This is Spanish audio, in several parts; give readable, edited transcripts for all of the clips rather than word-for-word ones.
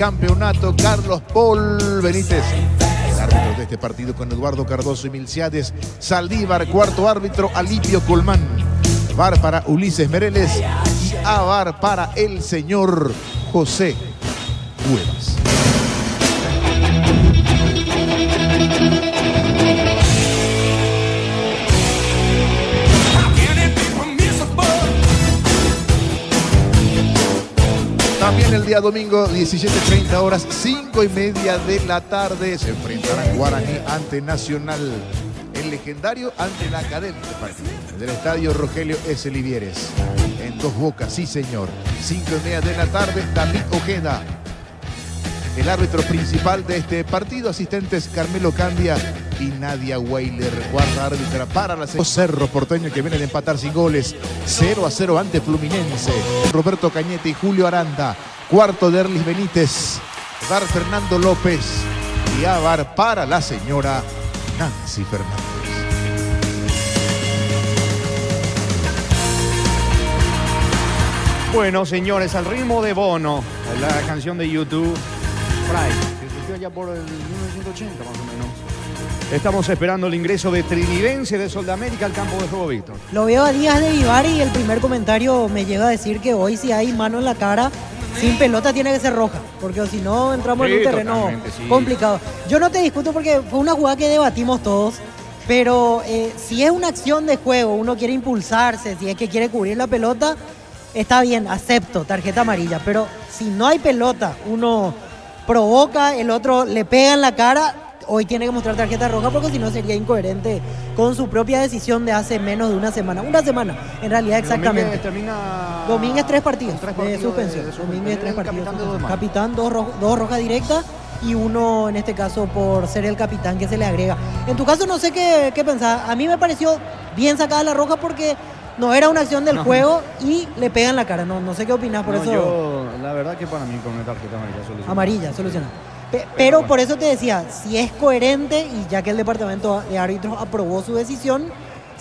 Campeonato Carlos Paul Benítez. El árbitro de este partido con Eduardo Cardoso y Milciades Saldívar. Cuarto árbitro Alipio Colmán. VAR para Ulises Mereles y AVAR para el señor José Cuevas. También el día domingo, 17:30 horas, 5:30 de la tarde, se enfrentarán Guaraní ante Nacional. El legendario ante la Academia del estadio Rogelio S. Livieres. En Dos Bocas, sí señor. 5:30 de la tarde, David Ojeda, el árbitro principal de este partido. Asistentes Carmelo Candia y Nadia Weiler. Cuarta árbitra para la Cerro Porteño, que viene de empatar sin goles. 0-0 ante Fluminense. Roberto Cañete y Julio Aranda. Cuarto Derlis Benítez. VAR Fernando López. Y AVAR para la señora Nancy Fernández. Bueno, señores, al ritmo de Bono, la canción de YouTube, Pride, que surgió allá por el 1980 más o menos. Estamos esperando el ingreso de Trinidense de Soldamérica al campo de juego, Víctor. Lo veo a Díaz de Vivar y el primer comentario me llega a decir que hoy si hay mano en la cara, sin pelota tiene que ser roja, porque si no entramos en un terreno complicado. Yo no te discuto porque fue una jugada que debatimos todos, pero si es una acción de juego, uno quiere impulsarse, si es que quiere cubrir la pelota, está bien, acepto, tarjeta amarilla, pero si no hay pelota, uno provoca, el otro le pega en la cara, hoy tiene que mostrar tarjeta roja porque si no sería incoherente con su propia decisión de hace menos de una semana. Una semana, en realidad, exactamente. Domínguez 3 partidos de suspensión. Domínguez 3 partidos. Capitán, dos rojas directas y uno, en este caso, por ser el capitán que se le agrega. En tu caso, no sé qué pensás. A mí me pareció bien sacada la roja porque no era una acción del juego y le pega en la cara. No sé qué opinás por eso. Yo, la verdad que para mí con una tarjeta amarilla soluciona. Pero bueno, por eso te decía, si es coherente y ya que el departamento de árbitros aprobó su decisión,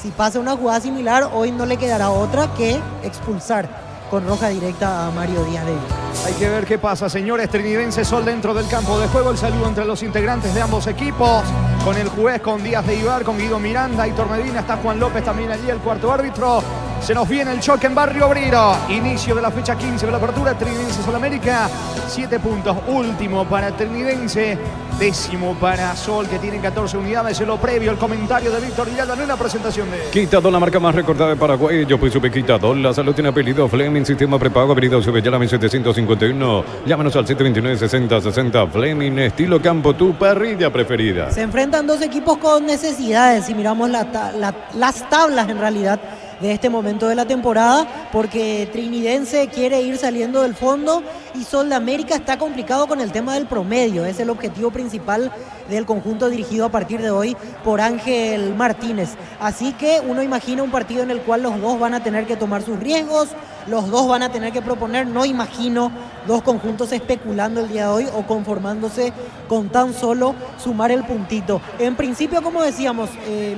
si pasa una jugada similar, hoy no le quedará otra que expulsar con roja directa a Mario Díaz de Vivar. Hay que ver qué pasa, señores. Trinidense Sol dentro del campo de juego. El saludo entre los integrantes de ambos equipos. Con el juez, con Díaz de Vivar, con Guido Miranda, Héctor Medina, está Juan López también allí, el cuarto árbitro. Se nos viene el choque en Barrio Obrero. Inicio de la fecha 15 de la apertura. Trinidense Solamérica. 7 puntos. Último para Trinidense. Décimo para Sol, que tiene 14 unidades. En lo previo, el comentario de Víctor Villalba en una presentación de Quitador, la marca más recordada de Paraguay. Yo pues supe Quitador. La salud tiene apellido Fleming. Sistema prepago apellido sube. Llámame 751. Llámanos al 729-6060. Fleming, estilo campo, tu parrilla preferida. Se enfrentan dos equipos con necesidades. Si miramos las tablas en realidad de este momento de la temporada, porque Trinidense quiere ir saliendo del fondo y Soldamérica está complicado con el tema del promedio. Es el objetivo principal del conjunto dirigido a partir de hoy por Ángel Martínez. Así que uno imagina un partido en el cual los dos van a tener que tomar sus riesgos, los dos van a tener que proponer. No imagino dos conjuntos especulando el día de hoy o conformándose con tan solo sumar el puntito. En principio, como decíamos,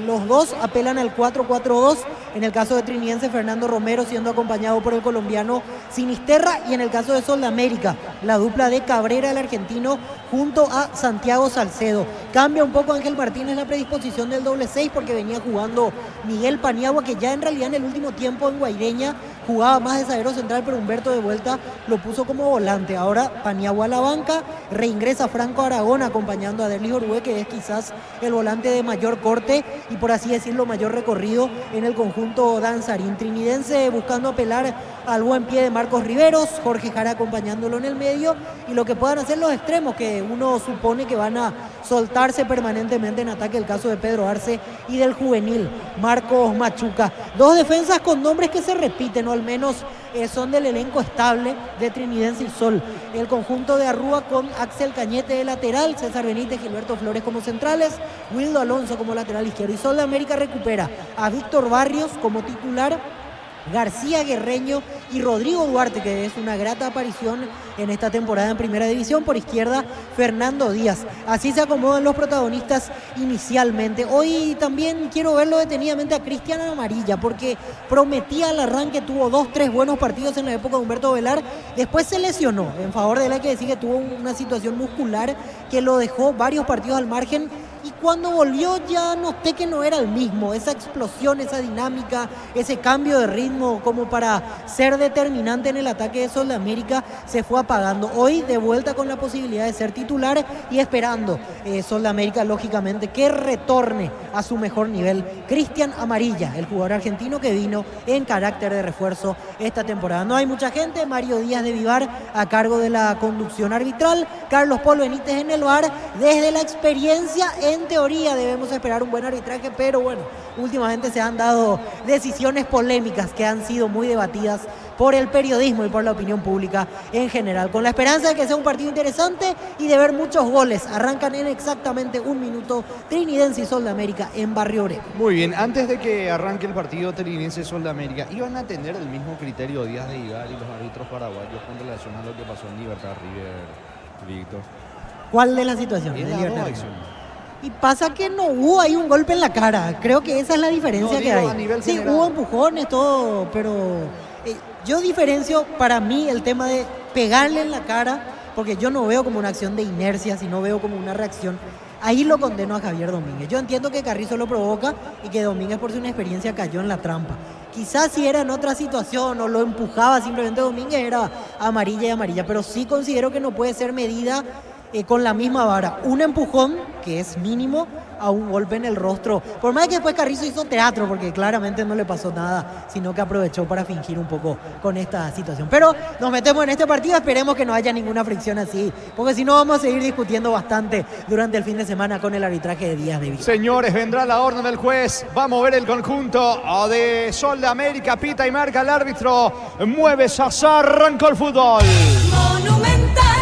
los dos apelan al 4-4-2. En el caso de Trinidense, Fernando Romero siendo acompañado por el colombiano Sinisterra, y en el caso de Soldamérica, la dupla de Cabrera, el argentino, junto a Santiago Salcedo. Cambia un poco Ángel Martínez la predisposición del doble 6 porque venía jugando Miguel Paniagua, que ya en realidad en el último tiempo en Guaireña jugaba más de zaguero central, pero Humberto de vuelta lo puso como volante. Ahora Paniagua a la banca, reingresa Franco Aragón acompañando a Derlis Orué, que es quizás el volante de mayor corte y por así decirlo mayor recorrido en el conjunto danzarín. Trinidense buscando apelar al buen pie de Marcos Riveros, Jorge Jara acompañándolo en el medio y lo que puedan hacer los extremos, que uno supone que van a soltarse permanentemente en ataque, el caso de Pedro Arce y del juvenil Marcos Machuca. Dos defensas con nombres que se repiten, o al menos son del elenco estable de Trinidense y Sol. El conjunto de Arrúa con Axel Cañete de lateral, César Benítez, Gilberto Flores como centrales, Wildo Alonso como lateral izquierdo. Y Soldamérica recupera a Víctor Barrios como titular, García Guerreño y Rodrigo Duarte, que es una grata aparición en esta temporada en Primera División. Por izquierda, Fernando Díaz. Así se acomodan los protagonistas inicialmente. Hoy también quiero verlo detenidamente a Cristian Amarilla, porque prometía al arranque, tuvo 2-3 buenos partidos en la época de Humberto Velar. Después se lesionó. En favor de él hay que decir que tuvo una situación muscular que lo dejó varios partidos al margen. Y cuando volvió ya noté que no era el mismo. Esa explosión, esa dinámica, ese cambio de ritmo como para ser determinante en el ataque de Sol de América se fue apagando. Hoy de vuelta con la posibilidad de ser titular y esperando Sol de América lógicamente que retorne a su mejor nivel. Cristian Amarilla, el jugador argentino que vino en carácter de refuerzo esta temporada. No hay mucha gente. Mario Díaz de Vivar a cargo de la conducción arbitral. Carlos Paul Benítez en el VAR. Desde la experiencia, en teoría debemos esperar un buen arbitraje, pero bueno, últimamente se han dado decisiones polémicas que han sido muy debatidas por el periodismo y por la opinión pública en general. Con la esperanza de que sea un partido interesante y de ver muchos goles. Arrancan en exactamente 1 minuto Trinidense y Sol de América en Barrio Obrero. Muy bien, antes de que arranque el partido Trinidense Sol de América, ¿iban a tener el mismo criterio Díaz de Vivar y los árbitros paraguayos con relación a lo que pasó en Libertad River, Víctor? ¿Cuál de las situaciones? De Libertad River. Y pasa que no hubo ahí un golpe en la cara. Creo que esa es la diferencia que hay. Sí, general. Hubo empujones, todo, pero yo diferencio para mí el tema de pegarle en la cara, porque yo no veo como una acción de inercia, sino veo como una reacción. Ahí lo condeno a Javier Domínguez. Yo entiendo que Carrizo lo provoca y que Domínguez por su inexperiencia cayó en la trampa. Quizás si era en otra situación o lo empujaba simplemente Domínguez era amarilla y amarilla, pero sí considero que no puede ser medida con la misma vara. Un empujón, que es mínimo, a un golpe en el rostro. Por más que después Carrizo hizo teatro, porque claramente no le pasó nada, sino que aprovechó para fingir un poco con esta situación. Pero nos metemos en este partido, esperemos que no haya ninguna fricción así, porque si no vamos a seguir discutiendo bastante durante el fin de semana con el arbitraje de Díaz de Vivar. Señores, vendrá la orden del juez. Vamos a ver el conjunto de Sol de América. Pita y marca el árbitro. Mueve Sazar, arrancó el fútbol.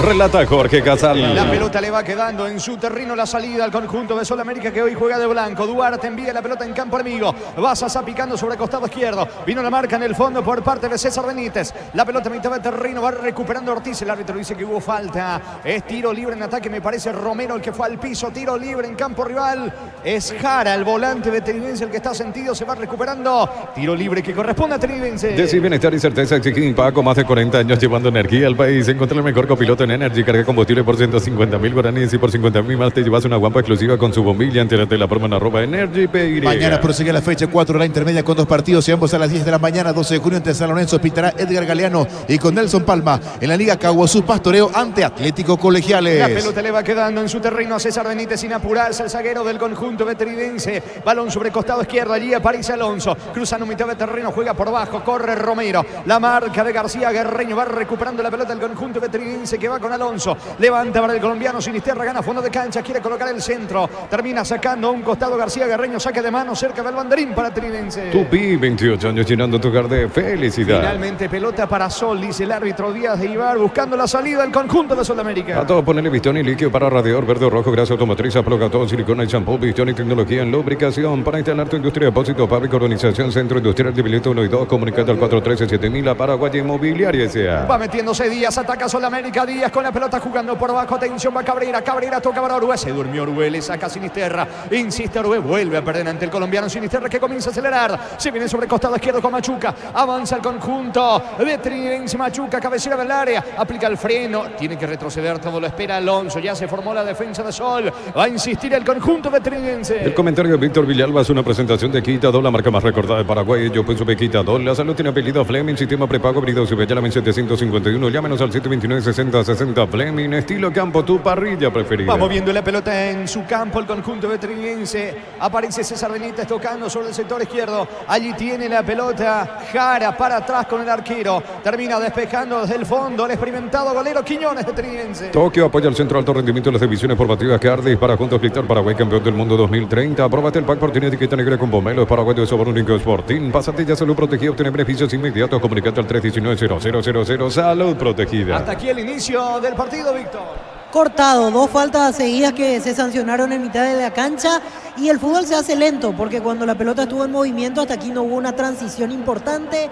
Relata Jorge Casal. La pelota le va quedando en su terreno, la salida al conjunto de Sol América que hoy juega de blanco. Duarte envía la pelota en campo enemigo. Va Sazá picando sobre el costado izquierdo. Vino la marca en el fondo por parte de César Benítez. La pelota a mitad de terreno, va recuperando Ortiz. El árbitro dice que hubo falta. Es tiro libre en ataque, me parece Romero el que fue al piso. Tiro libre en campo rival. Es Jara, el volante de Trinidense, el que está sentido. Se va recuperando. Tiro libre que corresponde a Trinidense. Decir bienestar y certeza exigir Paco, más de 40 años llevando energía al país. Encontré el mejor copiloto en Energy. Carga combustible por 150.000 guaraníes y por 50.000 más te llevas una guampa exclusiva con su bombilla. Entérate la promo en @Energy PY. Mañana prosigue la fecha 4 de la intermedia con 2 partidos y ambos a las 10 de la mañana. 12 de junio entre San Lorenzo hospitará Edgar Galeano y con Nelson Palma en la Liga Caguazú Pastoreo ante Atlético Colegiales. La pelota le va quedando en su terreno a César Benítez sin apurarse, el zaguero del conjunto veteridense. Balón sobre costado izquierdo, allí aparece Alonso. Cruzando mitad de terreno, juega por abajo, corre Romero. La marca de García Guerreño, va recuperando la pelota del conjunto veteridense que va con Alonso. Levanta para el colombiano, Sinisterra gana fondo de cancha, quiere colocar el centro. Termina sacando a un costado García Guerreño, saque de mano cerca del banderín para Trinidense. Tupi, 28 años llenando tu hogar de felicidad. Finalmente pelota para Sol, dice el árbitro Díaz de Vivar, buscando la salida del conjunto de Sol de América. A todos ponerle Vistón y líquido para radiador verde o rojo, grasa automotriz, aploca todo, silicona y champú, Vistón y tecnología en lubricación. Para instalar tu industria, depósito, fábrica, organización, centro industrial de Bilito 1 y 2, comunicando al 413-7000 a Paraguay Inmobiliaria S.A. Va metiéndose Díaz, ataca Sol de América, Díaz con la pelota jugando por abajo, atención, va Cabrera, Cabrera toca para Orué, se durmió Orué, le saca Sinisterra, insiste Orué, vuelve a perder ante el colombiano Sinisterra que comienza a acelerar, se viene sobre costado izquierdo con Machuca, avanza el conjunto de Trinidense, Machuca, cabecera del área, aplica el freno, tiene que retroceder, todo lo espera Alonso, ya se formó la defensa de Sol, va a insistir el conjunto de Trinidense. El comentario de Víctor Villalba es una presentación de Quitadol, la marca más recordada de Paraguay. Yo pues Quitadol, la salud tiene apellido Fleming, sistema prepago, abrido Subellala 751, llámenos al 729-6060 Fleming, estilo campo, tu parrilla preferida. Va moviendo la pelota en su campo el conjunto de Trinidense, aparece César Benítez tocando sobre el sector izquierdo, allí tiene la pelota Jara para atrás con el arquero, termina despejando desde el fondo el experimentado golero Quiñones de Trinidense. Tokio apoya el centro de alto rendimiento de las divisiones formativas Cardis para juntos gritar Paraguay campeón del mundo 2030. Apróbate el pack por tener etiqueta negra con pomelo paraguayo de sabor único Sporting. Pásate ya salud protegida, obtener beneficios inmediatos. Comunicate al 319-0000 Salud Protegida. Hasta aquí el inicio del partido, Víctor. cortado, 2 faltas seguidas que se sancionaron en mitad de la cancha y el fútbol se hace lento porque cuando la pelota estuvo en movimiento hasta aquí no hubo una transición importante,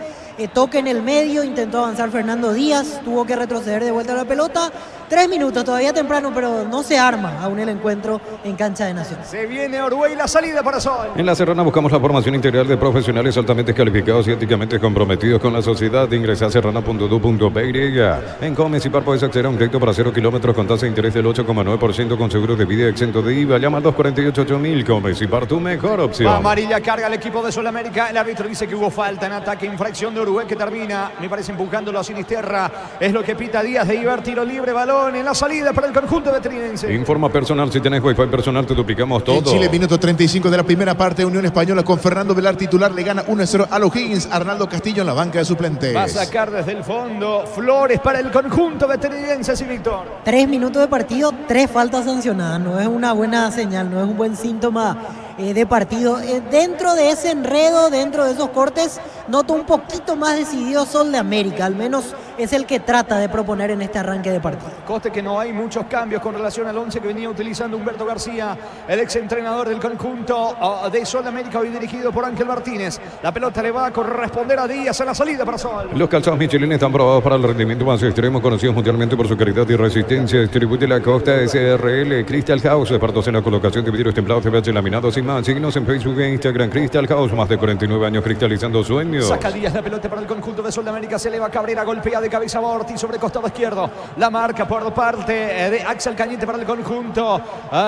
toque en el medio, intentó avanzar Fernando Díaz, tuvo que retroceder de vuelta a la pelota, 3 minutos, todavía temprano, pero no se arma aún el encuentro en cancha de Naciones. Se viene Orwell, la salida para Sol. En La Serrana buscamos la formación integral de profesionales altamente calificados y éticamente comprometidos con la sociedad. Ingresa a serrana.edu.py. En Comes y Par puedes acceder a un crédito para 0 kilómetros con tasa de interés del 8,9% con seguro de vida exento de IVA. Llama al 248-8000. Comes y Par, tu mejor opción. Amarilla carga el equipo de Sudamérica. El árbitro dice que hubo falta en ataque, infracción de Uruguay que termina, me parece, empujándolo a Sinisterra. Es lo que pita Díaz de Ibar, tiro libre, balón en la salida para el conjunto vetrinense. Informa personal, si tenés wifi personal te duplicamos todo. En Chile, minuto 35 de la primera parte, Unión Española con Fernando Velar titular, le gana 1-0 a los O'Higgins. Arnaldo Castillo en la banca de suplentes. Va a sacar desde el fondo Flores para el conjunto vetrinense, sí, Víctor. 3 minutos de partido, 3 faltas sancionadas, no es una buena señal, no es un buen síntoma de partido. Dentro de ese enredo, dentro de esos cortes, noto un poquito más decidido Sol de América, al menos es el que trata de proponer en este arranque de partido. Coste que no hay muchos cambios con relación al 11 que venía utilizando Humberto García, el exentrenador del conjunto de Sol de América, hoy dirigido por Ángel Martínez. La pelota le va a corresponder a Díaz en la salida para Sol. Los calzados Michelin están probados para el rendimiento más extremo, conocidos mundialmente por su calidad y resistencia. Distribuye la Costa SRL, Crystal House, expertos en la colocación de vidrios templados, CBH laminados y más. Síguenos en Facebook e Instagram. Crystal House, más de 49 años cristalizando sueños. Saca Díaz la pelota para el conjunto de Sol de América, se eleva Cabrera, golpea de cabeza Ortiz sobre costado izquierdo. La marca por parte de Axel Cañete para el conjunto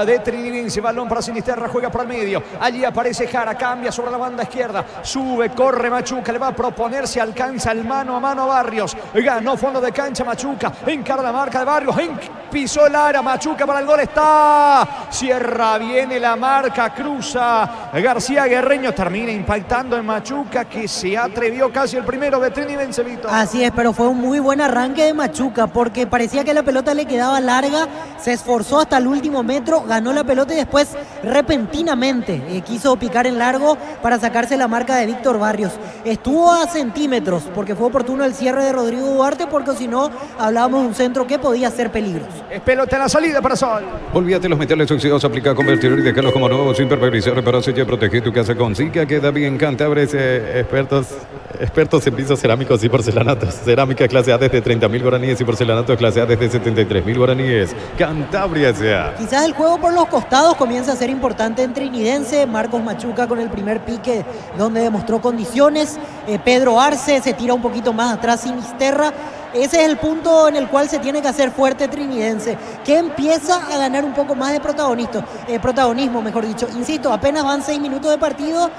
de Trinidad. Balón para Sinisterra, juega por el medio. Allí aparece Jara, cambia sobre la banda izquierda. Sube, corre Machuca, le va a proponer, se alcanza el mano a mano a Barrios. Ganó fondo de cancha Machuca, encara la marca de Barrios, pisó el área, Machuca para el gol, está. Cierra, viene la marca, cruza García Guerreño, termina impactando en Machuca, que se atrevió casi el primero de Trinidad. Así es, pero fue un muy buen arranque de Machuca porque parecía que la pelota le quedaba larga, se esforzó hasta el último metro, ganó la pelota y después repentinamente quiso picar en largo para sacarse la marca de Víctor Barrios. Estuvo a centímetros porque fue oportuno el cierre de Rodrigo Duarte, porque si no hablábamos de un centro que podía ser peligroso. Es pelota en la salida para Sol. Olvídate los metales oxidados, aplica convertidor y dejarlos como nuevos sin perpetuizar, reparar, sellar, proteger tu casa con Zika. Queda bien, Cantabres, expertos en pisos cerámicos y porcelanatos. Cerámica clase A desde 30.000 guaraníes y porcelanatos clase A desde 73.000 guaraníes. Cantabria sea. Quizás el juego por los costados comienza a ser importante en Trinidense. Marcos Machuca con el primer pique donde demostró condiciones. Pedro Arce se tira un poquito más atrás, Sinisterra. Ese es el punto en el cual se tiene que hacer fuerte Trinidense, que empieza a ganar un poco más de protagonismo, mejor dicho. Insisto, apenas van 6 minutos de partido,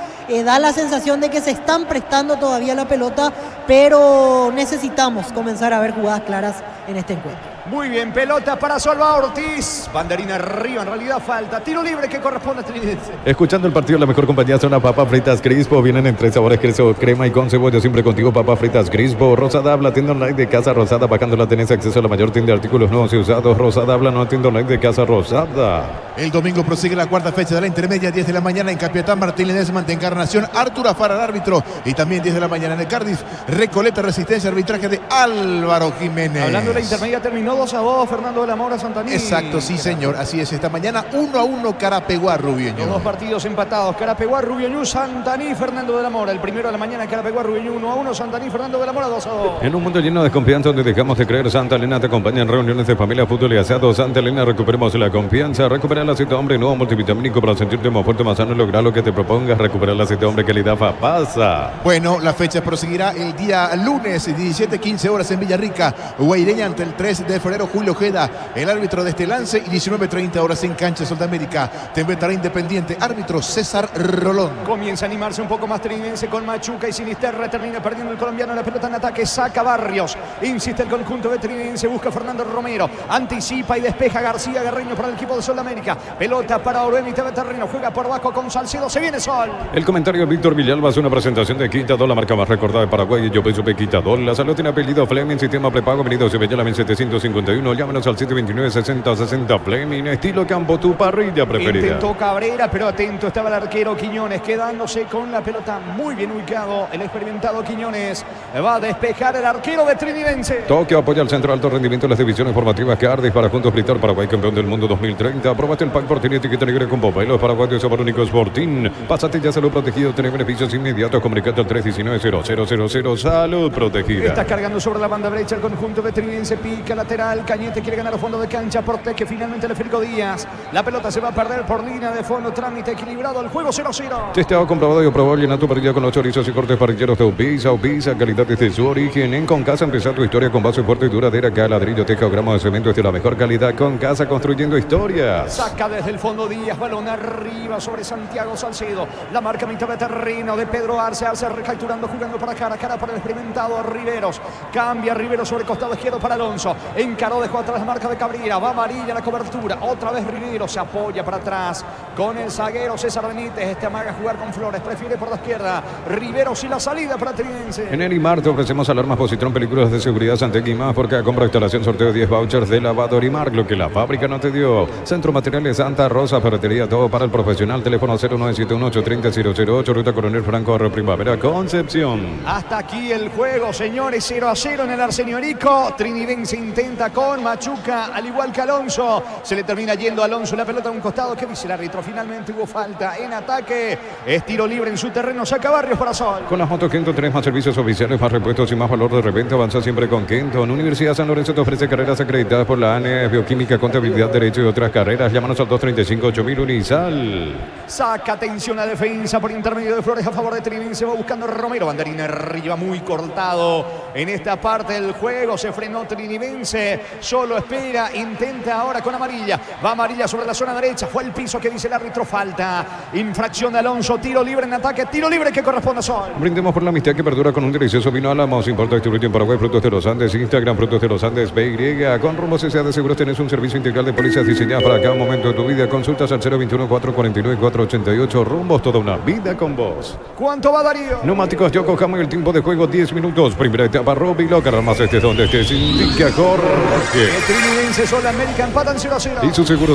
da la sensación de que se están prestando todavía la pelota, pero necesitamos comenzar a ver jugadas claras en este encuentro. Muy bien, pelota para Solva Ortiz. Banderina arriba, en realidad falta. Tiro libre que corresponde a Trinidense. Escuchando el partido, la mejor compañía son las papas fritas Crispo. Vienen en 3 sabores: queso, crema y con cebolla. Siempre contigo, papas fritas Crispo. Rosada Habla, tienda online de Casa Rosada. Bajándola tenés acceso a la mayor tienda de artículos nuevos y usados. Rosada Habla, no tienda online de Casa Rosada. El domingo prosigue la cuarta fecha de la intermedia, 10 de la mañana en Capiatán, Martín Ledesma ante Encarnación, Artur Afar al árbitro, y también 10 de la mañana en el Cardiff, Recoleta, Resistencia, arbitraje de Álvaro Jiménez. Hablando de la intermedia, terminó 2-2, Fernando de la Mora, Santaní. Exacto, sí señor, así es. Esta mañana 1-1 Carapeguá, Rubio Ñu. Los 2 partidos empatados, Carapeguá, Rubio Ñu, Santaní, Fernando de la Mora. El primero de la mañana, Carapeguá, Rubio Ñu, 1-1, Santaní, Fernando de la Mora, 2-2. En un mundo lleno de confianza donde dejamos de creer, Santa Elena te acompaña en reuniones de familia, fútbol y asado. Santa Elena, recuperemos la confianza. Recupera el aceite hombre nuevo multivitamínico para sentirte más fuerte, más sano y lograr lo que te propongas. Recuperar el aceite hombre que le da pasa. Bueno, la fecha proseguirá el día lunes, 17:15 horas en Villarrica. Guaireña ante el 3 de febrero, Julio Ojeda, el árbitro de este lance, y 19:30 horas en cancha Sol de América. Te inventará Independiente, árbitro César Rolón. Comienza a animarse un poco más Trinidense con Machuca y Sinisterra. Termina perdiendo el colombiano la pelota en ataque. Saca Barrios. Insiste el conjunto de Trinidense. Busca Fernando Romero. Anticipa y despeja García Guerreño para el equipo de Sol de América. Pelota para Oro en mitad de terreno. Juega por abajo con Salcedo. Se viene Sol. El comentario de Víctor Villalba es una presentación de Quitadol, la marca más recordada de Paraguay. Yo pienso que Quitadol. La salud tiene apellido Fleming, sistema prepago. Venido Sevilla, 751. Llámanos al 729-6060 Fleming. Estilo campo, tu parrilla preferida. Intentó Cabrera, pero atento estaba el arquero Quiñones, quedándose con la pelota muy bien ubicado. El experimentado Quiñones va a despejar el arquero de Trinidense. Tokio apoya al centro de alto rendimiento en las divisiones formativas Cardiff para juntos gritar Paraguay campeón del mundo 2030. Aprobaste el pack por tiene etiqueta negra con Boba y los paraguayos sabor único Sporting. Pásate ya salud protegido, tener beneficios inmediatos. Comunicate al 319-0000 salud protegida. Está cargando sobre la banda derecha el conjunto de Trinidense, pica lateral. Cañete quiere ganar a fondo de cancha por que finalmente le Federico Díaz. La pelota se va a perder por línea de fondo. Trámite equilibrado. El juego 0-0. Testeado, comprobado y aprobado. Llena tu parrilla con los chorizos y cortes parrilleros de Upisa. Upisa, calidad desde su origen. En Concasa empezar tu historia con base fuerte y duradera. Acá ladrillo, teja o gramo de cemento es de la mejor calidad. Con Casa construyendo historias. Saca desde el fondo Díaz. Balón arriba sobre Santiago Salcedo. La marca mitad de terreno de Pedro Arce. Arce recapturando, jugando para cara a cara para el experimentado Riveros. Cambia Riveros sobre el costado izquierdo para Alonso. Encaró, dejó atrás la marca de Cabrera. Va amarilla la cobertura. Otra vez Riveros se apoya para atrás con el zaguero César Benítez. Este amaga jugar con Flores. Prefiere por la izquierda. Riveros y la salida para Trinidense. En Erimar te ofrecemos alarmas Positrón, películas de seguridad Santec y más. Porque a compra, instalación, sorteo de 10 vouchers de lavado Erimar. Lo que la fábrica no te dio. Centro Materiales Santa Rosa, ferretería, todo para el profesional. Teléfono 0971-830-008. Ruta Coronel Franco, Barrio Primavera, Concepción. Hasta aquí el juego, señores. 0-0 en el Arsenio Erico. Trinidense intenta con Machuca, al igual que Alonso. Se le termina yendo a Alonso la pelota a un costado. ¿Qué dice el árbitro? Finalmente hubo falta en ataque. Es tiro libre en su terreno. Saca Barrios para Sol. Con las motos Kenton tenés más servicios oficiales, más repuestos y más valor de reventa. Avanza siempre con Kenton. Universidad San Lorenzo te ofrece carreras acreditadas por la ANE, Bioquímica, Contabilidad, Derecho y otras carreras. Llámanos al 235-8000 Unisal. Saca atención a defensa por intermedio de Flores a favor de Trinidense. Va buscando Romero. Banderín arriba, muy cortado en esta parte del juego. Se frenó Trinidense. Solo espera. Intenta ahora con amarilla. Va amarilla sobre la zona derecha. Fue el piso que dice el árbitro. Falta. Infracción de Alonso. Tiro libre en ataque. Tiro libre que corresponde a Sol. Brindemos por la amistad que perdura con un delicioso vino Álamos. Importa distribuye en Paraguay. Frutos de los Andes. Instagram Frutos de los Andes. BY. Con Rumbo CCA de Seguros tenés un servicio integral de pólizas diseñadas para cada momento de tu vida. Consultas al 021-449-488. Rumbos, toda una vida con vos. ¿Cuánto va Darío? Neumáticos Yokohama y el tiempo de juego 10 minutos. Primera etapa Robilo. Caramba, estés donde estés. Indica Jorge. Trinidense, Sol América empatan 0-0. Y su seguro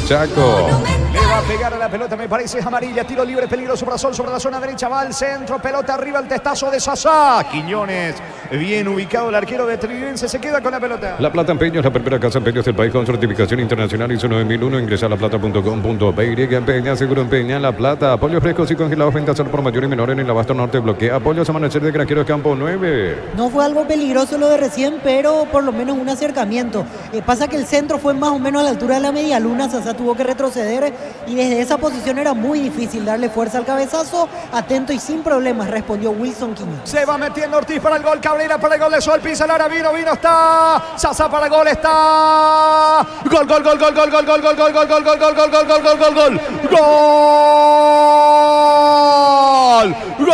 Chaco. Le va a pegar a la pelota, me parece, es amarilla. Tiro libre, peligroso para Sol sobre la zona derecha. Va al centro, pelota arriba, el testazo de Sasá. Quiñones, bien ubicado el arquero de Trinidense, se queda con la pelota. La Plata Empeños, la primera casa empeños del país con certificación internacional ISO 9001. Ingresa a laplata.com.py. Empeña, seguro empeña La Plata. Pollos frescos y congelados, ventas al por mayor y menor en el Abasto Norte. Bloquea pollos amanecer de Granjeros Campo 9. No fue algo peligroso lo de recién, pero por lo menos un acercamiento. Pasa que el centro fue más o menos a la altura de la media luna. Sasá tuvo que retroceder y desde esa posición era muy difícil darle fuerza al cabezazo. Atento y sin problemas respondió Wilson Quiñones. Se va metiendo Ortiz para el gol, Cabrera para el gol de Sol, pisa Lara, vino, está. Sasá para el gol, está. Gol, gol, gol, gol, gol, gol, gol, gol, gol, gol, gol, gol, gol, gol, gol, gol, gol, gol, gol. Gol. Gol.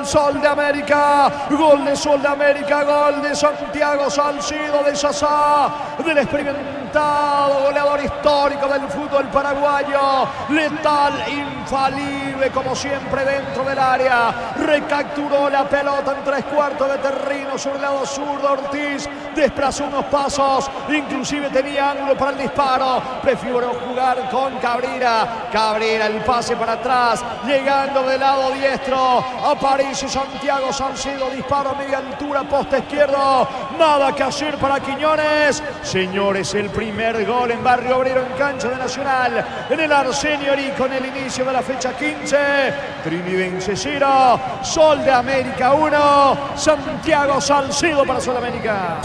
Sol de América, gol de Sol de América, gol de Santiago Salcedo de Sasá, del experimentado goleador histórico del fútbol paraguayo, letal, infalible como siempre dentro del área, recapturó la pelota en 3/4 de terreno sobre el lado zurdo. Ortiz desplazó unos pasos, inclusive tenía ángulo para el disparo, prefirió jugar con Cabrera, el pase para atrás, llegando del lado diestro, aparece Santiago Salcedo, disparo a media altura, poste izquierdo, nada que hacer para Quiñones. Señores, el primer gol en Barrio Obrero en cancha de Nacional, en el Arsenio Erico en el inicio de la fecha 15. Trinidense 0, Sol de América 1, Santiago Salcedo para Sol América.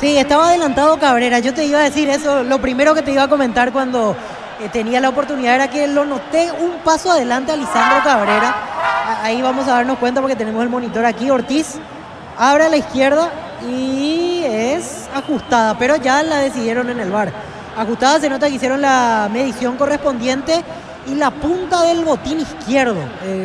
Sí, estaba adelantado Cabrera. Yo te iba a decir eso, lo primero que te iba a comentar cuando tenía la oportunidad era que lo noté un paso adelante a Lisandro Cabrera. Ahí vamos a darnos cuenta porque tenemos el monitor aquí. Ortiz abre a la izquierda y es ajustada, pero ya la decidieron en el VAR. Ajustada, se nota que hicieron la medición correspondiente y la punta del botín izquierdo.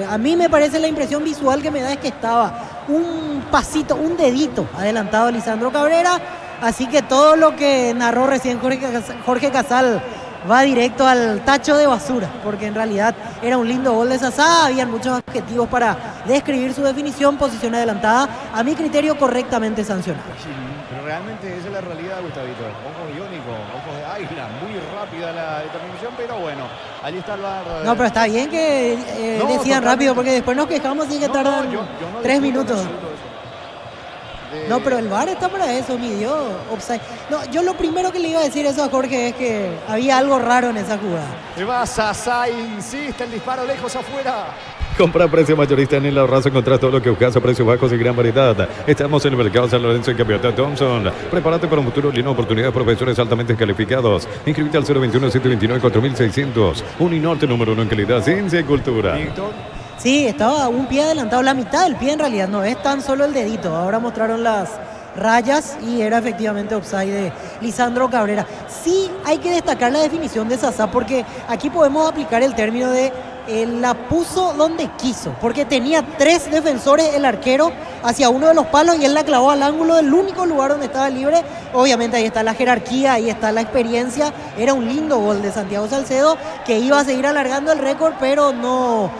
A mí me parece, la impresión visual que me da es que estaba un pasito, un dedito adelantado a Lisandro Cabrera, así que todo lo que narró recién Jorge Casal va directo al tacho de basura, porque en realidad era un lindo gol de Sasá, habían muchos adjetivos para describir su definición, posición adelantada, a mi criterio correctamente sancionada. Sí, pero realmente esa es la realidad, Gustavito. Ojos iónicos, ojos de águila, muy rápida la determinación, pero bueno, allí está el VAR. No, pero está bien que decían rápido, porque después nos quejamos y que tardan 3 minutos. No, pero el VAR está para eso, midió offside. No, yo lo primero que le iba a decir eso a Jorge es que había algo raro en esa jugada. Se va Sasá, insiste, el disparo lejos afuera. Compra precio mayorista en el Ahorrazo, encontrás todo lo que buscas a precios bajos y gran variedad. Estamos en el mercado San Lorenzo en Campeonato Thompson. Prepárate para un futuro lleno de oportunidades, profesores altamente calificados. Inscríbete al 021-729-4600. Uninorte número 1 en calidad, ciencia y cultura. Sí, estaba un pie adelantado, la mitad del pie en realidad, no es tan solo el dedito. Ahora mostraron las rayas y era efectivamente offside de Lisandro Cabrera. Sí hay que destacar la definición de Sasá, porque aquí podemos aplicar el término de la puso donde quiso, porque tenía 3 defensores el arquero hacia uno de los palos y él la clavó al ángulo del único lugar donde estaba libre. Obviamente ahí está la jerarquía, ahí está la experiencia. Era un lindo gol de Santiago Salcedo que iba a seguir alargando el récord, pero no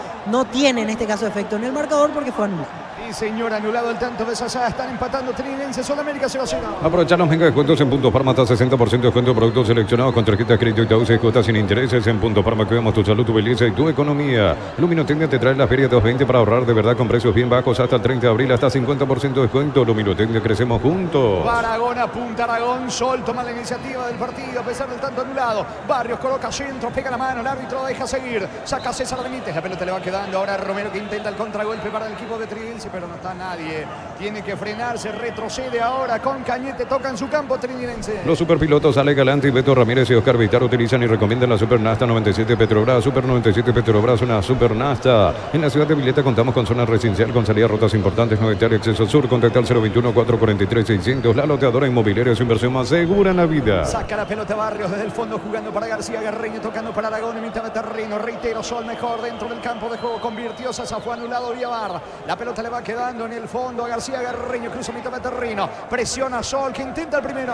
tiene en este caso efecto en el marcador porque fue anulado. Sí, señor, anulado el tanto de Sasá. Están empatando Trinidad, Sudamérica 0-0. Aprovechar los mega descuentos en Punto Farma, hasta 60% de descuento de productos seleccionados con tarjetas de crédito y Itaú, cuotas sin intereses. En Punto Farma cuidamos tu salud, tu belleza y tu economía. Luminotendia te trae la Feria 220 para ahorrar de verdad con precios bien bajos hasta el 30 de abril, hasta 50% de descuento. Luminotendia, crecemos juntos. Aragón apunta, Aragón, Sol toma la iniciativa del partido a pesar del tanto anulado. Barrios coloca centro, pega la mano, el árbitro deja seguir. Saca César Benítez, la pelota le va quedando. Ahora Romero que intenta el contragolpe para el equipo de Trinidad, pero no está nadie. Tiene que frenarse, retrocede ahora con Cañete, toca en su campo trinidense. Los superpilotos Ale Galante y Beto Ramírez y Oscar Vitar utilizan y recomiendan la Super Nasta 97 Petrobras. Super 97 Petrobras, una Super Nasta. En la ciudad de Villeta contamos con zona residencial con salidas rutas importantes, 9 hectáreas, acceso sur. Contacta al 021-443-600. La loteadora inmobiliaria, su inversión más segura en la vida. Saca la pelota Barrios desde el fondo jugando para García Garreño, tocando para Aragón en mitad de terreno. Reitero, Sol mejor dentro del campo de juego. Convirtió, Sasa fue anulado vía VAR. La pelota le va quedando en el fondo a García Garreño, cruza mitad de terreno. Presiona Sol que intenta el primero.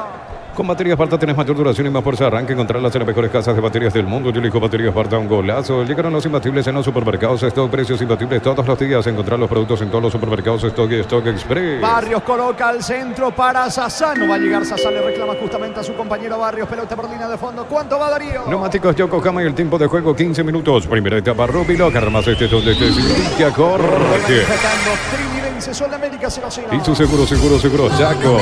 Con baterías Barta tenés mayor duración y más fuerza de arranque. Encontrarlas en las mejores casas de baterías del mundo. Yo elijo baterías Barta, un golazo. Llegaron los imbatibles en los supermercados. Stock, precios imbatibles todos los días. Encontrar los productos en todos los supermercados Stock y Stock Express. Barrios coloca al centro para Sasá. No va a llegar Sasá, le reclama justamente a su compañero Barrios. Pelota por línea de fondo. ¿Cuánto va Darío? Neumáticos Yokohama y el tiempo de juego 15 minutos. Primera etapa Rubilo. Carmas donde estés y a Jorge. Trinidense, Sudamérica 0-0. Y su seguro, Chaco.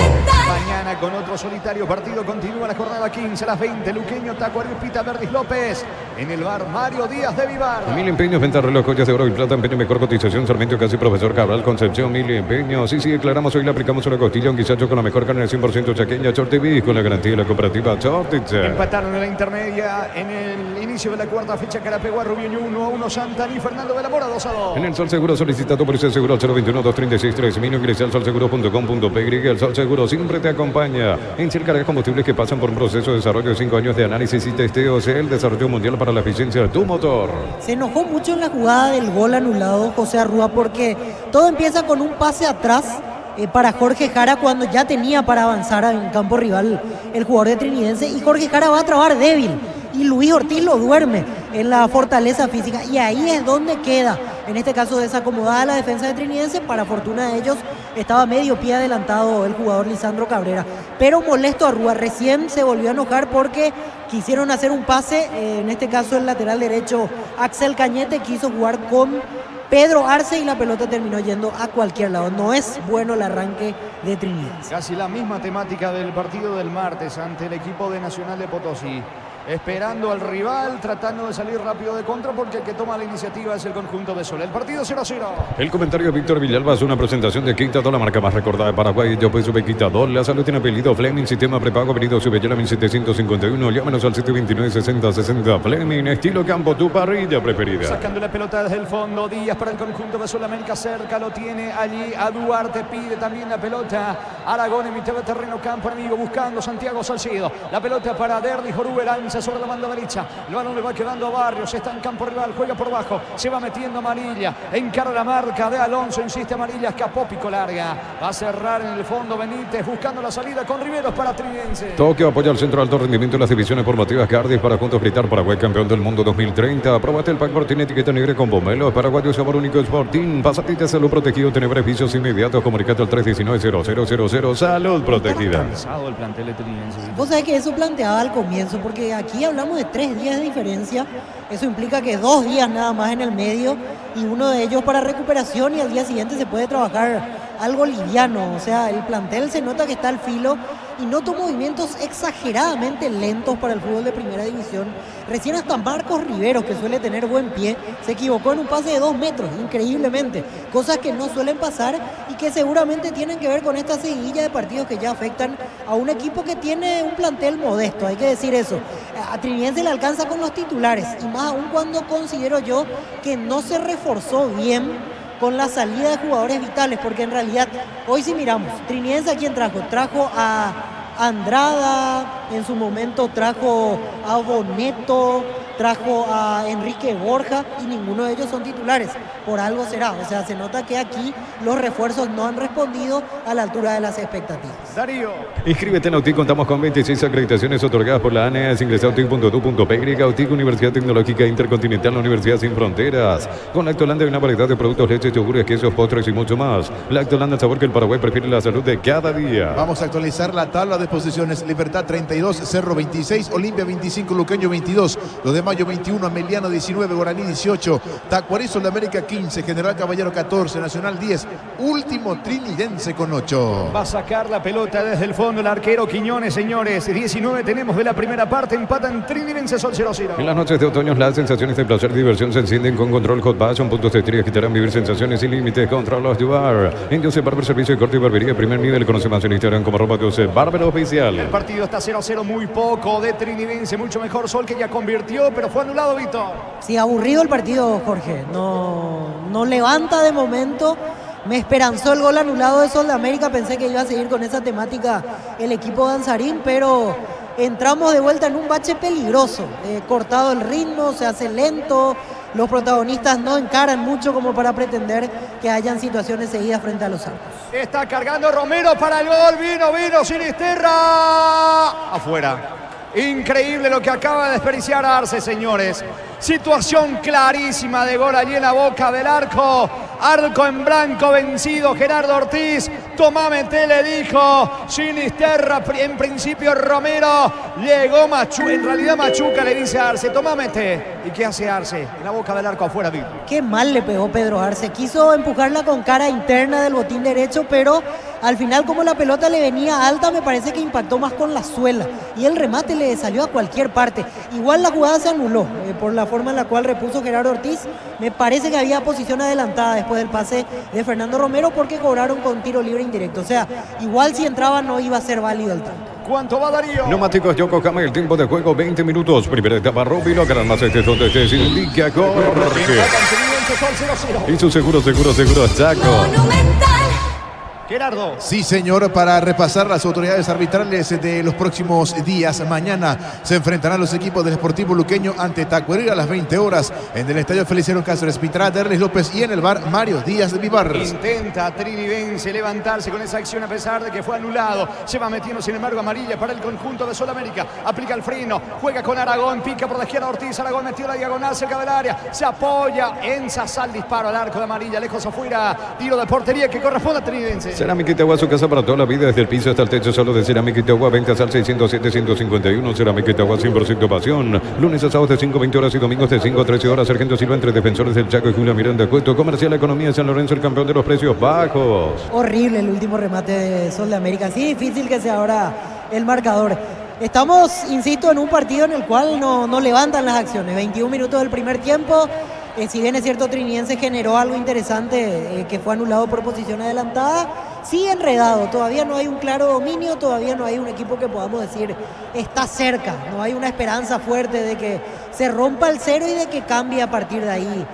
Mañana con otro solitario partido continúa la jornada 15 a las 20. Luqueño, Tacuario, Pita, Verdis López. En el bar Mario Díaz de Vivar. 1000 empeños, venta reloj, joyas de oro y plata, empeño mejor cotización, Sarmiento casi profesor Cabral, Concepción, 1000 empeños. Sí, declaramos hoy le aplicamos una costilla, un guisacho con la mejor carne 100% chaqueña, Chortibis, con la garantía de la cooperativa Chortitza. Empataron en la intermedia en el inicio de la cuarta fecha Carapegua, Rubio 1-1, Santani, Fernando de la Mora 2-2. En el Sol Seguro solicita tu precio seguro al 021-236-3000, ingresa al solseguro.com.py. El Sol Seguro siempre te acompaña. En Shell cargas combustibles que pasan por un proceso de desarrollo de 5 años de análisis y testeos. El desarrollo mundial para la eficiencia de tu motor. Se enojó mucho en la jugada del gol anulado José Arrúa porque todo empieza con un pase atrás para Jorge Jara cuando ya tenía para avanzar en campo rival el jugador de Trinidense y Jorge Jara va a trabar débil y Luis Ortiz lo duerme en la fortaleza física y ahí es donde queda, en este caso desacomodada la defensa de Trinidense. Para fortuna de ellos estaba medio pie adelantado el jugador Lisandro Cabrera, pero molesto a Rúa, recién se volvió a enojar porque quisieron hacer un pase, en este caso el lateral derecho Axel Cañete quiso jugar con Pedro Arce y la pelota terminó yendo a cualquier lado. No es bueno el arranque de Trinidad. Casi la misma temática del partido del martes ante el equipo de Nacional de Potosí. Esperando al rival, tratando de salir rápido de contra porque el que toma la iniciativa es el conjunto de Sol. El partido 0-0. El comentario de Víctor Villalba es una presentación de Quitador, la marca más recordada de Paraguay. Yo pues sube Quitador. La salud tiene apellido Fleming, sistema prepago, apellido Subellera 1751. Llámenos al 729-6060 Fleming, estilo campo, tu parrilla preferida. Sacando la pelota desde el fondo, Díaz para el conjunto de Sudamérica, cerca lo tiene allí a Duarte, pide también la pelota. Aragón en mitad de terreno, campo amigo, buscando Santiago Salcedo. La pelota para Derdi Jorúe, lanza Alianza sobre la banda derecha. El balón le va quedando a Barrios. Está en campo rival. Juega por bajo. Se va metiendo Amarilla. Encara la marca de Alonso. Insiste Amarilla. Escapó Pico Larga. Va a cerrar en el fondo Benítez. Buscando la salida con Riveros para Trinidense. Tokio apoya al centro de alto rendimiento en las divisiones formativas Cardiff para juntos gritar Paraguay campeón del mundo 2030. Aprobate el pack Fortín etiqueta negra con pomelo. Paraguayo sabor único Sporting. Pasatita salud protegido. Tiene beneficios inmediatos. Comunicate al 319-0000. Salud protegida. Cansado el plantel de Trinidense. Vos sabés que eso planteaba al comienzo, porque aquí hablamos de 3 días de diferencia. Eso implica que 2 días nada más en el medio y uno de ellos para recuperación, y al día siguiente se puede trabajar algo liviano. O sea, el plantel se nota que está al filo y noto movimientos exageradamente lentos para el fútbol de primera división. Recién hasta Marcos Riveros, que suele tener buen pie, se equivocó en un pase de 2 metros, increíblemente. Cosas que no suelen pasar y que seguramente tienen que ver con esta seguidilla de partidos que ya afectan a un equipo que tiene un plantel modesto, hay que decir eso. A Trinidense le alcanza con los titulares, y más aún cuando considero yo que no se reforzó bien con la salida de jugadores vitales, porque en realidad hoy si miramos, Trinidense ¿a quién trajo? Trajo a Andrada, en su momento trajo a Boneto, trajo a Enrique Borja, y ninguno de ellos son titulares. Por algo será. O sea, se nota que aquí los refuerzos no han respondido a la altura de las expectativas. Darío. Inscríbete en Autic. Contamos con 26 acreditaciones otorgadas por la ANES. Ingresa a autic.tu.py. Autic, Universidad Tecnológica Intercontinental, la Universidad Sin Fronteras. Con Lactolanda hay una variedad de productos, leches, yogures, quesos, postres y mucho más. Lactolanda, el sabor que el Paraguay prefiere, la salud de cada día. Vamos a actualizar la tabla de posiciones. Libertad 32, Cerro 26, Olimpia 25, Luqueño 22, 2 de mayo 21, Ameliano 19, Guaraní 18, Tacuarí, Sol de América 15, General Caballero 14, Nacional 10, último Trinidense con 8. Va a sacar la pelota desde el fondo el arquero Quiñones, señores. 19 tenemos de la primera parte. Empatan Trinidense, Sol 0-0. En las noches de otoño las sensaciones de placer y diversión se encienden con Control Hot Passion. Puntos de estrella que te harán vivir sensaciones sin límites. Control of Duar. En Joseph Barber, servicio de corte y barbería primer nivel. Conoce más en Instagram como @Joseph Barber Oficial. El partido está 0-0, muy poco de Trinidense. Mucho mejor Sol, que ya convirtió, pero fue anulado, Víctor. Sí, aburrido el partido, Jorge. No levanta de momento. Me esperanzó el gol anulado de Sol de América. Pensé que iba a seguir con esa temática el equipo danzarín, pero entramos de vuelta en un bache peligroso. Cortado el ritmo, se hace lento. Los protagonistas no encaran mucho como para pretender que hayan situaciones seguidas frente a los arcos. Está cargando Romero para el gol. Vino Sinisterra. Afuera. Increíble lo que acaba de desperdiciar Arce, señores. Situación clarísima de gol allí en la boca del arco. Arco en blanco vencido. Gerardo Ortiz. Tomame, le dijo Sinisterra. En principio Romero. Llegó Machuca. En realidad Machuca le dice a Arce, tomame. ¿Y qué hace Arce? En la boca del arco afuera, Víctor. Qué mal le pegó Pedro Arce. Quiso empujarla con cara interna del botín derecho, pero al final, como la pelota le venía alta, me parece que impactó más con la suela. Y el remate le salió a cualquier parte. Igual la jugada se anuló por la forma en la cual repuso Gerardo Ortiz. Me parece que había posición adelantada después del pase de Fernando Romero, porque cobraron con tiro libre indirecto. O sea, igual si entraba no iba a ser válido el tanto. ¿Cuánto va Darío? Neumáticos Yokohama, el tiempo de juego 20 minutos. Primera etapa, Rubino, ganan más donde se indica Jorge. Y su seguro, Chaco. Gerardo. Sí, señor, para repasar las autoridades arbitrales de los próximos días. Mañana se enfrentarán los equipos del Sportivo Luqueño ante Tacuarí a las 20 horas en el Estadio Feliciano Cáceres Pitrat, Derlis López, y en el bar Mario Díaz de Vivar. Intenta Trinidense levantarse con esa acción a pesar de que fue anulado. Se va metiendo, sin embargo, amarilla para el conjunto de Sol América. Aplica el freno, juega con Aragón, pica por la izquierda Ortiz. Aragón metió la diagonal cerca del área. Se apoya en Sasal, disparo al arco de amarilla, lejos afuera. Tiro de portería que corresponde a Trinidense. Cerámica Itagua, su casa para toda la vida, desde el piso hasta el techo, solo de Cerámica Itagua. Ventas al 607-151. Cerámica Itagua, 100% pasión. Lunes a sábados de 5:20 horas y domingos de 5 a 13 horas. Sargento Silva, entre Defensores del Chaco y Julia Miranda Cueto. Comercial Economía San Lorenzo, el campeón de los precios bajos. Horrible el último remate de Sol de América. Sí, difícil que sea ahora el marcador. Estamos, insisto, en un partido en el cual no levantan las acciones. 21 minutos del primer tiempo. Si bien es cierto, Trinidense generó algo interesante que fue anulado por posición adelantada, sí enredado, todavía no hay un claro dominio, todavía no hay un equipo que podamos decir está cerca, no hay una esperanza fuerte de que se rompa el cero y de que cambie a partir de ahí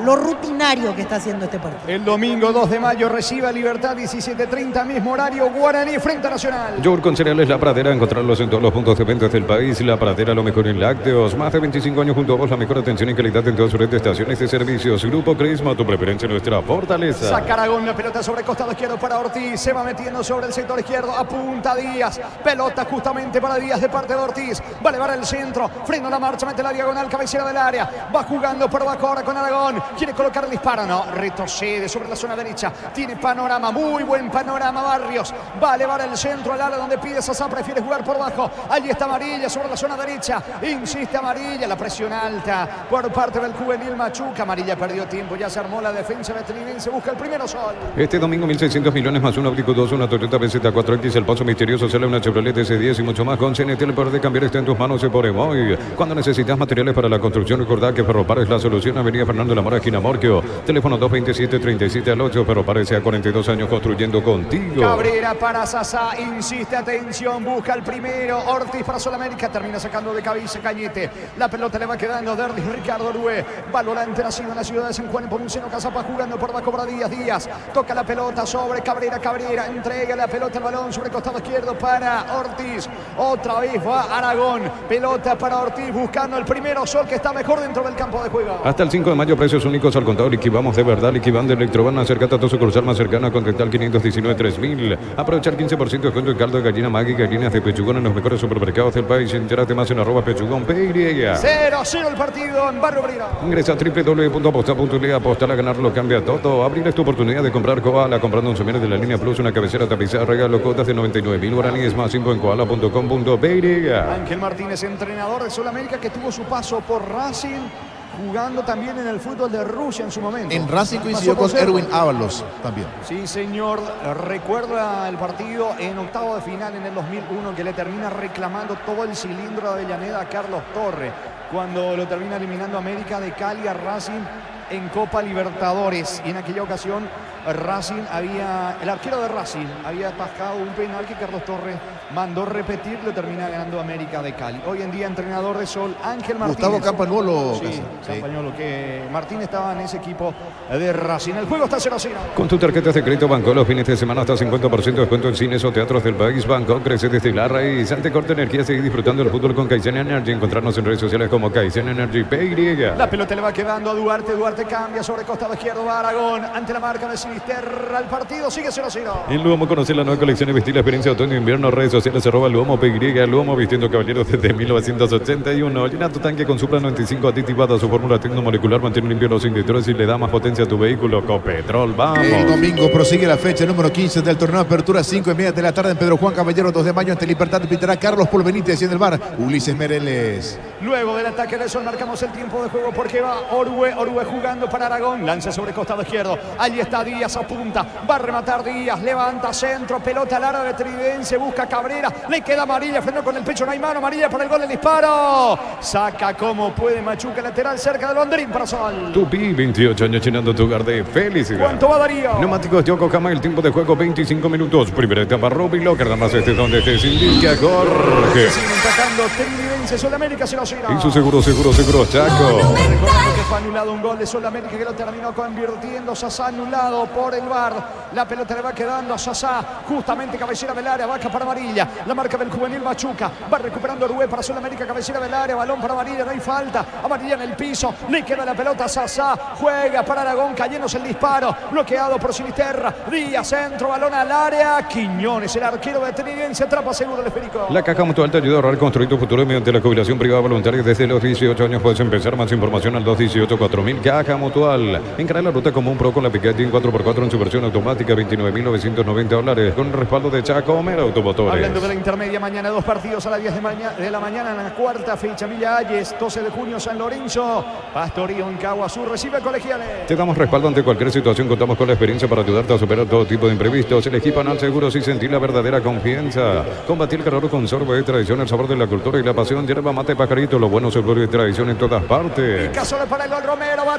lo rutinario que está haciendo este partido. El domingo 2 de mayo recibe a Libertad, 17:30, mismo horario, Guaraní frente a Nacional. Yogur con cereales La Pradera, encontrarlos en todos los puntos de venta del país. La Pradera, lo mejor en lácteos. Más de 25 años junto a vos, la mejor atención y calidad en todas sus red de estaciones de servicios. Grupo Crisma, tu preferencia, nuestra fortaleza. Saca Aragón, la pelota sobre el costado izquierdo para Ortiz. Se va metiendo sobre el sector izquierdo, apunta Díaz. Pelota justamente para Díaz de parte de Ortiz. Va a elevar el centro, frena la marcha, mete la diagonal, cabecera del área. Va jugando por abajo ahora con Aragón. Quiere colocar el disparo, no, retrocede sobre la zona derecha. Tiene panorama, muy buen panorama Barrios. Va a elevar el centro al área donde pide Sasá, prefiere jugar por abajo. Allí está Amarilla sobre la zona derecha. Insiste Amarilla, la presión alta por parte del juvenil Machuca. Amarilla perdió tiempo, ya se armó la defensa Betrinense, busca el primero sol. Este domingo 1.600 millones más un Abrigo 2, una Toyota BZ4X, el paso misterioso, sale una Chevrolet S10 y mucho más. Con CNT el poder de cambiar está en tus manos y por Emoy. Cuando necesitas materiales para la construcción, recordad que Ferropar es la solución. Avenida Fernando Lamora, esquina Morquio. Teléfono 227-37-8. Ferropar a 42 años construyendo contigo. Cabrera para Sasá, insiste, atención, busca el primero. Ortiz para Solamérica, termina sacando de cabeza Cañete. La pelota le va quedando Derlis Ricardo Orue. Valorante nacido en la ciudad de San Juan, por un seno Casapa, jugando por abajo para Díaz. Toca la pelota sobre Cabrera, entrega la pelota al balón sobre el costado izquierdo para Ortiz. Otra vez va Aragón, pelota para Ortiz, buscando el primero sol que está mejor dentro del campo de juego. Hasta el 5 de mayo, precios únicos al contado. Liquidamos de verdad, liquidan de Electroban. Acércate a tu sucursal más cercana con Dental 519-3000. Aprovechar 15% de descuento en caldo de gallina Maggi, gallinas de pechugón en los mejores supermercados del país. Entérate más en @pechugón PY. 0-0 el partido en Barrio Obrero. Ingresa a www.aposta.le. Apostar a ganar lo cambia todo. Abrir es tu oportunidad de comprar Koala comprando un semestre de la línea Plus, una cabecera tapizada, regalo cuotas de 99.000 guaraníes más info en koala.com.py. Ángel Martínez, entrenador de Solamérica, que tuvo su paso por Racing, jugando también en el fútbol de Rusia en su momento. En Racing coincidió con Erwin Ábalos también. Sí, señor. Recuerda el partido en octavo de final en el 2001 que le termina reclamando todo el cilindro de Avellaneda a Carlos Torres, cuando lo termina eliminando América de Cali a Racing en Copa Libertadores. Y en aquella ocasión el arquero de Racing había atajado un penal que Carlos Torres mandó repetir, lo termina ganando América de Cali. Hoy en día entrenador de Sol, Ángel Martínez. Gustavo Campagnolo. Sí, Campagnolo, que Martínez estaba en ese equipo de Racing. El juego está 0-0. Con tus tarjetas de crédito Banco, los fines de semana hasta 50% de descuento en cines o teatros del país. Banco crece desde la raíz. Ante Corte Energía, seguir disfrutando del fútbol con Kaizen Energy. Encontrarnos en redes sociales como Kaizen Energy PY. La pelota le va quedando a Duarte. Duarte cambia sobre costado izquierdo, va Aragón ante la marca de Sinisterra. El partido sigue 0-0. En Luomo conoce la nueva colección y vestir la experiencia otoño e invierno. Redes sociales @Luomo PY. Luomo vistiendo caballeros desde 1981. Llena tu tanque con Supra 95 aditivada. Su fórmula tecnomolecular mantiene limpio los inyectores y le da más potencia a tu vehículo. Copetrol, vamos. El domingo prosigue la fecha número 15 del torneo Apertura, 5:30 de la tarde en Pedro Juan Caballero, 2 de mayo ante Libertad. Pitará Carlos Paul Benítez y en el bar Ulises Mereles. Luego del ataque de Sol marcamos el tiempo de juego porque va Orue jugando para Aragón. Lanza sobre costado izquierdo. Allí está Díaz, apunta. Va a rematar Díaz. Levanta centro. Pelota al área de Tridense. Busca Cabrera. Le queda Amarilla. Frenó con el pecho. No hay mano. Amarilla para el gol. El disparo. Saca como puede Machuca. Lateral cerca del banderín para Sol. Tupi, 28 años llenando tu hogar de felicidad. ¿Cuánto va Darío? Neumáticos Yokohama, el tiempo de juego 25 minutos. Primera etapa Robbie Locker. Nada más donde te indica Jorge. Siguen atacando Tridense. Solamérica 0-0. Y su seguro, Chaco. Recordando que fue anulado un gol de Solamérica que lo terminó convirtiendo Sasá, anulado por el VAR. La pelota le va quedando a Sasá, justamente cabecera del área, vaca para Amarilla. La marca del juvenil Machuca. Va recuperando Orue para Solamérica, cabecera del área, balón para Amarilla, no hay falta. Amarilla en el piso, le queda la pelota a Sasá. Juega para Aragón, cayéndose el disparo. Bloqueado por Sinisterra. Díaz, centro, balón al área. Quiñones, el arquero de Tridense, atrapa seguro el esférico. La Caja Mutual te ayuda a ahorrar, construir tu futuro mediante la jubilación privada voluntaria. Desde los 18 años puedes empezar. Más información al 218-4000. Caja Mutual. Encara la ruta como un pro con la Picatinny 4x4 en su versión automática, $29.990 con respaldo de Chaco Homero Automotores. Hablando de la intermedia, mañana 2 partidos a las 10 de la mañana en la cuarta fecha. Villa Ayes, 12 de junio San Lorenzo. Pastorío en Cagua Sur recibe Colegiales. Te damos respaldo ante cualquier situación. Contamos con la experiencia para ayudarte a superar todo tipo de imprevistos. Elegí Panal Seguros y sentir la verdadera confianza. Combatir el calor con sorbo de tradición, el sabor de la cultura y la pasión. Yerba mate pajarito, lo bueno, seguro y tradición en todas partes. Casole para el gol Romero, va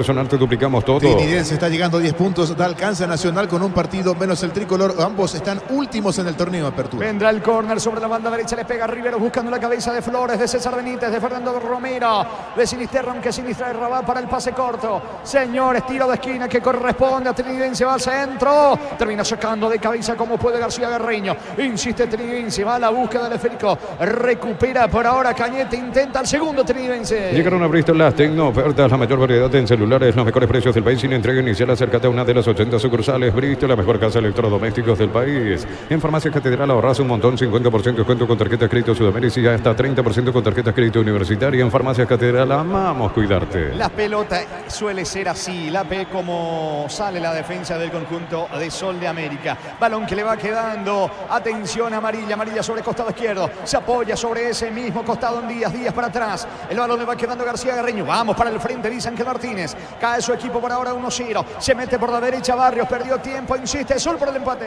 personal te duplicamos todo. Trinidense está llegando a 10 puntos, da alcance a Nacional con un partido menos el tricolor. Ambos están últimos en el torneo de apertura. Vendrá el córner sobre la banda derecha, le pega Rivero buscando la cabeza de Flores, de César Benítez, de Fernando Romero, de Sinisterra, aunque Sinistra Rabat para el pase corto. Señores, tiro de esquina que corresponde a Trinidense, va al centro, termina sacando de cabeza como puede García Guerreño. Insiste Trinidense, va a la búsqueda del esférico, recupera por ahora Cañete, intenta el segundo Trinidense. Llegaron a Bristol las Tecno-ofertas, la mayor variedad en celulares, los mejores precios del país sin entrega inicial. Acércate a una de las 80 sucursales. Bristol, la mejor casa de electrodomésticos del país. En Farmacia Catedral ahorras un montón, 50% descuento con tarjeta crédito Sudamérica y hasta 30% con tarjeta crédito universitaria. En Farmacia Catedral amamos cuidarte. La pelota suele ser así, la ve como sale la defensa del conjunto de Sol de América. Balón que le va quedando, atención Amarilla, Amarilla sobre costado izquierdo, se apoya sobre ese mismo costado en Díaz, Díaz para atrás. El balón le va quedando García Guerreño, vamos para el frente, dice Ángel Martínez. Cae su equipo por ahora 1-0, se mete por la derecha Barrios, perdió tiempo, insiste Sol por el empate.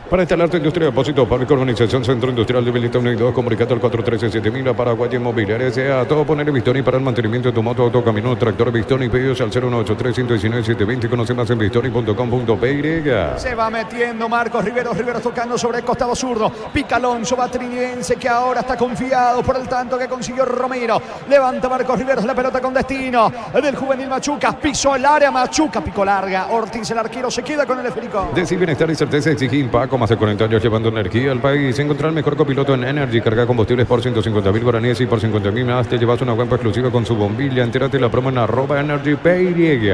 Para instalar tu industria de depósito, Fábrica Organización Centro Industrial de Vilita 1 y 2, comunicate al 413-7000 a Paraguay Inmobiliaria S.A. Todo poner Bistoni para el mantenimiento de tu moto, auto, camino, tractor Bistoni, pedidos al 0183-119-720. Conoce más en bistoni.com.py. Se va metiendo Marcos Rivero, Rivero tocando sobre el costado zurdo. Pica Alonso, va Trinidense que ahora está confiado por el tanto que consiguió Romero. Levanta Marcos Rivero la pelota con destino del juvenil Machuca. Pisó el área, Machuca picó larga. Ortiz, el arquero, se queda con el esférico. Decir bienestar y certeza exige Impaco. Más de 40 años llevando energía al país. Encontrar el mejor copiloto en Energy. Carga combustibles por 150.000 guaraníes y por 50.000 más te llevas una guampa exclusiva con su bombilla. Entérate la promo en @EnergyPay.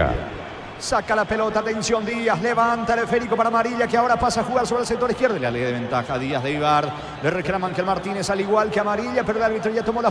Saca la pelota, atención Díaz, levanta el esférico para Amarilla que ahora pasa a jugar sobre el sector izquierdo. Le da de ventaja Díaz de Ibar, le reclama Ángel Martínez al igual que Amarilla, pero el árbitro ya tomó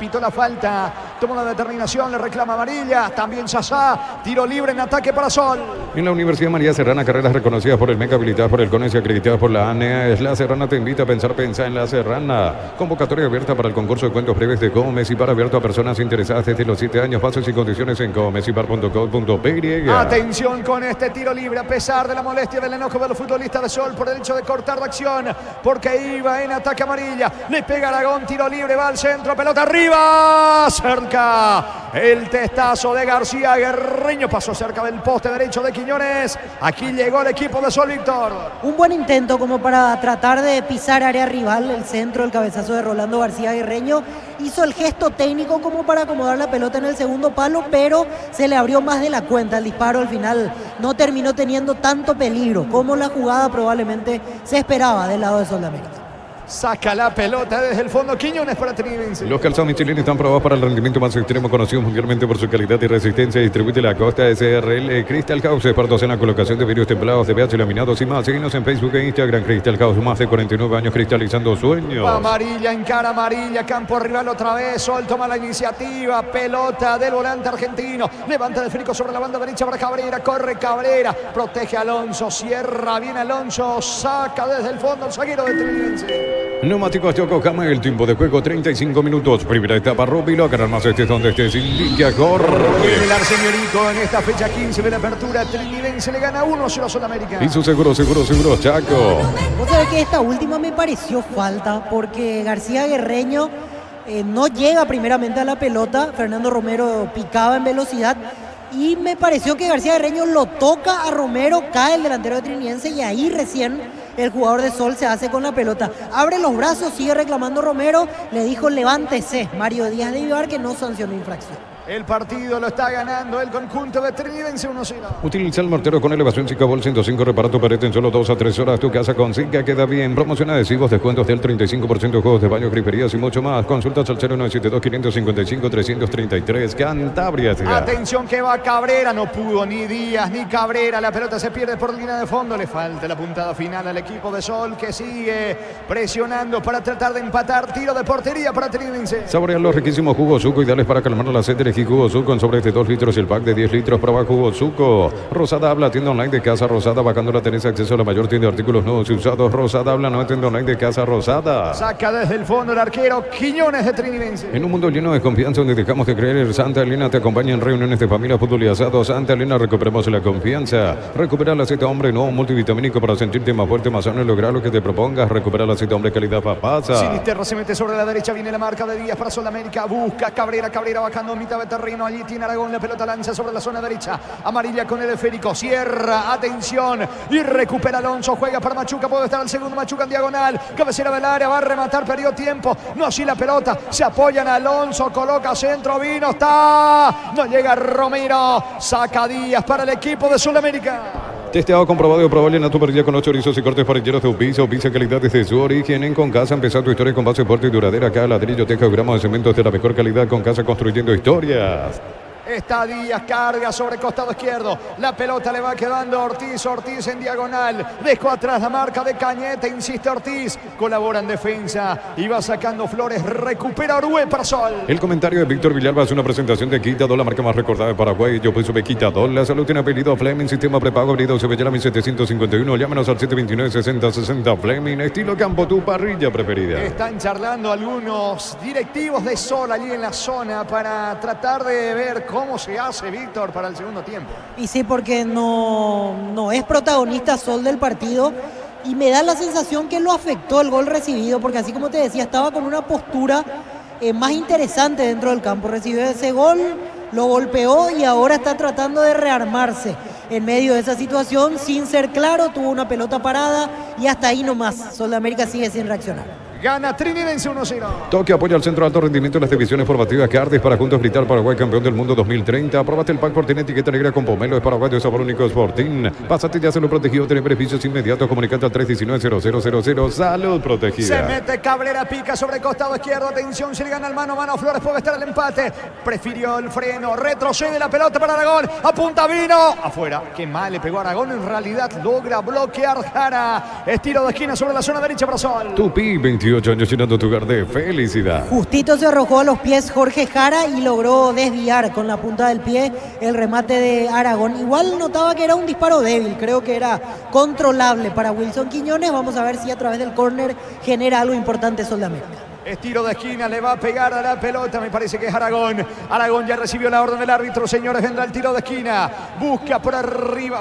pitó la falta, tomó la determinación, le reclama Amarilla, también Sasá, tiro libre en ataque para Sol. En la Universidad María Serrana, carreras reconocidas por el MEC, habilitadas por el CONES y acreditadas por la ANEA. La Serrana te invita a pensar en La Serrana. Convocatoria abierta para el concurso de cuentos breves de Comecipar, abierto a personas interesadas desde los 7 años. Bases y condiciones en comecipar.com.py. Atención con este tiro libre, a pesar de la molestia del enojo de los futbolistas de Sol por el hecho de cortar la acción, porque iba en ataque Amarilla, le pega Aragón, tiro libre, va al centro, pelota arriba, cerca, el testazo de García Guerreño, pasó cerca del poste derecho de Quiñones, aquí llegó el equipo de Sol, Víctor. Un buen intento como para tratar de pisar área rival, el centro, el cabezazo de Rolando García Guerreño, hizo el gesto técnico como para acomodar la pelota en el segundo palo, pero se le abrió más de la cuenta. El disparo al final no terminó teniendo tanto peligro como la jugada probablemente se esperaba del lado de Sol de América. Saca la pelota desde el fondo Quiñones para Trinidense. Los calzados Michelin están probados para el rendimiento más extremo, conocidos mundialmente por su calidad y resistencia. Distribuye la Costa SRL Crystal House, expertos en la colocación de vidrios templados, de BH laminados y más. Síguenos en Facebook e Instagram. Crystal House, más de 49 años cristalizando sueños. Amarilla, encara Amarilla, campo rival otra vez. Sol toma la iniciativa, pelota del volante argentino. Levanta el esférico sobre la banda derecha para Cabrera, corre Cabrera, protege a Alonso, cierra bien Alonso, saca desde el fondo el zaguero de Trinidense. Neumáticos Yokohama, el tiempo de juego 35 minutos. Primera etapa, Rubilo, ganar más estés donde estés, indica corre. El señorico en esta fecha 15 de la apertura, Trinidense le gana 1-0 a Sudamérica. Y su seguro, Chaco. Vos sabés que esta última me pareció falta porque García Guerreño no llega primeramente a la pelota, Fernando Romero picaba en velocidad y me pareció que García Guerreño lo toca a Romero, cae el delantero de Trinidense y ahí recién el jugador de Sol se hace con la pelota. Abre los brazos, sigue reclamando Romero, le dijo levántese Mario Díaz de Ibar que no sancionó infracción. El partido lo está ganando el conjunto de Trinidense 1-0. Utiliza el mortero con elevación Zicabol 105, repara tu pared en solo 2 a 3 horas. Tu casa con Zika queda bien. Promoción adhesivos, descuentos del 35% de juegos de baño, griferías y mucho más. Consultas al 0972-555-333. Cantabria. Atención que va Cabrera, no pudo ni Díaz ni Cabrera. La pelota se pierde por línea de fondo. Le falta la puntada final al equipo de Sol que sigue presionando para tratar de empatar. Tiro de portería para Trinidense. Saborean los riquísimos jugos Suco, ideales para calmar la sed. Elegí jugo Suco en sobre de 2 litros y el pack de 10 litros. Prueba jugo Suco. Rosada Habla, tienda online de Casa Rosada. Bajándola tenés acceso a la mayor tienda de artículos nuevos y usados. Rosada Habla, no tienda online de Casa Rosada. Saca desde el fondo el arquero Quiñones de Trinidense. En un mundo lleno de confianza donde dejamos de creer, Santa Elena te acompaña en reuniones de familia, fútbol y asado. Santa Elena, recuperemos la confianza. Recupera la cita hombre, no multivitamínico para sentirte más fuerte, más sano y lograr lo que te propongas. Recupera la cita hombre, calidad papasa. Sinisterra se mete sobre la derecha, viene la marca de Díaz para Sudamérica. Busca Cabrera, Cabrera bajando en mitad de Beterrino. Allí tiene Aragón, la pelota lanza sobre la zona derecha. Amarilla con el esférico. Cierra, atención. Y recupera Alonso. Juega para Machuca. Puede estar el segundo Machuca en diagonal. Cabecera del área. Va a rematar. Perdió tiempo. No así la pelota. Se apoyan a Alonso. Coloca centro. Vino. Está. No llega Romero. Saca Díaz para el equipo de Sudamérica. Testeado, comprobado y probable en tu parrilla con los chorizos y cortes parrilleros de Upisa. Upisa, calidad desde su origen. En Concasa, empezar tu historia con base fuerte y duradera. Acá, ladrillo, teja, gramos de cementos de la mejor calidad. Concasa, construyendo historias. Está Díaz, carga sobre costado izquierdo. La pelota le va quedando a Ortiz. Ortiz en diagonal. Dejó atrás la marca de Cañete. Insiste Ortiz. Colabora en defensa. Y va sacando Flores. Recupera Orué para Sol. El comentario de Víctor Villalba es una presentación de Quitadol, la marca más recordada de Paraguay. Yo pues sube Quitadol. La salud tiene apellido Fleming. Sistema prepago abrido Cebellera 1751. Llámanos al 729-6060 Fleming. Estilo campo, tu parrilla preferida. Están charlando algunos directivos de Sol allí en la zona para tratar de ver cómo se hace, Víctor, para el segundo tiempo. Y sí, porque no es protagonista Sol del partido y me da la sensación que lo afectó el gol recibido, porque así como te decía, estaba con una postura más interesante dentro del campo. Recibió ese gol, lo golpeó y ahora está tratando de rearmarse en medio de esa situación sin ser claro. Tuvo una pelota parada y hasta ahí nomás. Sol de América sigue sin reaccionar. Gana Trinidense 1-0. Toque apoya al centro de alto rendimiento en las divisiones formativas Cardis para juntos gritar Paraguay campeón del mundo 2030. Aprobate el pack por tiene etiqueta negra con pomelo. Es paraguayo, sabor único, Sporting. Pásate ya, salud protegido, tiene beneficios inmediatos. Comunicate al 319-0000. Salud protegida. Se mete Cabrera, pica sobre costado izquierdo. Atención, se le gana el mano a mano. Flores puede estar el empate. Prefirió el freno. Retrocede la pelota para Aragón. Apunta, vino. Afuera. Qué mal le pegó Aragón. En realidad logra bloquear Jara. Estiro de esquina sobre la zona derecha para Sol. Tupi, 28 años llenando tu hogar de felicidad. Justito se arrojó a los pies Jorge Jara y logró desviar con la punta del pie el remate de Aragón. Igual notaba que era un disparo débil, creo que era controlable para Wilson Quiñones. Vamos a ver si a través del córner genera algo importante Sol de América. Estiro de esquina, le va a pegar a la pelota, me parece que es Aragón. Aragón ya recibió la orden del árbitro, señores, vendrá el tiro de esquina. Busca por arriba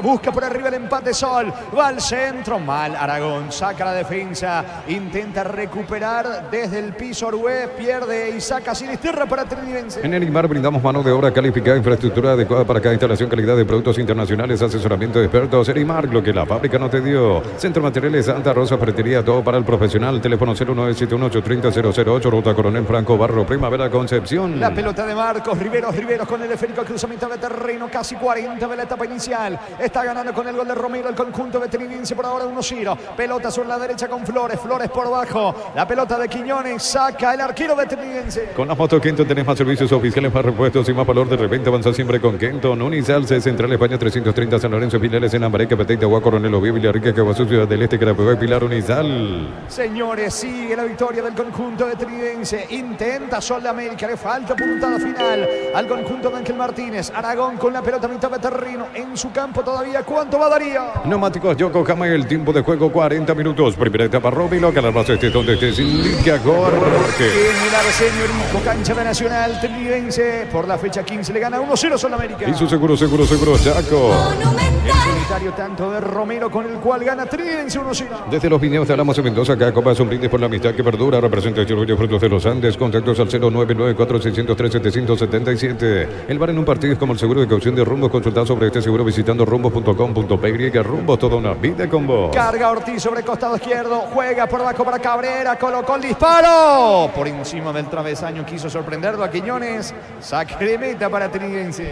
el empate Sol. Va al centro, mal Aragón, saca la defensa, intenta recuperar desde el piso Orué, pierde y saca Sinisterra para Trinidense. En Elimar brindamos mano de obra calificada, infraestructura adecuada para cada instalación, calidad de productos internacionales, asesoramiento de expertos. Elimar, lo que la fábrica no te dio. Centro Materiales Santa Rosa, ferretería, todo para el profesional. Teléfono 0971830 008, Ruta Coronel Franco Barro, Primavera, Concepción. La pelota de Marcos Riveros con el esférico, cruzamiento de terreno, casi 40 de la etapa inicial. Está ganando con el gol de Romero el conjunto veteriniense por ahora 1-0. Pelota sobre la derecha con Flores por bajo. La pelota de Quiñones, saca el arquero veteriniense. Con la moto Kenton tenés más servicios oficiales, más repuestos y más valor de repente. Avanza siempre con Kenton. Unizalce, Central España 330, San Lorenzo, Pilares, en Ambareque, Petén, Agua, Coronel Oviedo, Villarrica, Caguazú, Ciudad del Este, Carapeguá y Pilar. Unizal. Señores, sigue la victoria del conjunto de Trinidense. Intenta Sol de América, le falta puntada final al conjunto de Ángel Martínez. Aragón con la pelota mitad de terreno en su campo todavía. ¿Cuánto va Darío? Neumáticos Yokohama, el tiempo de juego 40 minutos. Primera etapa Robilo, que la base esté donde estés. Indica Jorge. En el Arsenio cancha de Nacional Trinidense. Por la fecha 15 le gana 1-0 Sol de América. Y su seguro, Chaco. El solitario tanto de Romero con el cual gana Trinidense 1-0. Desde los viñedos de Alamos en Mendoza, acá Copa son brindis por la amistad que perdura. Representa el Chirruyo Frutos de los Andes. Contactos al 0994603-777. El bar en un partido es como el seguro de caución de Rumbos. Consultar sobre este seguro visitando rumbos.com.py. Rumbos, toda una vida con vos. Carga Ortiz sobre costado izquierdo. Juega por abajo para Cabrera. Colocó el disparo. Por encima del travesaño quiso sorprenderlo a Quiñones. Saque de meta para Trinidense.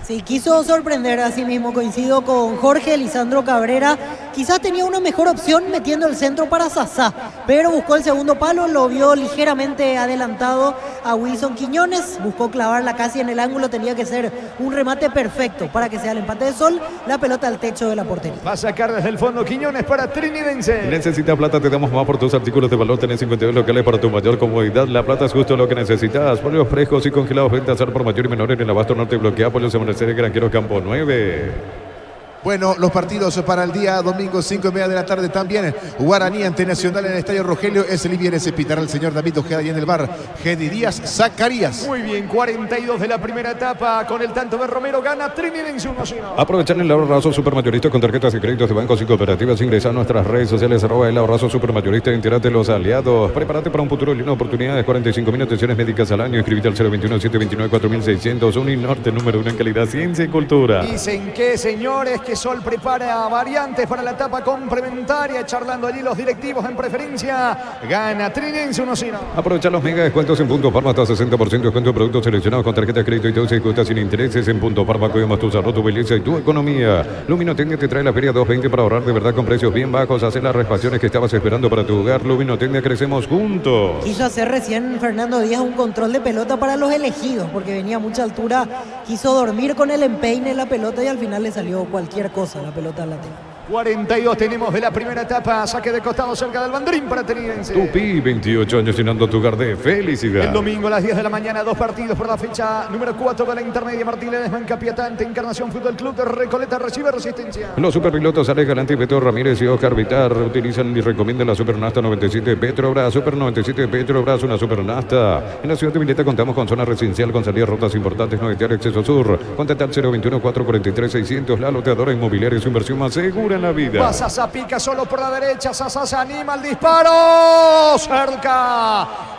Sí, quiso sorprender, así mismo coincido con Jorge. Lisandro Cabrera quizás tenía una mejor opción metiendo el centro para Sasá, pero buscó el segundo palo, lo vio ligeramente adelantado a Wilson Quiñones, buscó clavarla casi en el ángulo, tenía que ser un remate perfecto para que sea el empate de Sol, la pelota al techo de la portería. Va a sacar desde el fondo Quiñones para Trinidense. Necesita plata, te damos más por tus artículos de valor, tenés 52 locales para tu mayor comodidad. La plata es justo lo que necesitas. Pollos frescos y congelados, venta al por mayor y menor en el abasto norte, bloquea pollos amanecer, granjero Campo 9. Bueno, los partidos para el día domingo, 5:30 de la tarde también. Guaraní ante Nacional en el Estadio Rogelio. Ese Liviere se pitará el señor David Ojeda y en el bar Gedi Díaz Zacarías. Muy bien, 42 de la primera etapa. Con el tanto de Romero gana Trinidad 1-0. Aprovechar el ahorrazo supermayorista con tarjetas y créditos de bancos y cooperativas. Ingresa a nuestras redes sociales, @el ahorrazo supermayorista. Entérate de los aliados. Prepárate para un futuro lleno de oportunidades. 45.000 atenciones médicas al año. Inscríbete al 021-729-4600. Uninorte, número 1 en calidad, ciencia y cultura. Dicen que, señores, que Sol prepara variantes para la etapa complementaria. Charlando allí los directivos en preferencia. Gana Trinidad 1-0. Aprovechar los mega descuentos en Punto Farma, hasta 60% de descuento en productos seleccionados con tarjeta de crédito y todo se cuesta sin intereses. En Punto Farma cuidamos tu salud, tu belleza y tu economía. Luminotecnia te trae la Feria 220 para ahorrar de verdad con precios bien bajos. Hacer las refacciones que estabas esperando para tu hogar. Luminotecnia, crecemos juntos. Quiso hacer recién Fernando Díaz un control de pelota para los elegidos, porque venía a mucha altura. Quiso dormir con el empeine en la pelota y al final le salió cualquier cosa la pelota lateral. 42 tenemos de la primera etapa. Saque de costado cerca del banderín para Trinidense. Tupi, 28 años llenando tu hogar de felicidad. El domingo a las 10 de la mañana, 2 partidos por la fecha número 4 de la intermedia. Martín Ledesma, Capiatante, Encarnación Fútbol Club de Recoleta recibe Resistencia. Los superpilotos Alex Galante, Beto Ramírez y Oscar Vitar utilizan y recomiendan la Supernasta 97 Petrobras. Super 97 Petrobras, una Supernasta. En la ciudad de Vileta contamos con zona residencial con salidas rutas importantes, no de acceso sur. Contacta al 021-443-600. La loteadora inmobiliaria, su inversión más segura en la vida. Sasa pica solo por la derecha. Sasa se anima al disparo.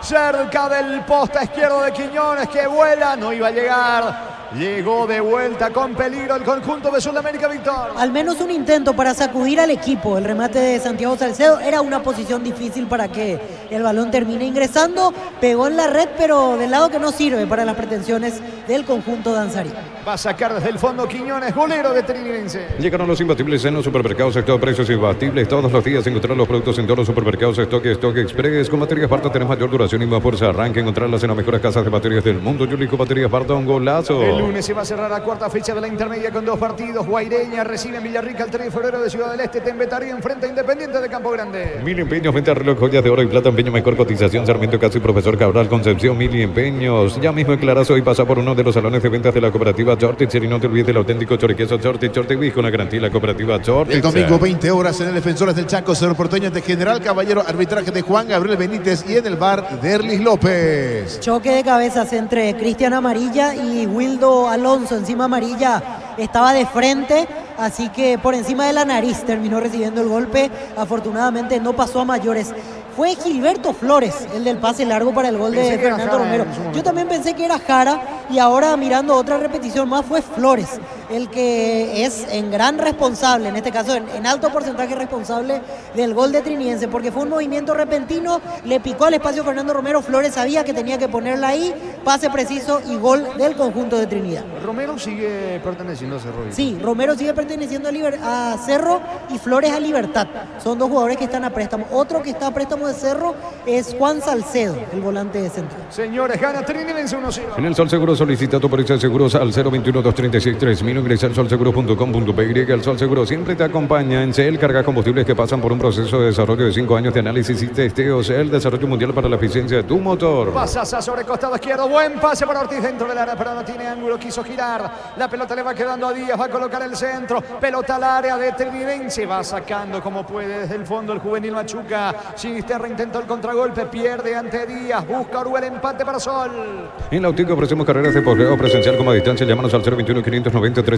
Cerca del poste izquierdo de Quiñones, que vuela. No iba a llegar. Llegó de vuelta con peligro el conjunto de Sudamérica, Víctor. Al menos un intento para sacudir al equipo. El remate de Santiago Salcedo era una posición difícil para que el balón termine ingresando. Pegó en la red, pero del lado que no sirve para las pretensiones del conjunto danzarí. Va a sacar desde el fondo Quiñones, golero de Trinidense. Llegaron los imbatibles en los supermercados. Sector precios imbatibles. Todos los días encontrar los productos en todos los supermercados. Stock Express. Con baterías Parta tenés mayor duración y más fuerza. Arranque, encontrarlas en las mejores casas de baterías del mundo. Yulico Baterías Parta, un golazo. El lunes se va a cerrar la cuarta fecha de la intermedia con 2 partidos. Guaireña recibe en Villarrica el 3 de febrero de Ciudad del Este. Tembetaría enfrenta a Independiente de Campo Grande. Mil empeños, venta reloj, joyas de oro y plata, empeño, mejor cotización. Sarmiento Caso y Profesor Cabral Concepción, Mil empeños. Ya mismo en Clarazo y pasa por uno de los salones de ventas de la cooperativa Chortich. Y no te olvides del auténtico choriqueso Chortich con la garantía de la cooperativa Chortich. El domingo, 20 horas en el Defensores del Chaco, Cerro Porteño ante General Caballero, arbitraje de Juan Gabriel Benítez y en el bar Derlis López. Choque de cabezas entre Cristian Amarilla y Wildo Alonso. Encima Amarilla estaba de frente, así que por encima de la nariz terminó recibiendo el golpe. Afortunadamente no pasó a mayores. Fue Gilberto Flores el del pase largo para el gol de Fernando Romero. Yo también pensé que era Jara y ahora mirando otra repetición más fue Flores el que es en gran responsable, en este caso en alto porcentaje responsable del gol de Trinidense, porque fue un movimiento repentino, le picó al espacio Fernando Romero. Flores sabía que tenía que ponerla ahí, pase preciso y gol del conjunto de Trinidad. Romero sigue perteneciendo a Cerro. Sí, Romero sigue perteneciendo a Cerro y Flores a Libertad. Son 2 jugadores que están a préstamo. Otro que está a préstamo de Cerro es Juan Salcedo, el volante de central. Señores, gana Trinidense 1-0. En el Sol Seguro solicita tu póliza de seguros al 021-236-3000. Ingresa al solseguro.com.py. El Sol Seguro siempre te acompaña. En CEL carga combustibles que pasan por un proceso de desarrollo de 5 años de análisis y testeos. El desarrollo mundial para la eficiencia de tu motor. Pasa sobre costado izquierdo. Buen pase para Ortiz dentro del área, pero no tiene ángulo. Quiso girar. La pelota le va quedando a Díaz. Va a colocar el centro. Pelota al área de Trinidense. Va sacando como puede desde el fondo el juvenil Machuca. Sinisterra intentó el contragolpe. Pierde ante Díaz. Busca Oruel empate para Sol. En la Auteco ofrecemos carreras de posgrado presencial como a distancia. Llámanos al 021-590-353.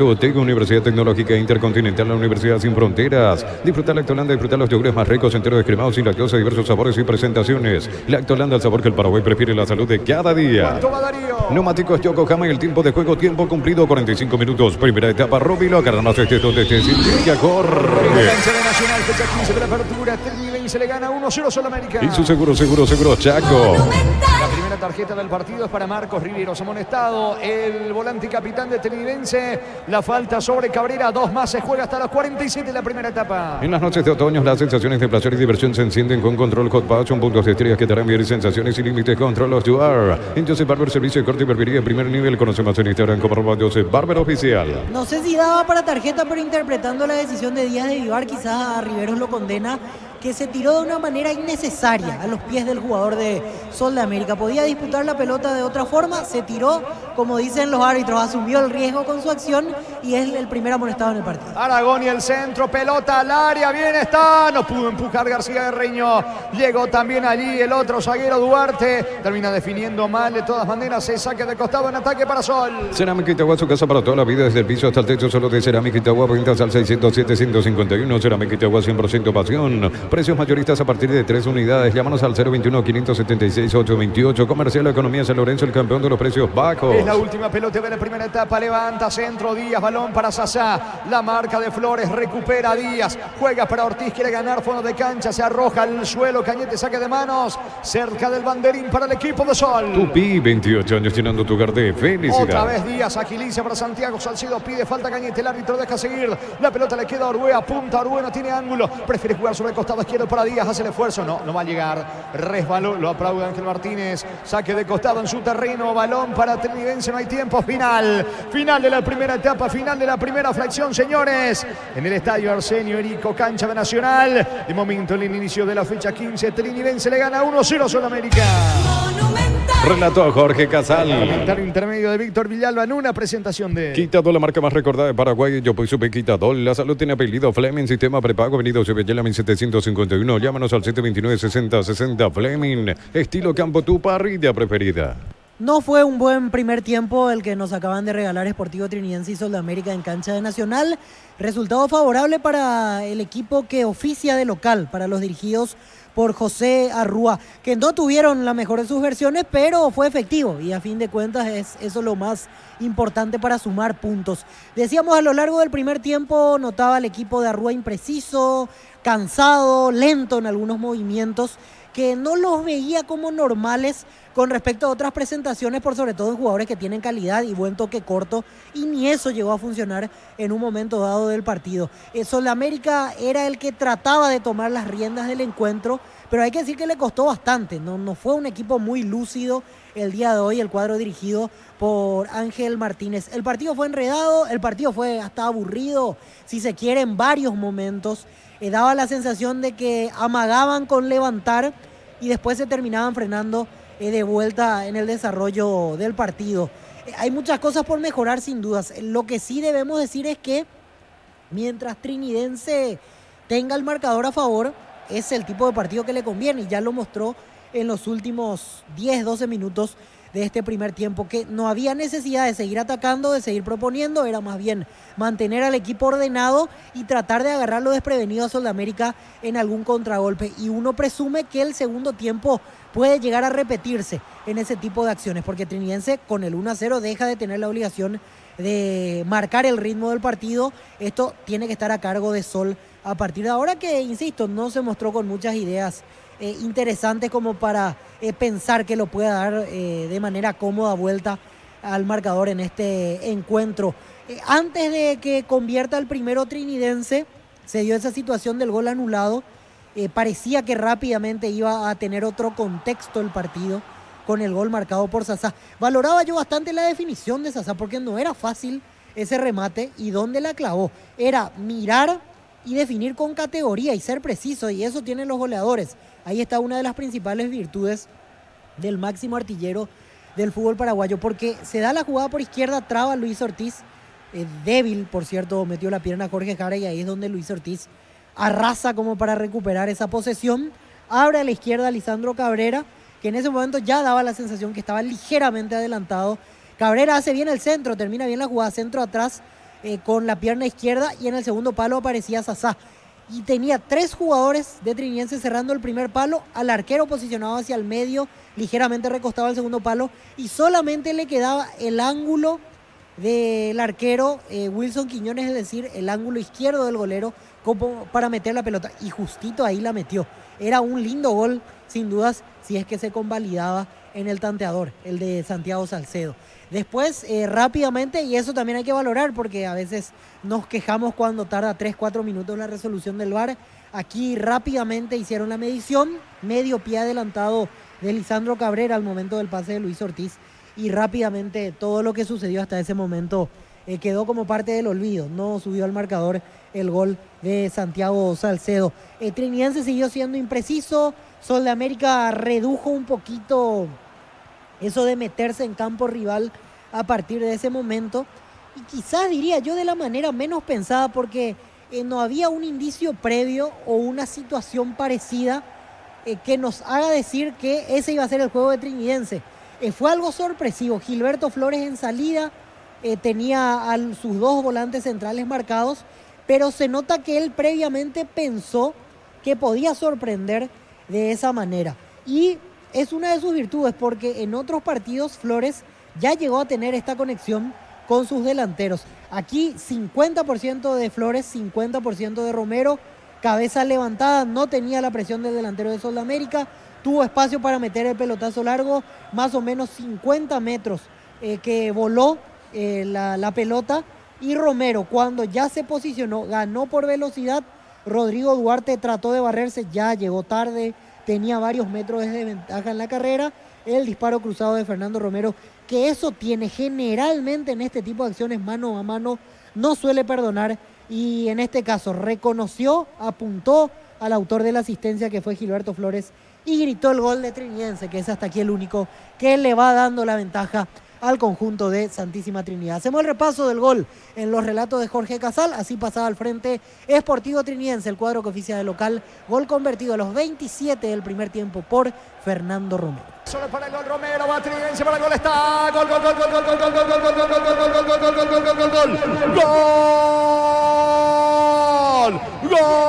Auteco, Universidad Tecnológica Intercontinental, la Universidad Sin Fronteras. Disfrutar Lactolanda, disfrutar los yogures más ricos, enteros descremados, sin lactosa, diversos sabores y presentaciones. Lactolanda, el sabor que el Paraguay prefiere, la salud de cada día. Neumáticos Yokohama y el tiempo de juego, tiempo cumplido, 45 minutos. Primera etapa, Robilo, agarrarnos donde te significa corre. De Nacional, fecha 15 de la apertura. Trinidense le gana 1-0 Sudamérica. Y su seguro, Chaco. La primera tarjeta del partido es para Marcos Riveros, amonestado el volante y capitán de Trinidense. La falta sobre Cabrera, 2 más, se juega hasta los 47 de la primera etapa. En las noches de otoño las sensaciones de placer y diversión se encienden con Control Hot Patch, un punto de estrellas que te harán vivir sensaciones sin límites. Control of you are. En Joseph Barber, servicio de corte y barbería de primer nivel. Conoce más en Instagram como Joseph Barber Oficial. No sé si daba para tarjeta, pero interpretando la decisión de Díaz de Vivar, quizás a Riveros lo condena que se tiró de una manera innecesaria a los pies del jugador de Sol de América. Podía disputar la pelota de otra forma, se tiró, como dicen los árbitros, asumió el riesgo con su acción y es el primer amonestado en el partido. Aragón y el centro, pelota al área, bien está, no pudo empujar García Guerreño, llegó también allí el otro zaguero Duarte, termina definiendo mal de todas maneras, se saque de costado en ataque para Sol. Cerámica Itagua, su casa para toda la vida, desde el piso hasta el techo, solo de Cerámica Itagua, ventas al 607-151, Cerámica Itagua 100% pasión, precios mayoristas a partir de 3 unidades, llámanos al 021-576-828, Comercial Economía San Lorenzo, el campeón de los precios bajos. Es la última pelota de la primera etapa, levanta, centro, Díaz, balón para Sasá, la marca de Flores, recupera Díaz, juega para Ortiz, quiere ganar fondo de cancha, se arroja al suelo, Cañete, saque de manos, cerca del banderín para el equipo de Sol. Tupi, 28 años llenando tu hogar de felicidad. Otra vez Díaz, agiliza para Santiago, Salcedo pide falta Cañete, el árbitro deja seguir, la pelota le queda a Orué, apunta Orué, no tiene ángulo, prefiere jugar sobre el costado izquierdo para Díaz, hace el esfuerzo, no va a llegar, resbaló, lo aplaude Ángel Martínez, saque de costado en su terreno, balón para Trinidense, no hay tiempo, final de la primera etapa, final de la primera fracción, señores, en el estadio Arsenio Erico, cancha de Nacional, de momento en el inicio de la fecha 15, Trinidense le gana 1-0 Sol América. Relató Jorge Casal. Comentario intermedio de Víctor Villalba en una presentación de Quitadol, la marca más recordada de Paraguay. Yo supe Quitadol. La salud tiene apellido Fleming, sistema prepago, avenida Cebellela 1751. Llámanos al 729-6060 Fleming. Estilo campo, tu parrilla preferida. No fue un buen primer tiempo el que nos acaban de regalar Sportivo Trinidense y Sol de América en cancha de Nacional. Resultado favorable para el equipo que oficia de local, para los dirigidos por José Arrúa, que no tuvieron la mejor de sus versiones, pero fue efectivo y a fin de cuentas es eso lo más importante para sumar puntos. Decíamos, a lo largo del primer tiempo notaba al equipo de Arrúa impreciso, cansado, lento en algunos movimientos, que no los veía como normales con respecto a otras presentaciones, por sobre todo en jugadores que tienen calidad y buen toque corto, y ni eso llegó a funcionar en un momento dado del partido. Sol de América era el que trataba de tomar las riendas del encuentro, pero hay que decir que le costó bastante, no fue un equipo muy lúcido el día de hoy, el cuadro dirigido por Ángel Martínez. El partido fue enredado, el partido fue hasta aburrido, si se quiere, en varios momentos. Daba la sensación de que amagaban con levantar y después se terminaban frenando de vuelta en el desarrollo del partido. Hay muchas cosas por mejorar sin dudas. Lo que sí debemos decir es que mientras Trinidense tenga el marcador a favor, es el tipo de partido que le conviene y ya lo mostró en los últimos 10-12 minutos de este primer tiempo, que no había necesidad de seguir atacando, de seguir proponiendo, era más bien mantener al equipo ordenado y tratar de agarrarlo desprevenido a Sol de América en algún contragolpe, y uno presume que el segundo tiempo puede llegar a repetirse en ese tipo de acciones, porque Trinidense con el 1-0 deja de tener la obligación de marcar el ritmo del partido. Esto tiene que estar a cargo de Sol a partir de ahora, que insisto, no se mostró con muchas ideas interesantes como para pensar que lo pueda dar de manera cómoda vuelta al marcador en este encuentro. Antes de que convierta el primero Trinidense, se dio esa situación del gol anulado. Parecía que rápidamente iba a tener otro contexto el partido con el gol marcado por Sasá. Valoraba yo bastante la definición de Sasá, porque no era fácil ese remate, y donde la clavó era mirar y definir con categoría y ser preciso, y eso tienen los goleadores. Ahí está una de las principales virtudes del máximo artillero del fútbol paraguayo, porque se da la jugada por izquierda, traba Luis Ortiz, débil, por cierto, metió la pierna Jorge Jara, y ahí es donde Luis Ortiz arrasa como para recuperar esa posesión. Abre a la izquierda Lisandro Cabrera, que en ese momento ya daba la sensación que estaba ligeramente adelantado. Cabrera hace bien el centro, termina bien la jugada, centro atrás con la pierna izquierda, y en el segundo palo aparecía Sasá. Y tenía 3 jugadores de Trinidense cerrando el primer palo, al arquero posicionado hacia el medio, ligeramente recostado al segundo palo, y solamente le quedaba el ángulo del arquero Wilson Quiñones, es decir, el ángulo izquierdo del golero, como para meter la pelota, y justito ahí la metió. Era un lindo gol, sin dudas, si es que se convalidaba en el tanteador, el de Santiago Salcedo. Después, rápidamente, y eso también hay que valorar, porque a veces nos quejamos cuando tarda 3-4 minutos la resolución del VAR. Aquí rápidamente hicieron la medición, medio pie adelantado de Lisandro Cabrera al momento del pase de Luis Ortiz, y rápidamente todo lo que sucedió hasta ese momento quedó como parte del olvido. No subió al marcador el gol de Santiago Salcedo. Trinidense siguió siendo impreciso, Sol de América redujo un poquito eso de meterse en campo rival a partir de ese momento, y quizás diría yo de la manera menos pensada, porque no había un indicio previo o una situación parecida que nos haga decir que ese iba a ser el juego de Trinidense. Fue algo sorpresivo. Gilberto Flores en salida tenía a sus dos volantes centrales marcados, pero se nota que él previamente pensó que podía sorprender de esa manera. Y es una de sus virtudes, porque en otros partidos Flores ya llegó a tener esta conexión con sus delanteros. Aquí 50% de Flores, 50% de Romero. Cabeza levantada, no tenía la presión del delantero de Sol de América. Tuvo espacio para meter el pelotazo largo, más o menos 50 metros que voló la pelota. Y Romero, cuando ya se posicionó, ganó por velocidad. Rodrigo Duarte trató de barrerse, ya llegó tarde, tenía varios metros de ventaja en la carrera. El disparo cruzado de Fernando Romero, que eso tiene generalmente en este tipo de acciones mano a mano, no suele perdonar. Y en este caso reconoció, apuntó al autor de la asistencia, que fue Gilberto Flores, y gritó el gol de Trinidense, que es hasta aquí el único que le va dando la ventaja al conjunto de Santísima Trinidad. Hacemos el repaso del gol en los relatos de Jorge Casal. Así pasaba al frente Sportivo Trinidense, el cuadro que oficia de local. Gol convertido a los 27 del primer tiempo por Fernando Romero. Solo para el gol Romero, va Trinidense para el gol, está gol, gol, gol, gol, gol, gol, gol, gol, gol, gol, gol, gol, gol, gol, gol, gol, gol, gol, gol, gol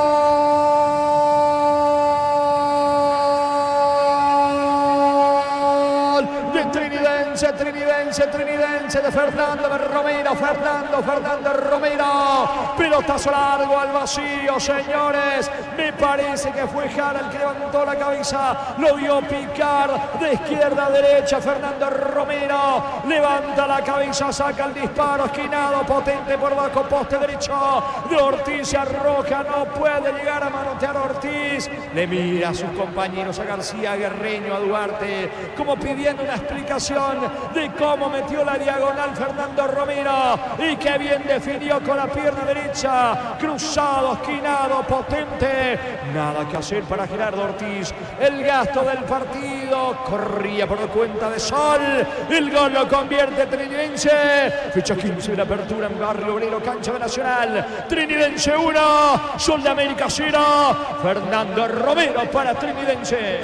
de Trinidense de Fernando Romero, Fernando Romero, pelotazo largo al vacío, señores. Me parece que fue Jara el que levantó la cabeza, lo vio picar de izquierda a derecha. Fernando Romero levanta la cabeza, saca el disparo esquinado, potente por bajo poste derecho de Ortiz, se arroja, no puede llegar a manotear a Ortiz. Le mira a sus compañeros, a García, a Guerreño, a Duarte, como pidiendo una explicación de cómo metió la diagonal Fernando Romero, y que bien definió con la pierna derecha, cruzado, esquinado, potente. Nada que hacer para Gerardo Ortiz. El gasto del partido corría por cuenta de Sol. El gol lo convierte Trinidense. Fecha 15 de la apertura en Barrio Obrero, cancha de Nacional. Trinidense 1, Sol de América 0. Fernando Romero para Trinidense.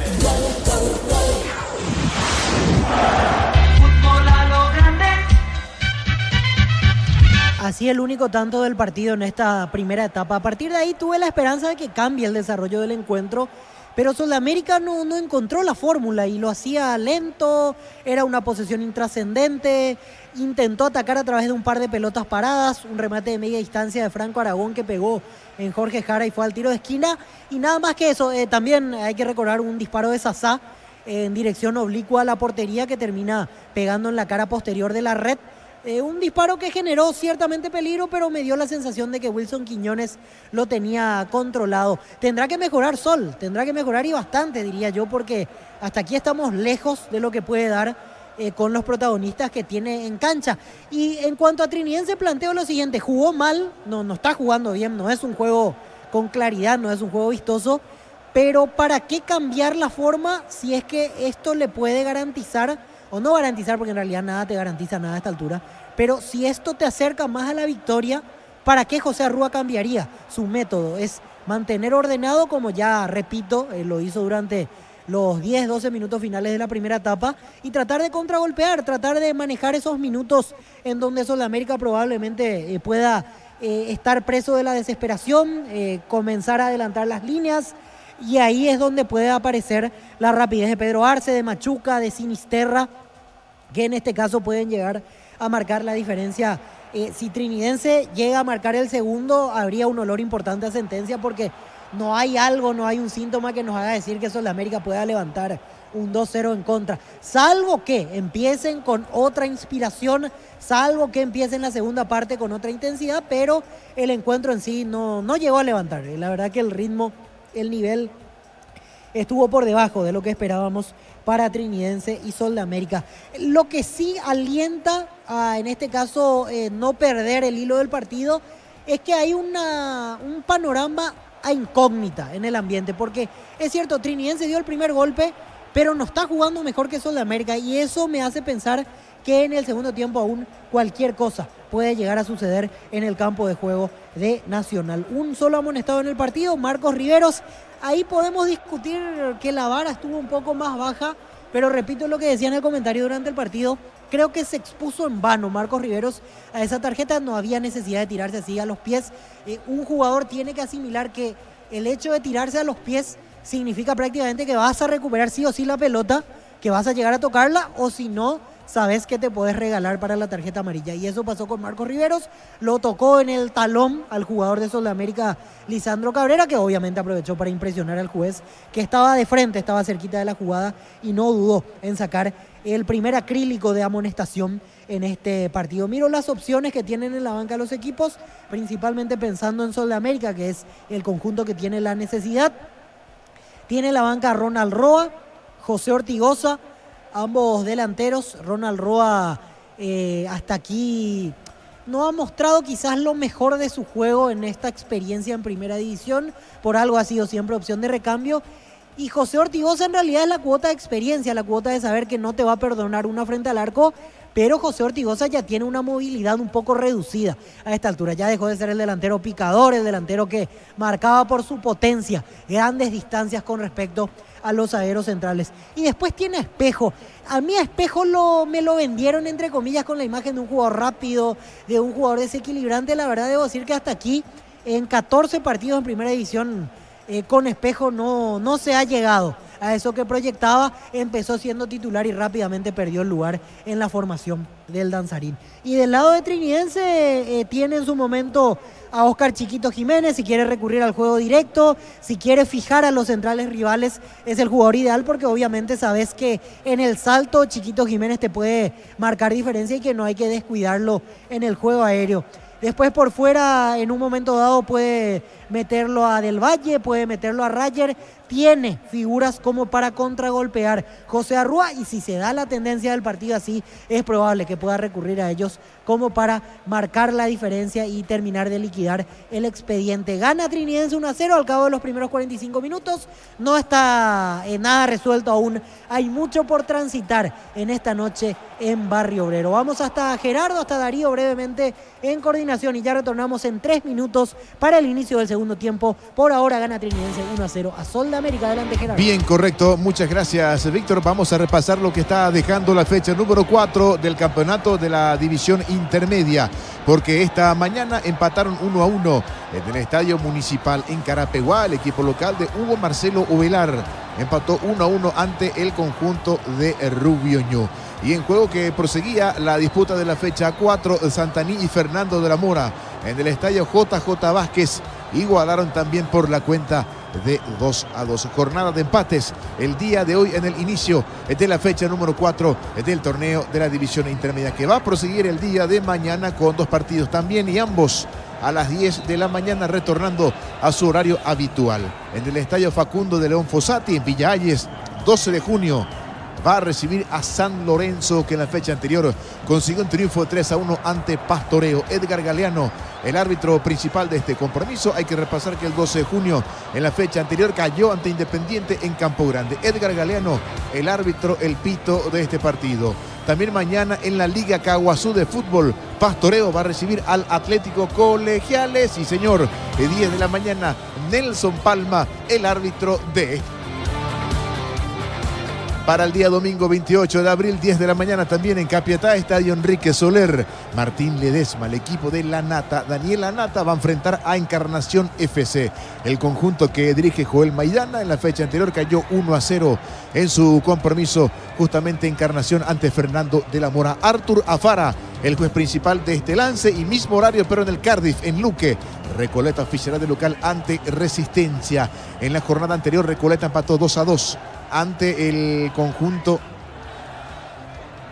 Así el único tanto del partido en esta primera etapa. A partir de ahí tuve la esperanza de que cambie el desarrollo del encuentro, pero Sol de América no encontró la fórmula y lo hacía lento, era una posesión intrascendente, intentó atacar a través de un par de pelotas paradas, un remate de media distancia de Franco Aragón que pegó en Jorge Jara y fue al tiro de esquina, y nada más que eso. También hay que recordar un disparo de Sasá en dirección oblicua a la portería que termina pegando en la cara posterior de la red. Un disparo que generó ciertamente peligro, pero me dio la sensación de que Wilson Quiñones lo tenía controlado. Tendrá que mejorar Sol, tendrá que mejorar y bastante, diría yo, porque hasta aquí estamos lejos de lo que puede dar con los protagonistas que tiene en cancha. Y en cuanto a Trinidense, planteo lo siguiente: jugó mal, no está jugando bien, no es un juego con claridad, no es un juego vistoso, pero ¿para qué cambiar la forma si es que esto le puede garantizar, o no garantizar, porque en realidad nada te garantiza nada a esta altura, pero si esto te acerca más a la victoria, ¿para qué José Arrúa cambiaría? Su método es mantener ordenado, como ya repito, lo hizo durante los 10-12 minutos finales de la primera etapa, y tratar de contragolpear, tratar de manejar esos minutos en donde Sol de América probablemente pueda estar preso de la desesperación, comenzar a adelantar las líneas, y ahí es donde puede aparecer la rapidez de Pedro Arce, de Machuca, de Sinisterra, que en este caso pueden llegar a marcar la diferencia. Si Trinidense llega a marcar el segundo, habría un olor importante a sentencia, porque no hay un síntoma que nos haga decir que Sol de América pueda levantar un 2-0 en contra, salvo que empiecen con otra inspiración, salvo que empiecen la segunda parte con otra intensidad, pero el encuentro en sí no llegó a levantar. La verdad que el ritmo, el nivel estuvo por debajo de lo que esperábamos para Trinidense y Sol de América. Lo que sí alienta en este caso no perder el hilo del partido es que hay un panorama a incógnita en el ambiente, porque es cierto, Trinidense dio el primer golpe, pero no está jugando mejor que Sol de América, y eso me hace pensar que en el segundo tiempo aún cualquier cosa puede llegar a suceder en el campo de juego de Nacional. Un solo amonestado en el partido, Marcos Riveros. Ahí podemos discutir que la vara estuvo un poco más baja, pero repito lo que decía en el comentario durante el partido, creo que se expuso en vano Marcos Riveros a esa tarjeta, no había necesidad de tirarse así a los pies. Un jugador tiene que asimilar que el hecho de tirarse a los pies significa prácticamente que vas a recuperar sí o sí la pelota, que vas a llegar a tocarla, o si no, sabes que te puedes regalar para la tarjeta amarilla. Y eso pasó con Marcos Riveros, lo tocó en el talón al jugador de Sol de América, Lisandro Cabrera, que obviamente aprovechó para impresionar al juez, que estaba de frente, estaba cerquita de la jugada y no dudó en sacar el primer acrílico de amonestación en este partido. Miro las opciones que tienen en la banca los equipos, principalmente pensando en Sol de América, que es el conjunto que tiene la necesidad. Tiene la banca Ronald Roa, José Ortigoza, ambos delanteros. Ronald Roa hasta aquí no ha mostrado quizás lo mejor de su juego en esta experiencia en primera división, por algo ha sido siempre opción de recambio. Y José Ortigoza en realidad es la cuota de experiencia, la cuota de saber que no te va a perdonar una frente al arco, pero José Ortigoza ya tiene una movilidad un poco reducida a esta altura. Ya dejó de ser el delantero picador, el delantero que marcaba por su potencia grandes distancias con respecto a los zagueros centrales. Y después tiene Espejo. A mí a Espejo me lo vendieron entre comillas con la imagen de un jugador rápido, de un jugador desequilibrante. La verdad debo decir que hasta aquí en 14 partidos en primera división con Espejo no se ha llegado a eso que proyectaba. Empezó siendo titular y rápidamente perdió el lugar en la formación del danzarín. Y del lado de Trinidense tiene en su momento a Oscar Chiquito Jiménez, si quiere recurrir al juego directo, si quiere fijar a los centrales rivales, es el jugador ideal, porque obviamente sabes que en el salto Chiquito Jiménez te puede marcar diferencia y que no hay que descuidarlo en el juego aéreo. Después por fuera, en un momento dado, puede meterlo a Del Valle, puede meterlo a Rayer. Tiene figuras como para contragolpear José Arrua, y si se da la tendencia del partido así, es probable que pueda recurrir a ellos como para marcar la diferencia y terminar de liquidar el expediente. Gana Trinidense 1-0 al cabo de los primeros 45 minutos. No está nada resuelto aún. Hay mucho por transitar en esta noche en Barrio Obrero. Vamos hasta Gerardo, hasta Darío brevemente en coordinación, y ya retornamos en 3 minutos para el inicio del segundo tiempo. Por ahora gana Trinidense 1-0 a Sol de América. Adelante, Gerardo. Bien, correcto. Muchas gracias, Víctor. Vamos a repasar lo que está dejando la fecha número 4 del campeonato de la división intermedia, porque esta mañana empataron 1-1 en el Estadio Municipal en Carapeguá. El equipo local de Hugo Marcelo Ovelar empató 1-1 ante el conjunto de Rubio Ñu. Y en juego que proseguía la disputa de la fecha 4, Santaní y Fernando de la Mora en el estadio JJ Vázquez igualaron también por la cuenta de 2-2. Jornada de empates el día de hoy en el inicio de la fecha número 4 del torneo de la división intermedia, que va a proseguir el día de mañana con 2 partidos también, y ambos a las 10 de la mañana, retornando a su horario habitual. En el estadio Facundo de León Fossati en Villa Hayes, 12 de junio, va a recibir a San Lorenzo, que en la fecha anterior consiguió un triunfo de 3-1 ante Pastoreo. Edgar Galeano, el árbitro principal de este compromiso. Hay que repasar que el 12 de junio, en la fecha anterior, cayó ante Independiente en Campo Grande. Edgar Galeano, el árbitro, el pito de este partido. También mañana en la Liga Caguazú de fútbol, Pastoreo va a recibir al Atlético Colegiales. Y señor, 10 de la mañana, Nelson Palma, el árbitro de este. Para el día domingo 28 de abril, 10 de la mañana, también en Capiatá, Estadio Enrique Soler, Martín Ledesma, el equipo de Lanata, Daniel Lanata, va a enfrentar a Encarnación FC. El conjunto que dirige Joel Maidana en la fecha anterior cayó 1-0 en su compromiso, justamente Encarnación ante Fernando de la Mora. Artur Afara, el juez principal de este lance, y mismo horario pero en el Cardiff, en Luque. Recoleta oficiará de local ante Resistencia. En la jornada anterior, Recoleta empató 2-2 ante el conjunto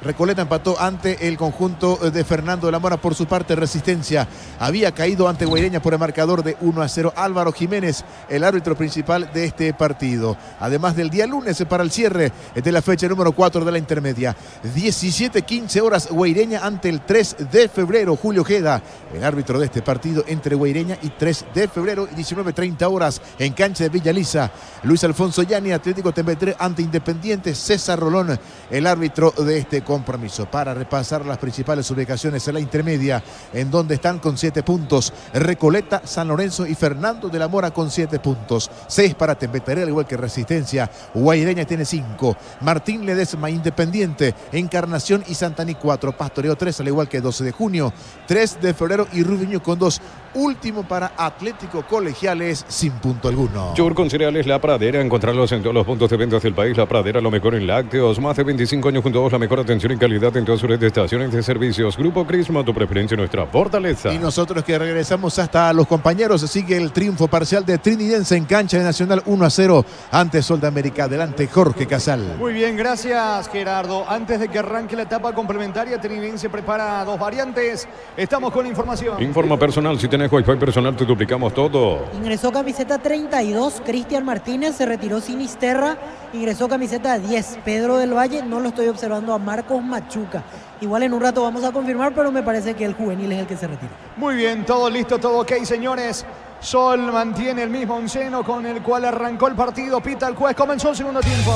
Recoleta empató ante el conjunto de Fernando de la Mora. Por su parte, Resistencia había caído ante Guaireña por el marcador de 1-0. Álvaro Jiménez, el árbitro principal de este partido. Además del día lunes para el cierre de la fecha número 4 de la intermedia. 17:15 horas Guaireña ante el 3 de febrero. Julio Ojeda, el árbitro de este partido entre Guaireña y 3 de febrero. 19:30 horas en cancha de Villa Lisa. Luis Alfonso Yani, Atlético Tembetre ante Independiente. César Rolón, el árbitro de este compromiso. Para repasar las principales ubicaciones en la intermedia, en donde están con 7 puntos Recoleta, San Lorenzo y Fernando de la Mora con 7 puntos. 6 para Tembetre, al igual que Resistencia. Guaireña tiene 5. Martín Ledesma, Independiente, Encarnación y Santaní 4. Pastoreo 3, al igual que 12 de junio. 3 de febrero y Rubiño con 2. Último para Atlético Colegiales sin punto alguno. Yogur con cereales La Pradera, encontrarlos en todos los puntos de ventas del país. La Pradera, lo mejor en lácteos. Más de 25 años junto a vos, la mejor atención y calidad en toda su red de estaciones de servicios. Grupo Crisma, tu preferencia, nuestra fortaleza. Y nosotros que regresamos hasta los compañeros. Sigue el triunfo parcial de Trinidense en cancha de Nacional 1-0 ante Sol de América. Adelante Jorge Casal. Muy bien, gracias Gerardo. Antes de que arranque la etapa complementaria, Trinidense prepara 2 variantes. Estamos con la información. Informa personal, si tenés Wi-Fi personal te duplicamos todo. Ingresó camiseta 32, Cristian Martínez, se retiró Sinisterra. Ingresó camiseta 10, Pedro del Valle. No lo estoy observando a Marcos Machuca. Igual en un rato vamos a confirmar, pero me parece que el juvenil es el que se retira. Muy bien, todo listo, todo ok, señores. Sol mantiene el mismo onceno con el cual arrancó el partido. Pita el juez, comenzó el segundo tiempo.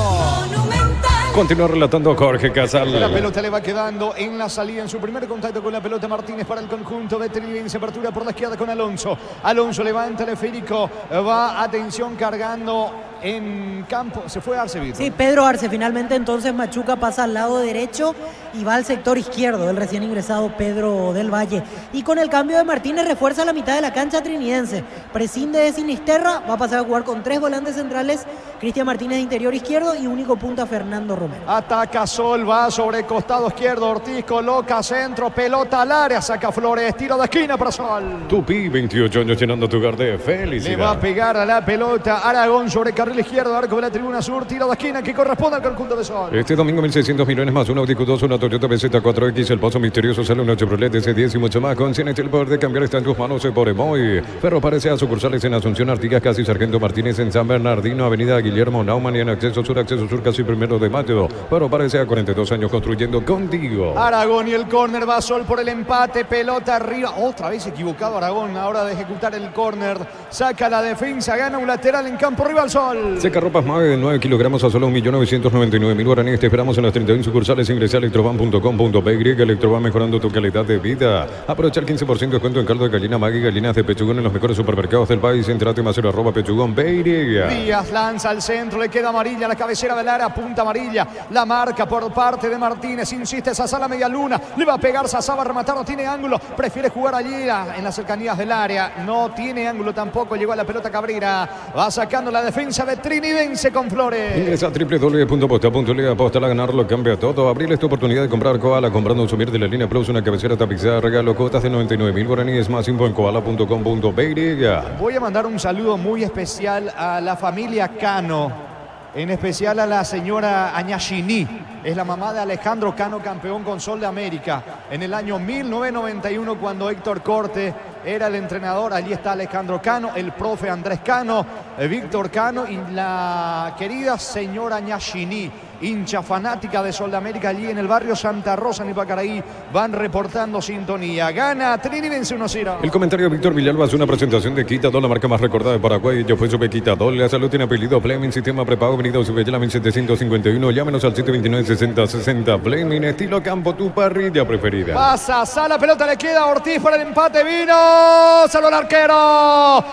Continúa relatando Jorge Casal. La pelota le va quedando en la salida en su primer contacto con la pelota. Martínez para el conjunto de Trinidense. Apertura por la izquierda con Alonso. Alonso levanta el esférico. Va, atención, cargando en campo. Se fue Arce, Víctor. Sí, Pedro Arce. Finalmente entonces Machuca pasa al lado derecho y va al sector izquierdo del recién ingresado Pedro del Valle. Y con el cambio de Martínez refuerza la mitad de la cancha Trinidense. Prescinde de Sinisterra. Va a pasar a jugar con 3 volantes centrales. Cristian Martínez de interior izquierdo y único punta Fernando Romero. Ataca Sol, va sobre costado izquierdo. Ortiz coloca centro, pelota al área, saca Flores, tiro de esquina para Sol. Tupi, 28 años llenando tu hogar de felicidad. Le va a pegar a la pelota Aragón sobre carril izquierdo, arco de la tribuna sur, tiro de esquina que corresponde al conjunto de Sol. Este domingo 1.600 millones más, un Audi Q2, una Toyota BZ4X, el Pozo Misterioso, sale una Chevrolet DC10 y mucho más. Con Cienes, el poder de cambiar está en tus manos por Emoy. Ferro parece a sucursales en Asunción, Artigas, casi Sargento Martínez en San Bernardino, Avenida Guillermo Naumann y en Acceso Sur casi 1 de mayo. Pero parece a 42 años construyendo contigo. Aragón y el córner, va Sol por el empate, pelota arriba. Otra vez equivocado Aragón a hora de ejecutar el córner. Saca la defensa, gana un lateral en campo rival Sol. Secarropas más de 9 kilogramos a solo 1.999.000 guaraníes. Te esperamos en las 31 sucursales. Ingresa a electroban.com.py. Electroban, mejorando tu calidad de vida. Aprovecha el 15% de descuento en caldo de gallina Maggi, gallinas de pechugón en los mejores supermercados del país. Entrate más @pechugón. Díaz lanza al centro, le queda amarilla, la cabecera del área, punta amarilla. La marca por parte de Martínez, insiste Sasá la media luna, le va a pegar Sasá, va a rematar, no tiene ángulo, prefiere jugar allí en las cercanías del área, no tiene ángulo tampoco, llegó a la pelota Cabrera, va sacando la defensa de Trinidense con Flores. Ingresa a www.posta.le, aposta a ganarlo, cambia todo. Abril esta oportunidad de comprar Koala comprando un sumir de la línea Plus, una cabecera tapizada, regalo cuotas de 99.000 guaraníes, más info en koala.com.py. Voy a mandar un saludo muy especial a la familia Cano. En especial a la señora Añashini, es la mamá de Alejandro Cano, campeón con Sol de América. En el año 1991, cuando Héctor Corte era el entrenador, allí está Alejandro Cano, el profe Andrés Cano, Víctor Cano y la querida señora Añashini, hincha fanática de Sol de América, allí en el barrio Santa Rosa, en Ipacaraí, van reportando sintonía. Gana Trinidense 1-0. El comentario de Víctor Villalba es una presentación de Quitadol, la marca más recordada de Paraguay. Yo fui sobre Quitadol, la salud tiene apellido Fleming, sistema prepago, venido Subella 1751. Llámenos al 729-6060. Fleming, estilo campo, tu parrilla preferida. Pasa, la pelota le queda a Ortiz para el empate, vino, salvo el arquero,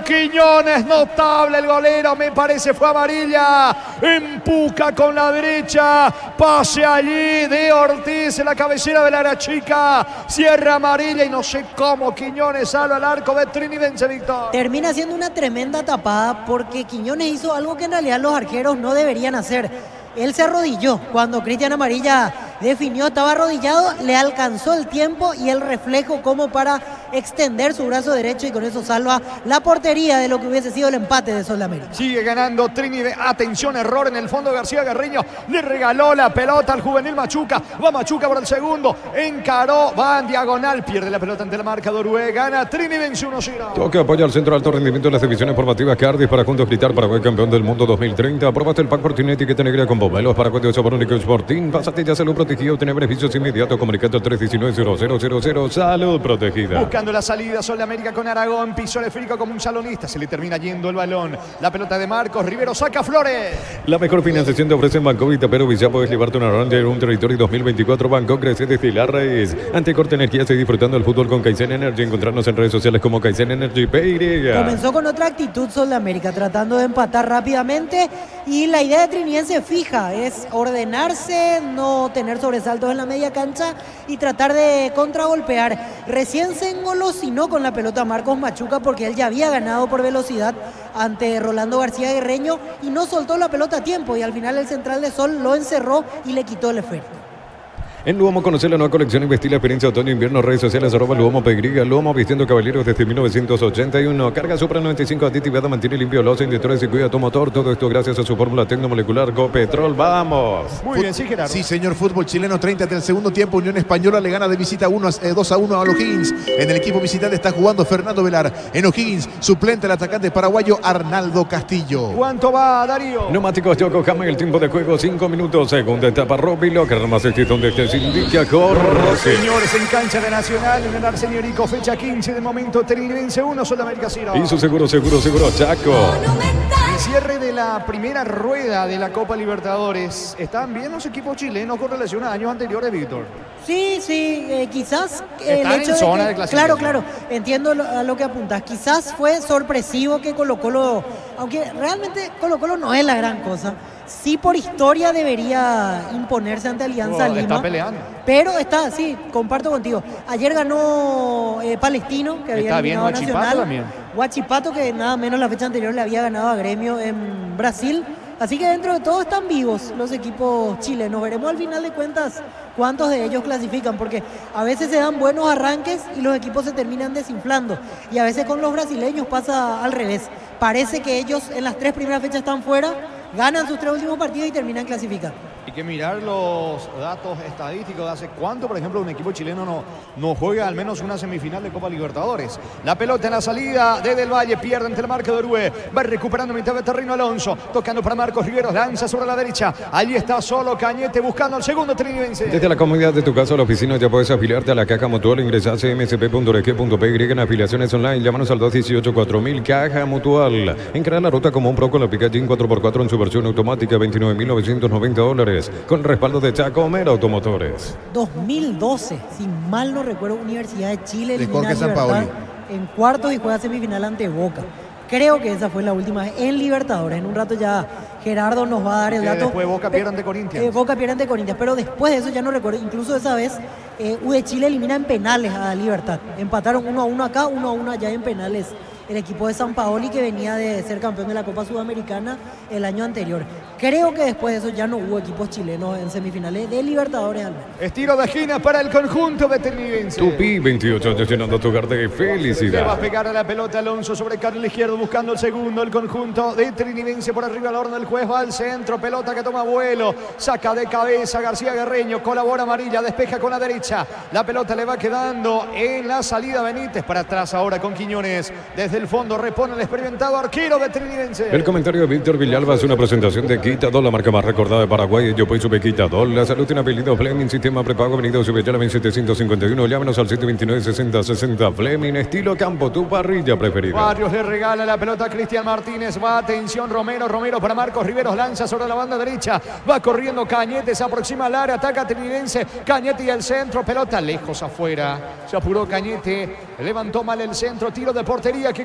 Quiñones, notable el golero, me parece fue amarilla. Empuja con la derecha, pase allí de Ortiz en la cabecera del área chica, cierra amarilla y no sé cómo Quiñones salva al arco de Trinidense, Víctor. Termina siendo una tremenda tapada porque Quiñones hizo algo que en realidad los arqueros no deberían hacer. Él se arrodilló cuando Cristian Amarilla definió, estaba arrodillado, le alcanzó el tiempo y el reflejo como para extender su brazo derecho y con eso salva la portería de lo que hubiese sido el empate de Sol de América. Sigue ganando Trinidad. Atención, error en el fondo. García Guerreño le regaló la pelota al juvenil Machuca. Va Machuca por el segundo. Encaró, va en diagonal. Pierde la pelota ante la marca de Uruguay. Gana Trinidad 1-0. Toque apoya al centro de alto rendimiento en las divisiones formativas Cardiff para juntos gritar Paraguay campeón del mundo 2030. Aprobaste el pack por Tinet y que te negra con Bomelos Paraguay de sabor único Sporting. Pásate ya salud protegido. Obtener beneficios inmediatos. Comunicando al 319-0000. Salud protegida. Buscando la salida. Sol de América con Aragón. Piso el esférico como un salonista. Se le termina yendo el balón. La pelota de Marcos. Rivero saca Flores. La mejor financiación te ofrece Bangkok y Tapero Villa. Puedes llevarte una ronda en un territorio 2024. Bangkok crece desde la raíz. Ante Corte Energía, sigue disfrutando del fútbol con Kaizen Energy. Encontrarnos en redes sociales como Kaizen Energy PY. Comenzó con otra actitud Sol de América, tratando de empatar rápidamente. Y la idea de Trinidense fija es ordenarse, no tener sobresaltos en la media cancha y tratar de contragolpear. Recién se engolosinó con la pelota Marcos Machuca porque él ya había ganado por velocidad ante Rolando García Guerreño y no soltó la pelota a tiempo y al final el central de Sol lo encerró y le quitó el esférico. En Luomo conocer la nueva colección y vestir la experiencia otoño-invierno. Redes sociales @Luomo Pegriga. Luomo vistiendo caballeros desde 1981. Carga Supra 95 aditivada, mantiene limpio los indicadores y cuida tu motor. Todo esto gracias a su fórmula tecnomolecular GoPetrol. ¡Vamos! Muy bien, sí, Gerardo. Sí, señor. Fútbol chileno 30 del segundo tiempo. Unión Española le gana de visita 2-1 a O'Higgins. En el equipo visitante está jugando Fernando Velar. En O'Higgins, suplente el atacante paraguayo Arnaldo Castillo. ¿Cuánto va, Darío? Neumáticos Yokohama, el tiempo de juego 5 minutos. Segunda etapa Robbie Locker. Más donde esté indica corre. Señores, en cancha de Nacional, en el Arsenio fecha 15 de momento, Trinidad 1, Sol de América 0. Y su seguro, Chaco. El cierre de la primera rueda de la Copa Libertadores. ¿Están bien los equipos chilenos con relación a años anteriores, Víctor? Sí, quizás Están el hecho en zona de de que, clasificación. claro, entiendo a lo que apuntas. Quizás fue sorpresivo que Colo-Colo, aunque realmente Colo-Colo no es la gran cosa, sí por historia debería imponerse ante Alianza Lima. Está peleando. Pero sí, comparto contigo. Ayer ganó Palestino, que había Está bien eliminado a Huachipato Nacional. también. Huachipato, que nada menos la fecha anterior le había ganado a Gremio en Brasil. Así que dentro de todo están vivos los equipos chilenos. Veremos al final de cuentas cuántos de ellos clasifican, porque a veces se dan buenos arranques y los equipos se terminan desinflando. Y a veces con los brasileños pasa al revés. Parece que ellos en las 3 primeras fechas están fuera, ganan sus 3 últimos partidos y terminan clasificando. Hay que mirar los datos estadísticos de hace cuánto, por ejemplo, un equipo chileno no juega al menos una semifinal de Copa Libertadores. La pelota en la salida de Del Valle, pierde ante el marco de Uruguay. Va recuperando mitad de terreno Alonso, tocando para Marcos Riveros, lanza sobre la derecha. Allí está solo Cañete buscando el segundo trinidense. Desde la comodidad de tu casa o la oficina ya puedes afiliarte a la Caja Mutual. Ingresa a cmsp.org.py en afiliaciones online. Llámanos al 218-4000 Caja Mutual. Encrea la ruta como un Pro con la Picajin 4x4 en su versión automática, $29.990. Con respaldo de Chacomer Automotores. 2012, si mal no recuerdo, Universidad de Chile De elimina Jorge a Libertad Sampaoli. en cuartos y juega semifinal ante Boca. Creo que esa fue la última vez en Libertadores. En un rato ya Gerardo nos va a dar el dato. Después Boca pierde ante Corinthians. Boca pierde ante Corinthians, pero después de eso ya no recuerdo. Incluso esa vez U de Chile elimina en penales a Libertad. Empataron 1-1 acá, 1-1 allá en penales. El equipo de Sampaoli, que venía de ser campeón de la Copa Sudamericana el año anterior. Creo que después de eso ya no hubo equipos chilenos en semifinales de Libertadores al menos. Estiro de esquina para el conjunto de Trinidad. Tupi, 28 años llenando tu hogar de Le va a felicidad. pegar a la pelota Alonso sobre carril izquierdo buscando el segundo. El conjunto de Trinidense por arriba al horno del juez va al centro. Pelota que toma vuelo. Saca de cabeza García Guerreño. Colabora Amarilla. Despeja con la derecha. La pelota le va quedando en la salida Benítez. Para atrás ahora con Quiñones. Desde el fondo repone el experimentado arquero de Trinidense. El comentario de Víctor Villalba es una presentación de Quitadol, la marca más recordada de Paraguay. Yo soy Sube Quitadol. La salud tiene apellido Fleming, sistema prepago, avenida Subellala 1751. Llámenos al 729-6060. Fleming, estilo campo, tu parrilla preferida. Barrios le regala la pelota a Cristian Martínez. Va, atención, Romero para Marcos Riveros. Lanza sobre la banda derecha. Va corriendo Cañete, se aproxima al área. Ataca Trinidense. Cañete y el centro. Pelota lejos afuera. Se apuró Cañete. Levantó mal el centro. Tiro de portería que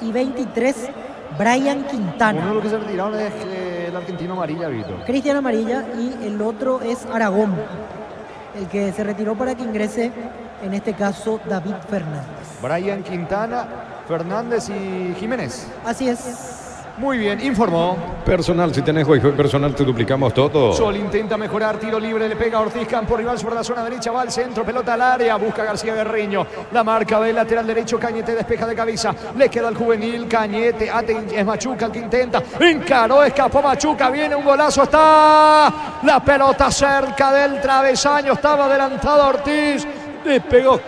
y 23, Brian Uno Quintana. de los que se retiraron es el argentino Amarilla, Víctor. Cristian Amarilla y el otro es Aragón, el que se retiró para que ingrese, en este caso, David Fernández. Brian Quintana, Fernández y Jiménez. Así es. Muy bien, informó. Personal, si tenés Wi-Fi personal, te duplicamos todo. Sol intenta mejorar, tiro libre, le pega a Ortiz, campo rival sobre la zona derecha, va al centro, pelota al área, busca García Guerreño, la marca del lateral derecho, Cañete despeja de cabeza, le queda al juvenil, Cañete, es Machuca el que intenta, encaró, escapó Machuca, viene un golazo, está la pelota cerca del travesaño, estaba adelantado Ortiz, despegó.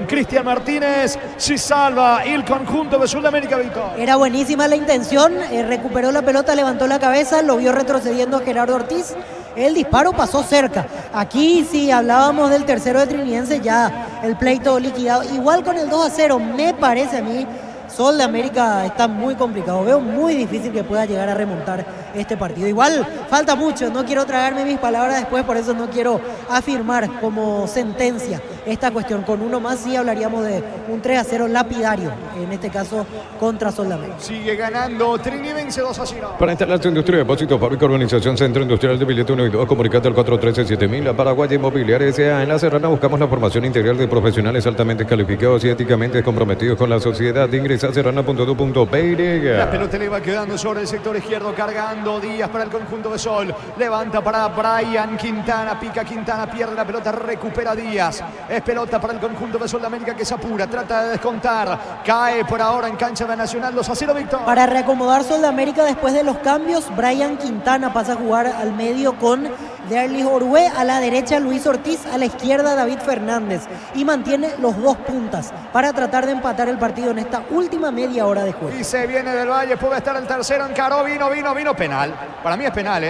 Cristian Martínez, si salva el conjunto de Sudamérica, Víctor. Era buenísima la intención, recuperó la pelota, levantó la cabeza, lo vio retrocediendo a Gerardo Ortiz. El disparo pasó cerca. Aquí, si hablábamos del tercero de Trinidense, ya el pleito liquidado. Igual con el 2-0, me parece a mí, Sol de América está muy complicado. Veo muy difícil que pueda llegar a remontar este partido. Igual falta mucho, no quiero tragarme mis palabras después, por eso no quiero afirmar como sentencia esta cuestión. Con uno más sí hablaríamos de un 3-0 lapidario, en este caso contra Sol de América. Sigue ganando Trinidense 2-0. Para instalar tu industria, depósito, fábrica, urbanización, centro industrial de billete 1 y 2, comunicate al 413-7000. A Paraguay Inmobiliaria S.A. En La Serrana buscamos la formación integral de profesionales altamente calificados y éticamente comprometidos con la sociedad. Ingresa a serrana.edu.py. La pelota le va quedando sobre el sector izquierdo, cargando Díaz para el conjunto de Sol. Levanta para Brian Quintana, pica Quintana, pierde la pelota, recupera Díaz. Es pelota para el conjunto de Sol de América que se apura, trata de descontar. Cae por ahora en cancha de Nacional 2-0, Víctor. Para reacomodar Sol de América después de los cambios, Brian Quintana pasa a jugar al medio con Derlis Orué, a la derecha Luis Ortiz, a la izquierda David Fernández, y mantiene los dos puntas para tratar de empatar el partido en esta última media hora de juego. Y se viene del Valle, puede estar el tercero, encaró, vino, penal. Para mí es penal,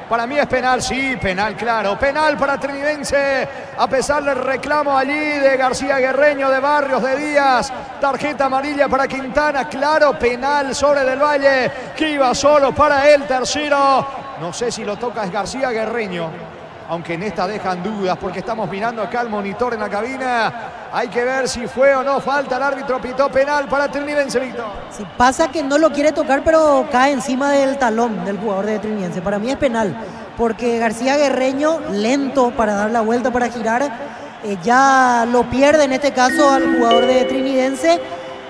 Para mí es penal, sí, penal, claro. Penal para Trinidense, a pesar del reclamo allí de García Guerreño, de Barrios, de Díaz. Tarjeta amarilla para Quintana, claro, penal sobre Del Valle, que iba solo para el tercero. No sé si lo toca es García Guerreño, aunque en esta dejan dudas porque estamos mirando acá el monitor en la cabina. Hay que ver si fue o no falta. El árbitro pitó penal para Trinidense, Víctor. Sí, pasa que no lo quiere tocar, pero cae encima del talón del jugador de Trinidense. Para mí es penal, porque García Guerreño, lento para dar la vuelta, para girar, ya lo pierde en este caso al jugador de Trinidense,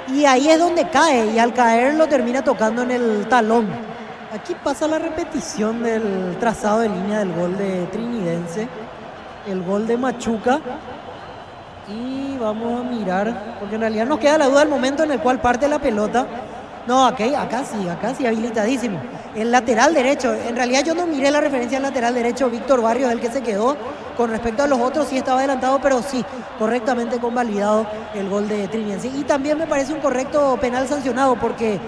y ahí es donde cae, y al caer lo termina tocando en el talón. Aquí pasa la repetición del trazado de línea del gol de Trinidense, el gol de Machuca. Y vamos a mirar, porque en realidad nos queda la duda del momento en el cual parte la pelota. No, acá sí, habilitadísimo. El lateral derecho, en realidad yo no miré la referencia al lateral derecho, Víctor Barrios, el que se quedó. Con respecto a los otros sí estaba adelantado, pero sí, correctamente convalidado el gol de Trinidense. Y también me parece un correcto penal sancionado, porque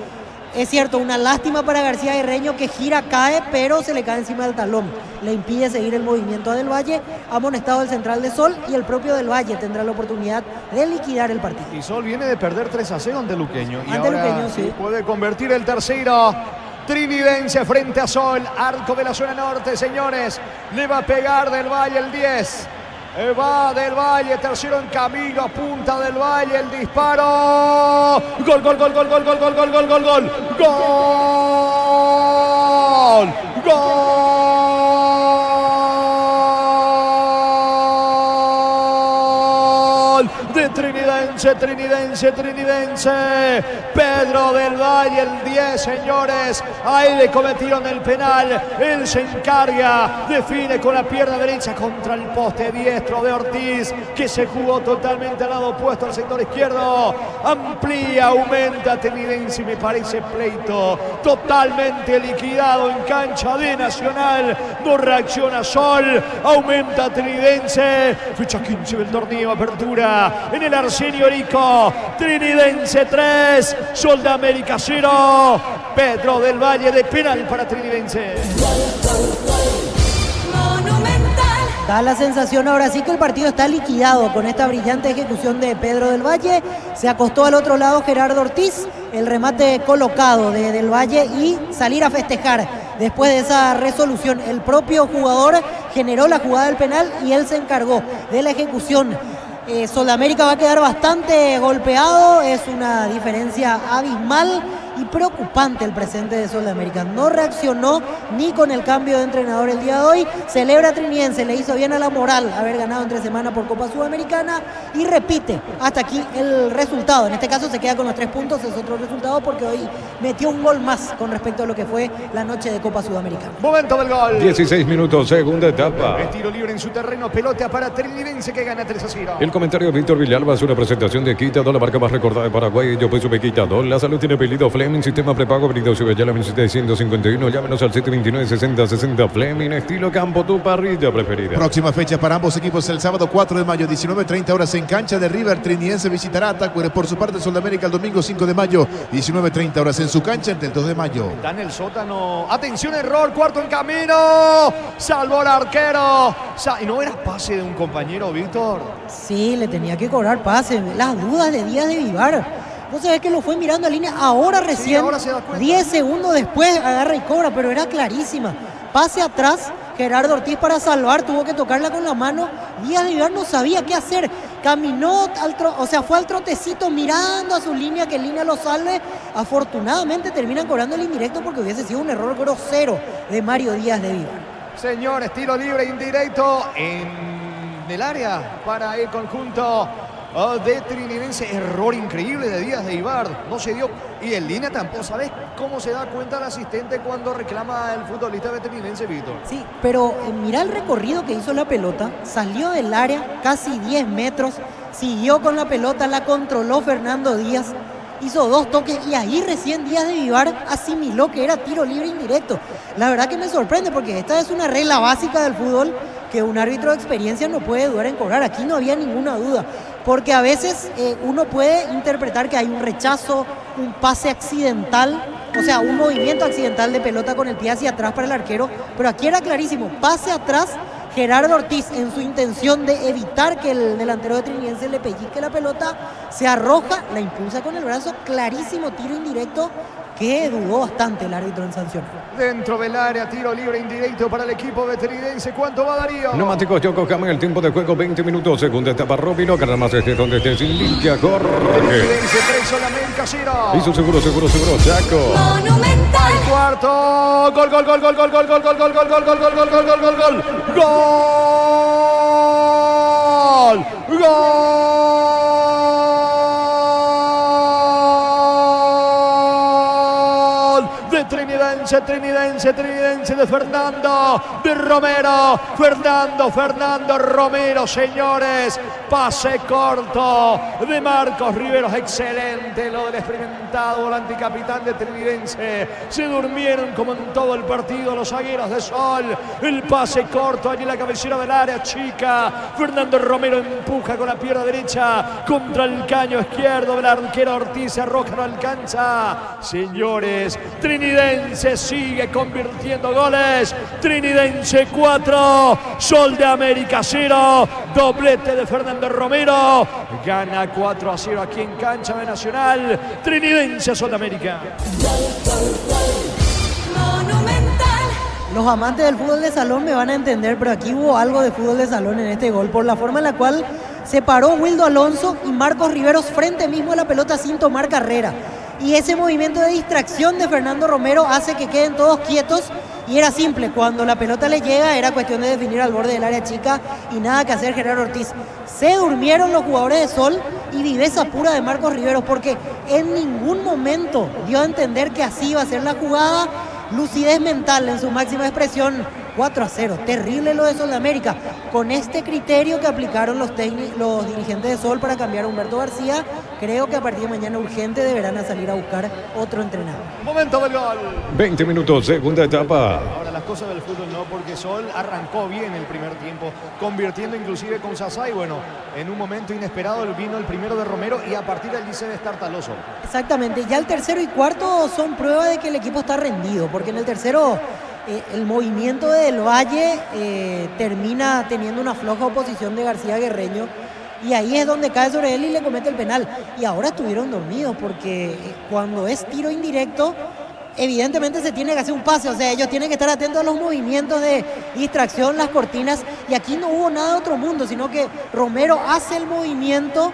es cierto, una lástima para García Guerreño, que gira, cae, pero se le cae encima del talón. Le impide seguir el movimiento a Del Valle. Amonestado el central de Sol, y el propio Del Valle tendrá la oportunidad de liquidar el partido. Y Sol viene de perder 3-0 ante Luqueño. Y ante ahora Luqueño, sí. Puede convertir el tercero. Trinidense frente a Sol. Arco de la zona norte, señores. Le va a pegar Del Valle el 10. Va Del Valle, tercero en camino, apunta Del Valle, el disparo. Gol, gol, gol, gol, gol, gol, gol, gol, gol, gol, gol. Gol. Gol de Trinidense. Pedro Del Valle, el 10, señores. Ahí le cometieron el penal. Él se encarga, define con la pierna derecha contra el poste diestro de Ortiz, que se jugó totalmente al lado opuesto al sector izquierdo. Amplía, aumenta Trinidense, y me parece pleito totalmente liquidado en cancha de Nacional. No reacciona Sol, aumenta Trinidense. Fecha 15 del torneo, apertura en el Arsenio Rico. Trinidense 3, Sol de América 0. Pedro Del Valle de penal para Trinidense. Da la sensación ahora sí que el partido está liquidado con esta brillante ejecución de Pedro Del Valle. Se acostó al otro lado Gerardo Ortiz, el remate colocado de Del Valle, y salir a festejar después de esa resolución. El propio jugador generó la jugada del penal y él se encargó de la ejecución Sol de América va a quedar bastante golpeado, es una diferencia abismal y preocupante el presente de Sol de América. No reaccionó ni con el cambio de entrenador el día de hoy. Celebra Trinidense, le hizo bien a la moral haber ganado entre semana por Copa Sudamericana y repite hasta aquí el resultado. En este caso se queda con los 3 puntos, es otro resultado porque hoy metió un gol más con respecto a lo que fue la noche de Copa Sudamericana. Momento del gol. 16 minutos, segunda etapa. El tiro libre en su terreno, pelota para Trinidense que gana 3-0. El comentario de Víctor Villalba es una presentación de Quitadol, la marca más recordada de Paraguay. Yo soy Quitadol. La salud tiene apellido Fleming, sistema prepago, apellido Subellala 1751. Llámenos al 729-6060 Fleming, estilo campo, tu parrilla preferida. Próxima fecha para ambos equipos el sábado 4 de mayo, 19:30 horas en cancha de River. Trinidense visitará Atacuere. Por su parte, Sol de América el domingo 5 de mayo, 19:30 horas en su cancha el 2 de mayo. Está en el sótano. Atención, error, cuarto en camino. Salvó el arquero. ¿Y no era pase de un compañero, Víctor? Sí, le tenía que cobrar pase. Las dudas de Díaz de Vivar. Vos sabés que lo fue mirando a línea ahora recién, ahora se da cuenta. 10 segundos después agarra y cobra, pero era clarísima. Pase atrás, Gerardo Ortiz para salvar, tuvo que tocarla con la mano. Díaz de Vivar no sabía qué hacer. Caminó, fue al trotecito mirando a su línea, que línea lo salve. Afortunadamente terminan cobrando el indirecto porque hubiese sido un error grosero de Mario Díaz de Vivar. Señores, tiro libre indirecto en el área para el conjunto de Trinidense. Error increíble de Díaz de Vivar. No se dio. Y en línea tampoco. ¿Sabes cómo se da cuenta el asistente cuando reclama el futbolista de Trinidense, Víctor? Sí, pero mirá el recorrido que hizo la pelota. Salió del área casi 10 metros. Siguió con la pelota, la controló Fernando Díaz. Hizo 2 toques y ahí recién Díaz de Vivar asimiló que era tiro libre indirecto. La verdad que me sorprende porque esta es una regla básica del fútbol que un árbitro de experiencia no puede dudar en cobrar. Aquí no había ninguna duda, porque a veces uno puede interpretar que hay un rechazo, un pase accidental, o sea, un movimiento accidental de pelota con el pie hacia atrás para el arquero, pero aquí era clarísimo, pase atrás. Gerardo Ortiz, en su intención de evitar que el delantero de Trinidense le pellizque la pelota, se arroja, la impulsa con el brazo, clarísimo tiro indirecto que dudó bastante el árbitro en sancionar. Dentro del área, tiro libre indirecto para el equipo de Trinidense. ¿Cuánto va, Darío? Neumáticos Yoko Kama, el tiempo de juego 20 minutos, segunda etapa Robino, carga más donde esté sin limpia, corre. Trinidense 3, Sol de América 0. Hizo seguro, Chaco. Monumental. Al cuarto, gol. Trinidense de Fernando Romero, señores. Pase corto de Marcos Riveros, excelente lo del experimentado volante y capitán de Trinidense. Se durmieron como en todo el partido los zagueros de Sol. El pase corto allí en la cabecera del área chica. Fernando Romero empuja con la pierna derecha contra el caño izquierdo del arquero Ortiz. Se arroja, no alcanza. Señores, Trinidense sigue convirtiendo goles. Trinidense 4, Sol de América 0. Doblete de Fernando Romero. Gana 4-0 aquí en cancha de Nacional. Trinidense, Sol de América. Los amantes del fútbol de salón me van a entender, pero aquí hubo algo de fútbol de salón en este gol, por la forma en la cual se paró Wildo Alonso y Marcos Riveros frente mismo a la pelota sin tomar carrera. Y ese movimiento de distracción de Fernando Romero hace que queden todos quietos. Y era simple, cuando la pelota le llega era cuestión de definir al borde del área chica y nada que hacer Gerardo Ortiz. Se durmieron los jugadores de Sol y viveza pura de Marcos Riveros, porque en ningún momento dio a entender que así iba a ser la jugada. Lucidez mental en su máxima expresión. 4-0, terrible lo de Sol de América. Con este criterio que aplicaron los dirigentes de Sol para cambiar a Humberto García, creo que a partir de mañana urgente deberán salir a buscar otro entrenador. Momento del gol. 20 minutos, segunda etapa. Ahora las cosas del fútbol no, porque Sol arrancó bien el primer tiempo, convirtiendo inclusive con Sasá, y bueno, en un momento inesperado vino el primero de Romero y a partir de allí se destartaló Sol. Exactamente, ya el tercero y cuarto son prueba de que el equipo está rendido, porque en el tercero el movimiento del Valle termina teniendo una floja oposición de García Guerreño, y ahí es donde cae sobre él y le comete el penal. Y ahora estuvieron dormidos, porque cuando es tiro indirecto evidentemente se tiene que hacer un pase, o sea, ellos tienen que estar atentos a los movimientos de distracción, las cortinas, y aquí no hubo nada de otro mundo, sino que Romero hace el movimiento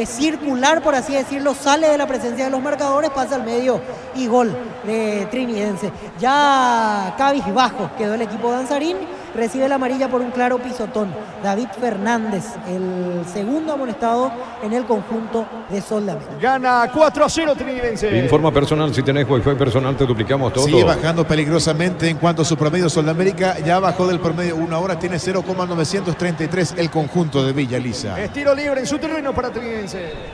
circular, por así decirlo, sale de la presencia de los marcadores, pasa al medio y gol de Trinidense. Ya cabizbajo quedó el equipo danzarín, recibe la amarilla por un claro pisotón. David Fernández, el segundo amonestado en el conjunto de Sol de América. Gana 4-0 Trinidense. Informa personal, si tenés Wi-Fi personal te duplicamos todo. Sigue bajando peligrosamente en cuanto a su promedio. Sol de América ya bajó del promedio, una hora tiene 0,933 el conjunto de Villa Elisa. Es tiro libre en su terreno para Trinidense.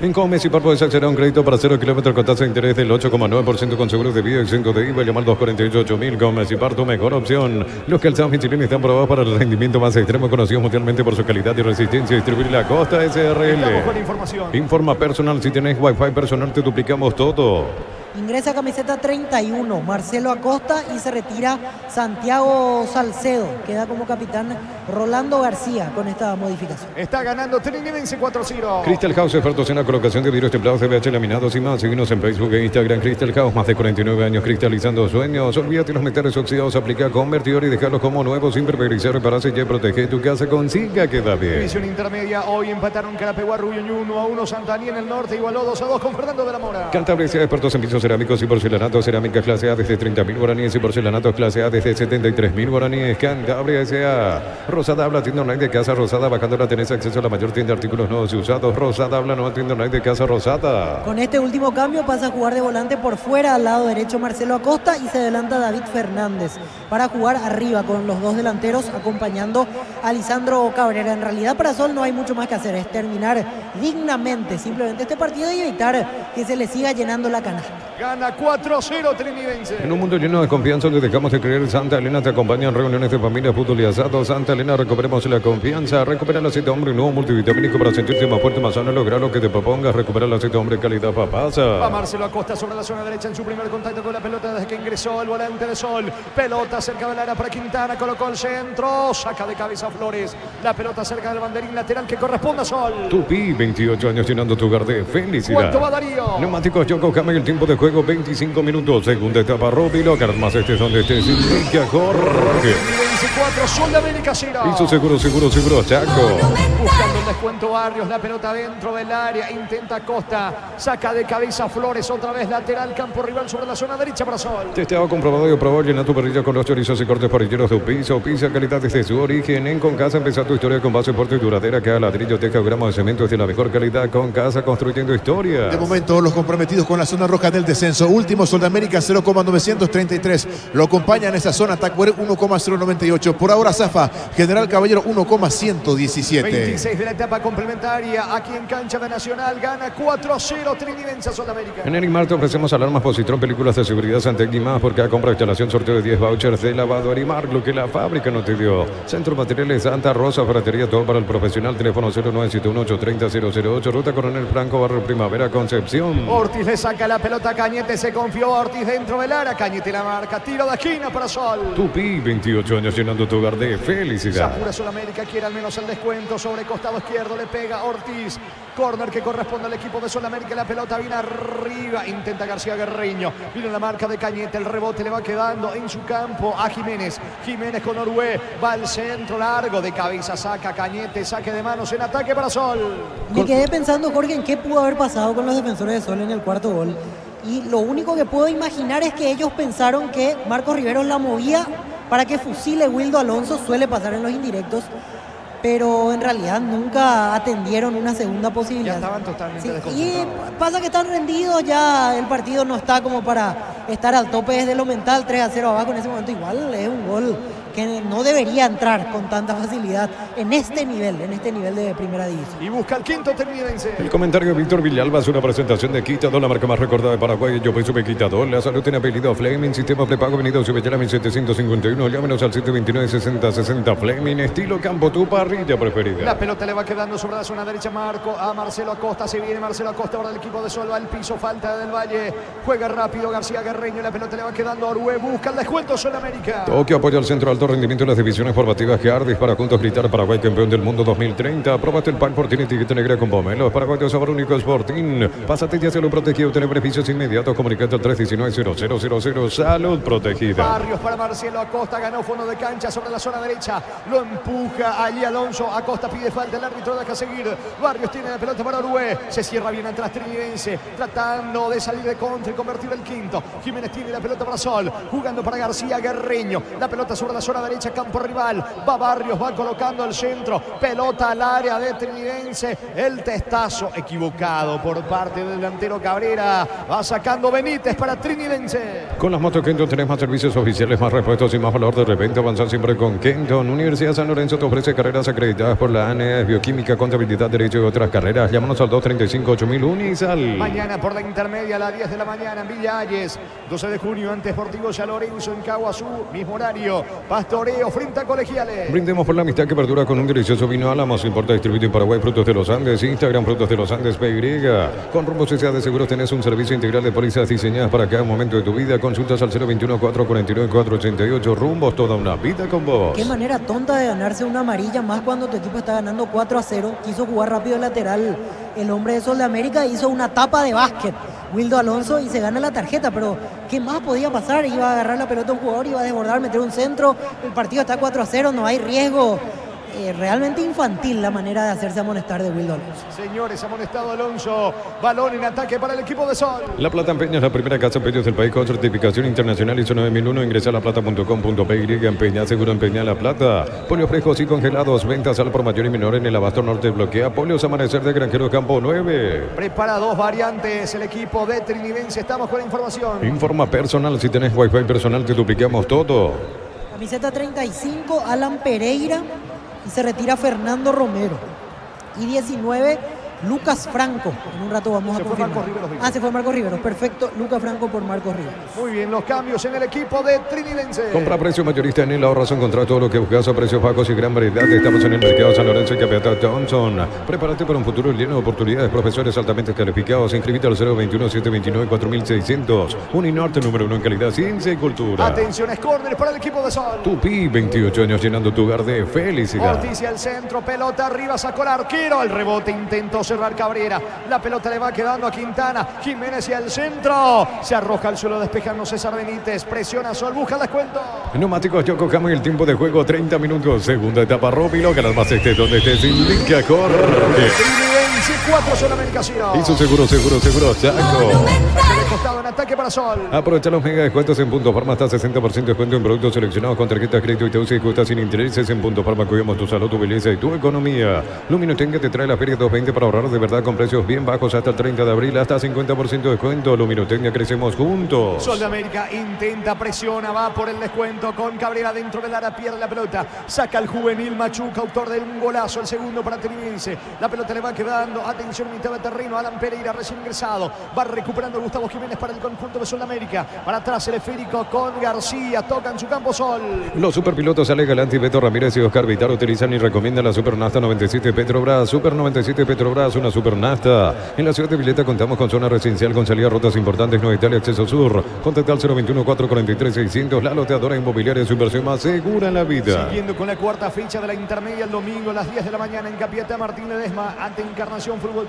En Comes y Par puedes acceder a un crédito para 0 kilómetros con tasa de interés del 8,9% con seguros de vida exento de IVA. Llamar 248.000. Comes y Par, tu mejor opción. Los calzados Michelin están probados para el rendimiento más extremo, conocidos mundialmente por su calidad y resistencia. Distribuir la Costa SRL. Estamos con información. Informa personal, si tenés Wi-Fi personal te duplicamos todo. Ingresa camiseta 31, Marcelo Acosta, y se retira Santiago Salcedo. Queda como capitán Rolando García con esta modificación. Está ganando Trinidense 4-0. Crystal House, expertos en la colocación de vidrios templados, CBH, laminados y más. Síguenos en Facebook e Instagram. Crystal House, más de 49 años cristalizando sueños. Olvídate los metales oxidados, aplica convertidor y dejarlos como nuevos sin preverizar, repararse y proteger tu casa con Siga queda bien. División intermedia, hoy empataron Carapeguá, Rubio 1-1. Santaní en el norte igualó 2-2 con Fernando de la Mora. Cantabria, expertos en pisos cerámicos y porcelanatos, cerámicas clase A desde 30.000 guaraníes y porcelanatos clase A desde 73.000 guaraníes. Cantabria S.A. Rosada Habla, tienda online de Casa Rosada. Bajándola tenés acceso a la mayor tienda de artículos nuevos y usados. Rosada Habla, nueva tienda online de Casa Rosada. Con este último cambio pasa a jugar de volante por fuera al lado derecho Marcelo Acosta y se adelanta David Fernández para jugar arriba con los dos delanteros acompañando a Lisandro Cabrera. En realidad para Sol no hay mucho más que hacer, es terminar dignamente simplemente este partido y evitar que se le siga llenando la canasta. Gana 4-0 Trinidense. En un mundo lleno de confianza donde dejamos de creer, Santa Elena te acompaña en reuniones de familia, fútbol y asado. Santa Elena, recuperemos la confianza. Recupera el aceite hombre nuevo multivitamínico para sentirte más fuerte, más sano. Lograr lo que te propongas. Recupera el aceite hombre calidad papasa. Va Marcelo Acosta sobre la zona derecha en su primer contacto con la pelota desde que ingresó el volante de Sol. Pelota cerca del área para Quintana, colocó el centro, saca de cabeza Flores. La pelota cerca del banderín lateral que corresponde a Sol. Tupi, 28 años llenando tu hogar de felicidad. ¿Cuánto va Darío? Neumáticos Yokohama y el tiempo de juego 25 minutos. Segunda etapa, Roby Locar, más estés donde estés. Indica Jorge. Trinidense 4, Sol de América 0. Hizo seguro, Chaco. Buscando el descuento Barrios, la pelota dentro del área, intenta Costa, saca de cabeza Flores, otra vez lateral, campo rival sobre la zona derecha para Sol. Testeado, comprobado y aprobado. Llena tu parrilla con los chorizos y cortes parrilleros de Upisa. Upisa, calidad desde su origen. En Concasa, empezar tu historia con base fuerte y duradera. Cada ladrillo, teja o gramo de cemento es de la mejor calidad. Concasa, construyendo historia. De momento, los comprometidos con la zona roja del descenso. Último, Sol de América 0,933. Lo acompaña en esa zona Tacuere 1,098. Por ahora Zafa, General Caballero 1,117. 26 de la etapa complementaria. Aquí en cancha de Nacional gana 4-0 Trinidense a Sol de América. En Enigmar te ofrecemos alarmas Positrón, películas de seguridad Santec y más. Por cada compra, instalación, sorteo de 10 vouchers de lavado Arimar, lo que la fábrica no te dio. Centro Materiales Santa Rosa, ferretería, todo para el profesional. Teléfono 0971-830-008. Ruta Coronel Franco, Barrio Primavera, Concepción. Ortiz le saca la pelota a Cañete, se confió Ortiz dentro del área. Cañete la marca, tiro de esquina para Sol. Tupi, 28 años llenando tu hogar de felicidad. Sapura Sol América quiere al menos el descuento sobre costado izquierdo, le pega Ortiz. Corner que corresponde al equipo de Sol América, la pelota viene arriba, intenta García Guerreño, vino la marca de Cañete, el rebote le va quedando en su campo a Jiménez. Jiménez con Orué, va al centro largo, de cabeza saca Cañete, saque de manos en ataque para Sol. Me quedé pensando, Jorge, en qué pudo haber pasado con los defensores de Sol en el cuarto gol. Y lo único que puedo imaginar es que ellos pensaron que Marcos Riveros la movía para que fusile Wildo Alonso, suele pasar en los indirectos, pero en realidad nunca atendieron una segunda posibilidad. Ya estaban totalmente Y desconcentrados. pasa que están rendidos, ya el partido no está como para estar al tope desde lo mental, 3-0 abajo en ese momento. Igual es un gol que no debería entrar con tanta facilidad en este nivel de primera división. Y busca el quinto Trinidense. El comentario de Víctor Villalba es una presentación de Quitador, la marca más recordada de Paraguay. Yo soy Quitador. La salud tiene apellido Fleming. Sistema prepago venido Subellera 1751. Llámenos al 729-6060 Fleming. Estilo campo, tu parrilla preferida. La pelota le va quedando sobre la zona derecha a Marcelo Acosta. Se viene Marcelo Acosta ahora del equipo de Sol. Va al piso, falta del Valle. Juega rápido García Guerreño. La pelota le va quedando a Orué. Busca el descuento Sol América. Toque apoya al centro alto alto rendimiento en las divisiones formativas Gardis para juntos gritar Paraguay campeón del mundo 2030. Aprobaste el pack por tiene etiqueta negra con pomelo. Paraguay de sabor único Sporting. Pásate ya se lo protegido. Tener beneficios inmediatos. Comunicando al 319-0000. Salud protegida. Barrios para Marcelo Acosta. Ganó fondo de cancha sobre la zona derecha. Lo empuja allí Alonso. Acosta pide falta. El árbitro deja seguir. Barrios tiene la pelota para Uruguay. Se cierra bien atrás Trinidense. Tratando de salir de contra y convertir el quinto. Jiménez tiene la pelota para Sol. Jugando para García Guerreño. La pelota sobre la zona derecha. Campo rival. Va Barrios. Va colocando el centro. Pelota al área de Trinidense. El testazo equivocado por parte del delantero Cabrera. Va sacando Benítez para Trinidense. Con las motos Kenton tenés más servicios oficiales, más repuestos y más valor de repente. Avanzar siempre con Kenton. Universidad San Lorenzo te ofrece carreras acreditadas por la ANES, bioquímica, contabilidad, derecho y otras carreras. Llámanos al 235-8000 Unisal. Mañana por la intermedia a las 10 de la mañana en Villa Ayes. 12 de junio ante Sportivo San Lorenzo en Caguazú. Mismo horario. Pastoreo frente a Colegiales. Brindemos por la amistad que perdura con un delicioso vino Álamos. Importa distribuido en Paraguay, Frutos de los Andes. Instagram, Frutos de los Andes PY. Con Rumbo CCA de Seguros tenés un servicio integral de pólizas diseñadas para cada momento de tu vida. Consultas al 021-449-488. Rumbos, toda una vida con vos. Qué manera tonta de ganarse una amarilla, más cuando tu equipo está ganando 4-0. Quiso jugar rápido el lateral. El hombre de Sol de América hizo una tapa de básquet. Wildo Alonso y se gana la tarjeta, pero ¿qué más podía pasar? Iba a agarrar la pelota un jugador, iba a desbordar, meter un centro. El partido está 4-0, no hay riesgo. Realmente infantil la manera de hacerse amonestar de Wildo Alonso. Señores, amonestado Alonso. Balón en ataque para el equipo de Sol. La Plata Empeña es la primera casa de empeños del país con certificación internacional ISO 9001. Ingresa a laplata.com.py. Empeña, seguro empeña La Plata. Pollos frescos y congelados. Ventas al por mayor y menor en el Abasto Norte. Bloquea Polios Amanecer de Granjero Campo 9. Prepara dos variantes el equipo de Trinidense. Estamos con la información. Informa personal. Si tenés wifi personal te duplicamos todo. Camiseta 35, Alan Pereira. Y se retira Fernando Romero. Y 19, Lucas Franco. En un rato vamos a confirmar. Se fue Marcos Riveros. Perfecto. Lucas Franco por Marcos Riveros. Muy bien, los cambios en el equipo de Trinidense. Compra a precio mayorista en el ahorras. Encontrar todo lo que buscas a precios bajos y gran variedad. Estamos en el mercado San Lorenzo y Capiatá Thompson. Prepárate para un futuro lleno de oportunidades. Profesores altamente calificados. Inscribite al 021-729-4600. Uninorte número 1 en calidad, ciencia y cultura. Atención, es córner para el equipo de Sol. Tupi, 28 años llenando tu hogar de felicidad. Ortiz al centro, pelota arriba, sacó el arquero. El rebote intentó cerrar Cabrera. La pelota le va quedando a Quintana. Jiménez y al centro. Se arroja al suelo despejando César Benítez. Presiona Sol, busca el descuento. Neumáticos Yokohama y el tiempo de juego 30 minutos. Segunda etapa Robilo. Ganas más estés donde estés. Indica, corre. Trinidense 4, Sol América 0. Hizo seguro, Chaco. El costado en ataque para Sol. Aprovecha los mega descuentos en Punto Farma. Hasta 60% de descuento en productos seleccionados con tarjetas de crédito y te usa y cuesta sin intereses. En Punto Farma cuidamos tu salud, tu belleza y tu economía. Luminotenga te trae la Feria 220 para ahorrar de verdad con precios bien bajos hasta el 30 de abril. Hasta 50% de descuento. Luminotenga, crecemos juntos. Sol de América intenta, presiona, va por el descuento con Cabrera dentro del área, pierde la pelota. Saca el juvenil Machuca, autor de un golazo. El segundo para Trinidense. La pelota le va quedando. Atención, mitad de terreno. Alan Pereira recién ingresado. Va recuperando Gustavo Jiménez para el conjunto de Sol de América. Para atrás el esférico con García. Toca en su campo Sol. Los superpilotos Ale Galanti, Beto Ramírez y Oscar Vitar utilizan y recomiendan la Super Nafta 97 Petrobras. Super 97 Petrobras, una Super Nafta. En la ciudad de Vileta contamos con zona residencial con salidas rutas importantes, Nueva Italia, acceso sur. Contacta al 021-443-600. La loteadora inmobiliaria, su inversión más segura en la vida. Siguiendo con la cuarta fecha de la intermedia el domingo a las 10 de la mañana en Capiatá, Martín Ledesma ante Encarnación Fútbol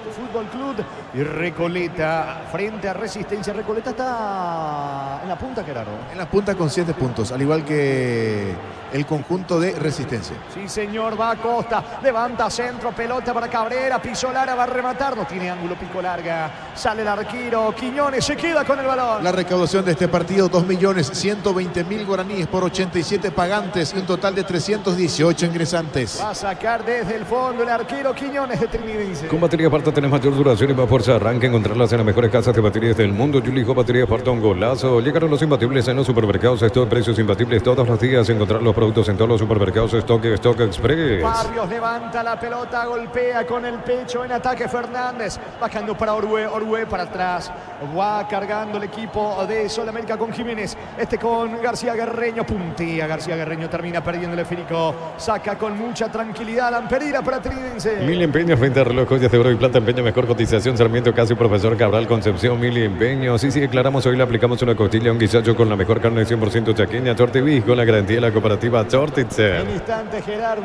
Club y Recoleta frente a Resistencia. Recoleta está en la punta, Gerardo. En la punta con 7 puntos, al igual que el conjunto de Resistencia. Sí, señor, va a Costa, levanta centro, pelota para Cabrera, pisó Lara, va a rematar, no tiene ángulo, pico larga, sale el arquero, Quiñones se queda con el balón. La recaudación de este partido, 2.120.000 guaraníes por 87 pagantes y un total de 318 ingresantes. Va a sacar desde el fondo el arquero Quiñones de Trinidense. Con batería Parta tenés mayor duración y más fuerza. Arranca, encontrarlas en las mejores casas de baterías del mundo. Yulijo Batería Parta, un golazo. Llegaron los imbatibles en los supermercados. Stock, precios imbatibles todos los días. Encontrar los productos en todos los supermercados. Stock Express. Barrios levanta la pelota, golpea con el pecho en ataque Fernández. Bajando para Orue para atrás. Va cargando el equipo de Sol América con Jiménez. Con García Guerreño. Puntea García Guerreño, termina perdiendo el esférico. Saca con mucha tranquilidad Alan Pereira para Trinidense. Mil empeños frente a reloj, joyas de oro y plata, empeño, mejor cotización, Sarmiento, casi Profesor Cabral, Concepción, Mil empeños. Sí, aclaramos, hoy le aplicamos una costilla, un guisacho con la mejor carne 100% chaqueña, Tortevis, con la garantía de la cooperativa Riva Chortitzer. En instante Gerard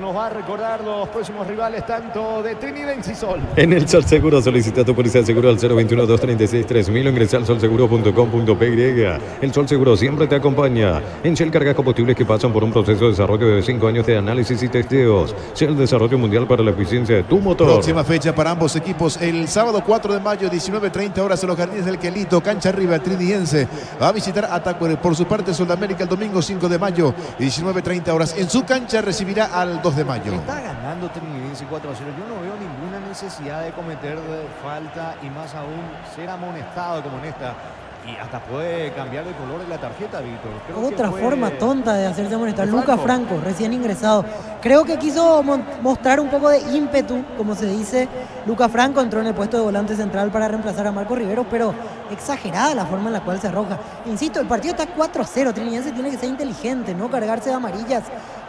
nos va a recordar los próximos rivales tanto de Trinidense y Sol. En el Sol Seguro solicita tu póliza de seguro al 021-236-3000 o ingresa al solseguro.com.py. El Sol Seguro siempre te acompaña. En Shell cargas combustibles que pasan por un proceso de desarrollo de 5 años de análisis y testeos. Shell Desarrollo Mundial para la eficiencia de tu motor. Próxima fecha para ambos equipos, el sábado 4 de mayo, 19:30 horas en los Jardines del Quelito, cancha arriba, Trinidense va a visitar a Tacuare. Por su parte, Sudamérica el domingo 5 de mayo, 19:30 horas en su cancha recibirá al 2 de mayo. Está ganando Trinidense 4-0. Yo no veo ninguna necesidad de cometer falta y más aún ser amonestado como en esta. Y hasta puede cambiar el color de la tarjeta, Víctor. Otra forma tonta de hacerse amonestar. Lucas Franco, recién ingresado. Creo que quiso mostrar un poco de ímpetu, como se dice. Lucas Franco entró en el puesto de volante central para reemplazar a Marco Rivero, pero exagerada la forma en la cual se arroja. Insisto, el partido está 4-0. Trinidense tiene que ser inteligente, no cargarse de amarillas,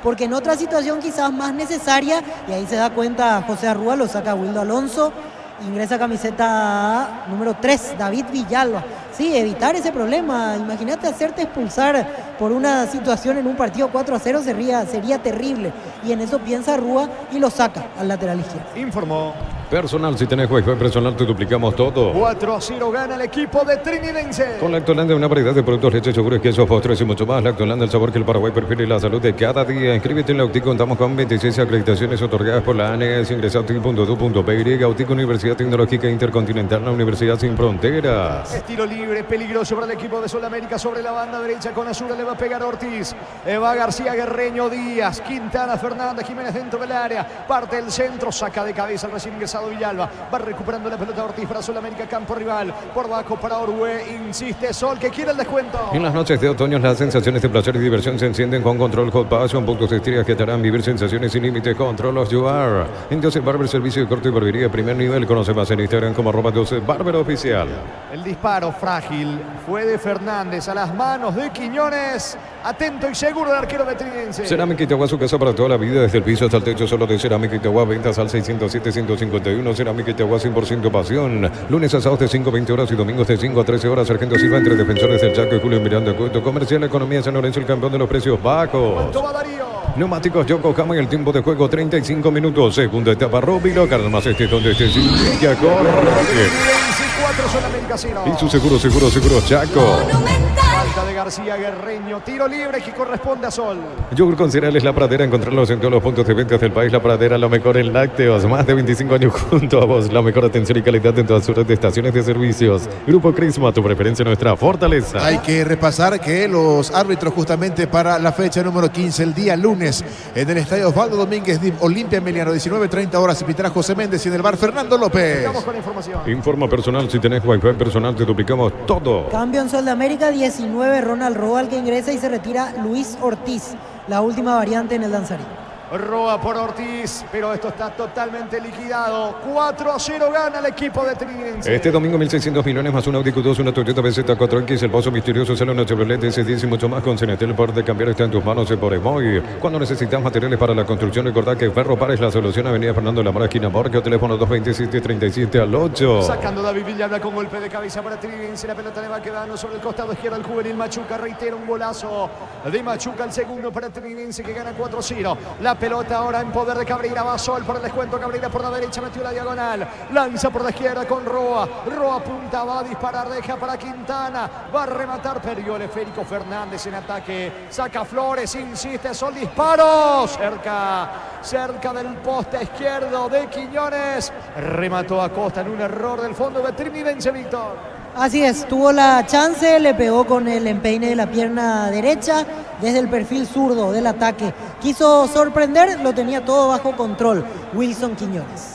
porque en otra situación quizás más necesaria, y ahí se da cuenta José Arrúa, lo saca Wildo Alonso. Ingresa camiseta número 3, David Villalba. Sí, evitar ese problema. Imagínate hacerte expulsar por una situación en un partido 4-0 sería terrible. Y en eso piensa Rúa y lo saca al lateral izquierdo. Informó. Personal, si tenés Wi-Fi personal, te duplicamos todo. 4-0 gana el equipo de Trinidense. Con Lactolandia, una variedad de productos, leches, yogures, quesos, postres y mucho más. Lactolandia, el sabor que el Paraguay prefiere y la salud de cada día. Inscríbete en la UTIC, contamos con 26 acreditaciones otorgadas por la ANES. Ingresa a utic.edu.py. UTIC, Universidad Tecnológica Intercontinental, la Universidad Sin Fronteras. Estilo libre, peligroso para el equipo de Sudamérica sobre la banda derecha con Azura, le va a pegar Ortiz. Va García, Guerreño, Díaz, Quintana, Fernández, Jiménez dentro del área. Parte el centro, saca de cabeza el recién ingresado Villalba. Va recuperando la pelota Ortiz para Sudamérica, campo rival. Por bajo para Orue, insiste Sol que quiere el descuento. En las noches de otoño las sensaciones de placer y diversión se encienden con Control Hot Passion, puntos de estira que te harán vivir sensaciones sin límites. Control of You Are. En Joseph Barber, servicio de corte y barbería de primer nivel. Conoce más en Instagram como @Joseph Barber Oficial. El disparo frágil fue de Fernández a las manos de Quiñones. Atento y seguro el arquero de Trinidense. Cerámica Itagua, su casa para toda la vida, desde el piso hasta el techo, solo de Cerámica Itagua. Ventas al 607-151. Cerámica Itagua, 100% pasión. Lunes a sábados de 5 a 20 horas y domingos de 5 a 13 horas. Sargento Silva entre defensores del Chaco y Julio Miranda Cueto. Comercial Economía San Lorenzo, el campeón de los precios bajos. ¿Cuánto va Darío? Neumáticos Yokohama y el tiempo de juego 35 minutos. Segunda etapa Robilo. Carlos este donde esté Silvia corre. 4 Sudamérica 0. Y su seguro Chaco. Falta de García, Guerreño. Tiro libre que corresponde a Sol. Yogur con cereales La Pradera. Encontrarlos en todos los puntos de venta del país. La Pradera, lo mejor en lácteos. Más de 25 años junto a vos. La mejor atención y calidad en todas sus redes de estaciones de servicios. Grupo Crisma, tu preferencia, nuestra fortaleza. Hay que repasar que los árbitros justamente para la fecha número 15, el día lunes, en el estadio Osvaldo Domínguez de Olimpia Emiliano, 19:30 horas, se pitará José Méndez y en el bar Fernando López. Vamos con información. Informa personal, si tenés Wi-Fi personal, te duplicamos todo. Cambio en Sol de América, 19, Ronald Roal que ingresa y se retira Luis Ortiz, la última variante en el danzarín. Roa por Ortiz, pero esto está totalmente liquidado. 4-0 gana el equipo de Trinidense. Este domingo 1.600 millones más un Audi Q2, una Toyota BZ4X, el Pozo Misterioso, sale una Chevrolet S10 y mucho más. Con Cenetel, el poder de cambiar está en tus manos por Emoy. Cuando necesitas materiales para la construcción, recordá que Ferropar es la solución. Avenida Fernando Lamora, esquina Borja, teléfono 227-37 al 8. Sacando David Villalba con golpe de cabeza para Trinidense. La pelota le va quedando sobre el costado izquierdo al juvenil Machuca. Reitera un golazo de Machuca, el segundo para Trinidense que gana 4-0. La pelota ahora en poder de Cabreira. Va Sol por el descuento. Cabreira por la derecha, metió la diagonal. Lanza por la izquierda con Roa. Roa punta, va a disparar, deja para Quintana. Va a rematar, perdió el esférico Fernández en ataque. Saca Flores, insiste Sol, disparo. Cerca del poste izquierdo de Quiñones. Remató Acosta en un error del fondo de Trinidense, Víctor. Así es, tuvo la chance, le pegó con el empeine de la pierna derecha desde el perfil zurdo del ataque. Quiso sorprender, lo tenía todo bajo control Wilson Quiñones.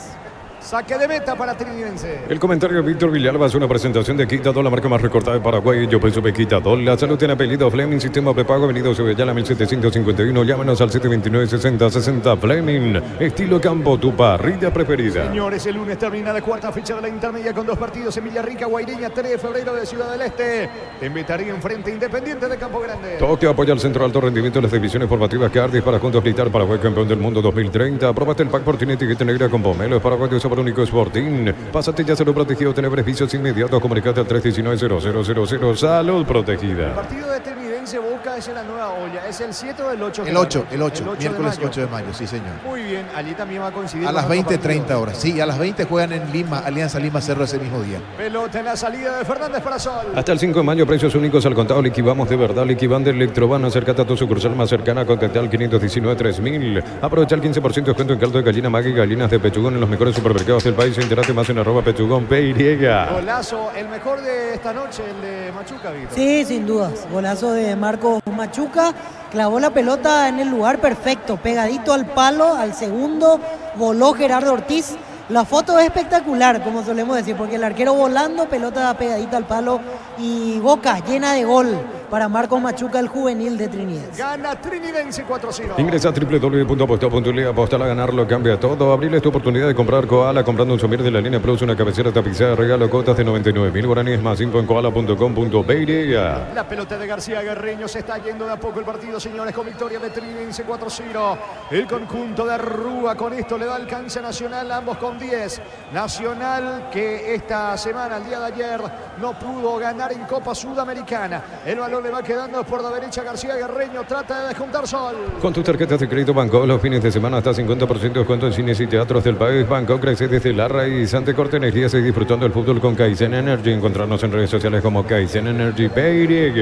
Saque de meta para Trinidense. El comentario de Víctor Villalba es una presentación de Quitadol, la marca más recortada de Paraguay. Yo presume Quitadol. La salud tiene apellido Fleming, sistema prepago, Avenida Cebellala 1751. Llámanos al 729-6060 Fleming. Estilo campo, tu parrilla preferida. Señores, el lunes termina la cuarta fecha de la intermedia con 2 partidos en Villarrica, Guaireña, 3 de febrero de Ciudad del Este. Invitaría en frente Independiente de Campo Grande. Toque apoya al centro de alto rendimiento de las divisiones formativas Cardis para juntos gritar Paraguay campeón del mundo 2030. Aprobaste el pack por tiene etiqueta negra con pomelo. Paraguay sobre único Sporting. Pásate ya, salud protegido, tener beneficios inmediatos. Comunicate al 319-0000. Salud protegida. El partido de Trinidense Trinidense Boca es en la nueva olla. ¿Es el 7 o el 8? El 8, miércoles 8 de mayo, sí señor. Muy bien, allí también va a coincidir. A las 20:30 horas. Sí, a las 20 juegan en Lima, Alianza Lima Cerro ese mismo día. Pelota en la salida de Fernández para Sol. Hasta el 5 de mayo, precios únicos al contado. Liquidamos de verdad. Liquivan de Electroban. Acércate a tu sucursal más cercana. Continental 519-3000. Aprovecha el 15% de descuento en caldo de gallina Maggi y gallinas de pechugón en los mejores supermercados del país. Entérate más en @pechugón PY. Golazo, el mejor de esta noche, el de Machuca, Víctor. Sí, sin dudas. Golazo de Marcos Machuca. Clavó la pelota en el lugar perfecto, pegadito al palo, al segundo. Voló Gerardo Ortiz. La foto es espectacular, como solemos decir, porque el arquero volando, pelota pegadita al palo y Boca llena de gol para Marcos Machuca, el juvenil de Trinidense. Gana Trinidense 4-0. Ingresa a www.aposta.le. Apostar a ganar lo cambia todo. Abriles tu oportunidad de comprar Koala comprando un somier de la línea Plus, una cabecera tapizada, regalo cuotas de 99.000 guaraníes más info en koala.com.py. La pelota de García Guerreño, se está yendo de a poco el partido, señores, con victoria de Trinidense 4-0. El conjunto de Rúa con esto le da alcance a Nacional, ambos con 10. Nacional que esta semana, el día de ayer, no pudo ganar en Copa Sudamericana. El balón le va quedando por la derecha García Guerreño, trata de descontar Sol. Con tus tarjetas de crédito Banco, los fines de semana hasta 50% de descuento en cines y teatros del país. Banco crece desde la raíz. Ante Corte Energía, seguir disfrutando del fútbol con Kaizen Energy. Encontrarnos en redes sociales como Kaizen Energy PY.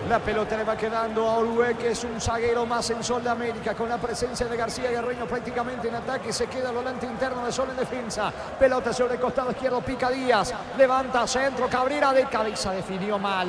La pelota le va quedando a Orué, que es un zaguero más en Sol de América, con la presencia de García Guerreño prácticamente en ataque. Se queda el volante interno de Sol en defensa. Pelota sobre el costado izquierdo, pica Díaz, levanta centro, Cabrera de cabeza, definió mal.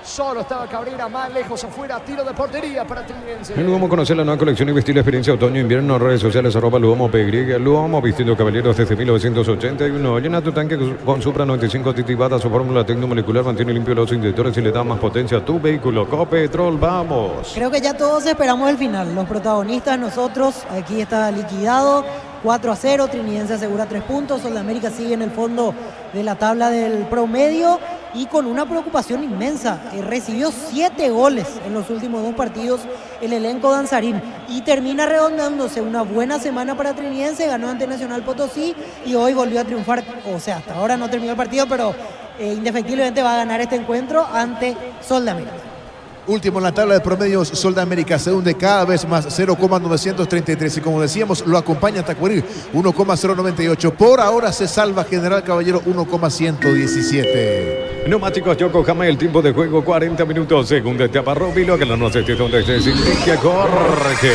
Solo estaba Cabrera más lejos afuera, tiro de portería para Trinidense. En Luomo conocer la nueva colección y vestir la experiencia otoño-invierno. Redes sociales @Luomo PY. Luomo vistiendo caballeros desde 1981. Llena tu tanque con Supra 95 titivadas. Su fórmula tecnomolecular mantiene limpio los inyectores y le da más potencia a tu vehículo. Copetrol, vamos. Creo que ya todos esperamos el final. Los protagonistas, nosotros, aquí está liquidado. 4-0, Trinidense asegura 3 puntos. Sol de América sigue en el fondo de la tabla del promedio y con una preocupación inmensa. Recibió 7 goles en los últimos 2 partidos el elenco danzarín y termina redondándose una buena semana para Trinidense. Ganó ante Nacional Potosí y hoy volvió a triunfar. O sea, hasta ahora no terminó el partido, pero indefectiblemente va a ganar este encuentro ante Sol de América. Último en la tabla de promedios, Sol de América se hunde cada vez más, 0,933. Y como decíamos, lo acompaña Tacuarí, 1,098. Por ahora se salva General Caballero, 1,117. Neumáticos Yokohama, el tiempo de juego 40 minutos. Segunda etapa, Robilo, que no sé dónde se indica Jorge.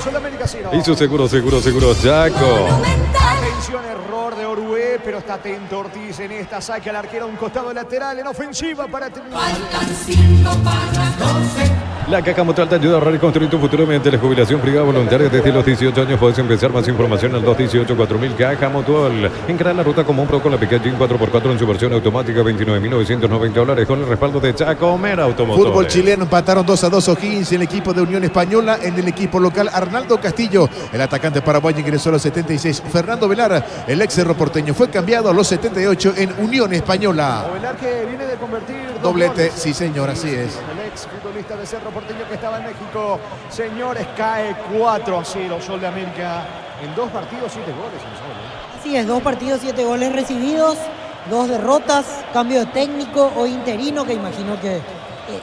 Sol de América 0. Y su seguro, Chaco. Atención, error de Orué, pero está atento Ortiz en esta. Saca al arquero a un costado lateral en ofensiva para terminar. La Caja Mutual te ayuda a reconstruir tu futuro mediante la jubilación privada voluntaria. Desde los 18 años puedes empezar. Más información al 218-4000. Caja Mutual. Encara la ruta común pro con la Pickup Jeep 4x4 en su versión automática, $29.990 con el respaldo de Chaco Mera Automotores. Fútbol chileno, empataron 2-2 O'Higgins en el equipo de Unión Española. En el equipo local, Arnaldo Castillo, el atacante paraguayo, ingresó a los 76. Fernando Velar, el ex cerro porteño, fue cambiado a los 78 en Unión Española. Velar que viene de convertir doblete, goles. sí señor, así es. El ex futbolista de Cerro Porteño que estaba en México. Señores, cae 4-0 Sol de América en 2 partidos, 7 goles. Así es, 2 partidos, 7 goles recibidos, 2 derrotas, cambio de técnico o interino, que imagino que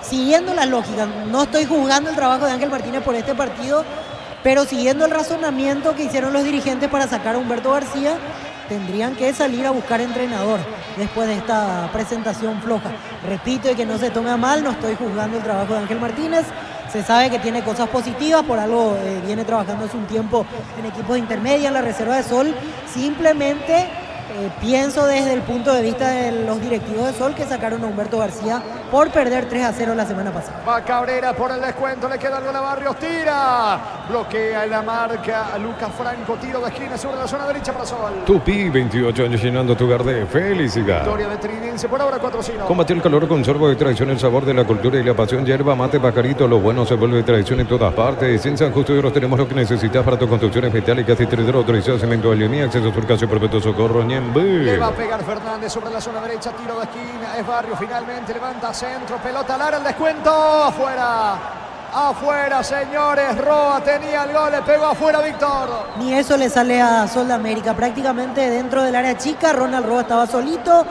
siguiendo las lógicas, no estoy juzgando el trabajo de Ángel Martínez por este partido, pero siguiendo el razonamiento que hicieron los dirigentes para sacar a Humberto García, tendrían que salir a buscar entrenador después de esta presentación floja. Repito, y que no se tome a mal, no estoy juzgando el trabajo de Ángel Martínez. Se sabe que tiene cosas positivas, por algo viene trabajando hace un tiempo en equipos de intermedia, en la Reserva de Sol. Simplemente pienso desde el punto de vista de los directivos de Sol que sacaron a Humberto García por perder 3-0 la semana pasada. Va Cabrera por el descuento, le queda algo a Barrios, tira, bloquea en la marca a Lucas Franco, tiro de esquina sobre la zona derecha para Sol. Tupi, 28 años llenando tu hogar de felicidad. Victoria de Trinidense, por ahora 4-0. Combate el calor con sorbo de tradición, el sabor de la cultura y la pasión. Yerba mate, pajarito, lo bueno se vuelve tradición en todas partes. En San Justo de Oro tenemos lo que necesitas para tus construcciones metálicas, distribuidor autorizado, cemento, aluminio, acceso, surcacio, perpetuo socorro, Le va a pegar Fernández sobre la zona derecha, tiro de esquina, es Barrio finalmente, levanta centro, pelota al área, el descuento, afuera señores, Roa tenía el gol, le pegó afuera Víctor. Ni eso le sale a Sol de América, prácticamente dentro del área chica, Ronald Roa estaba solito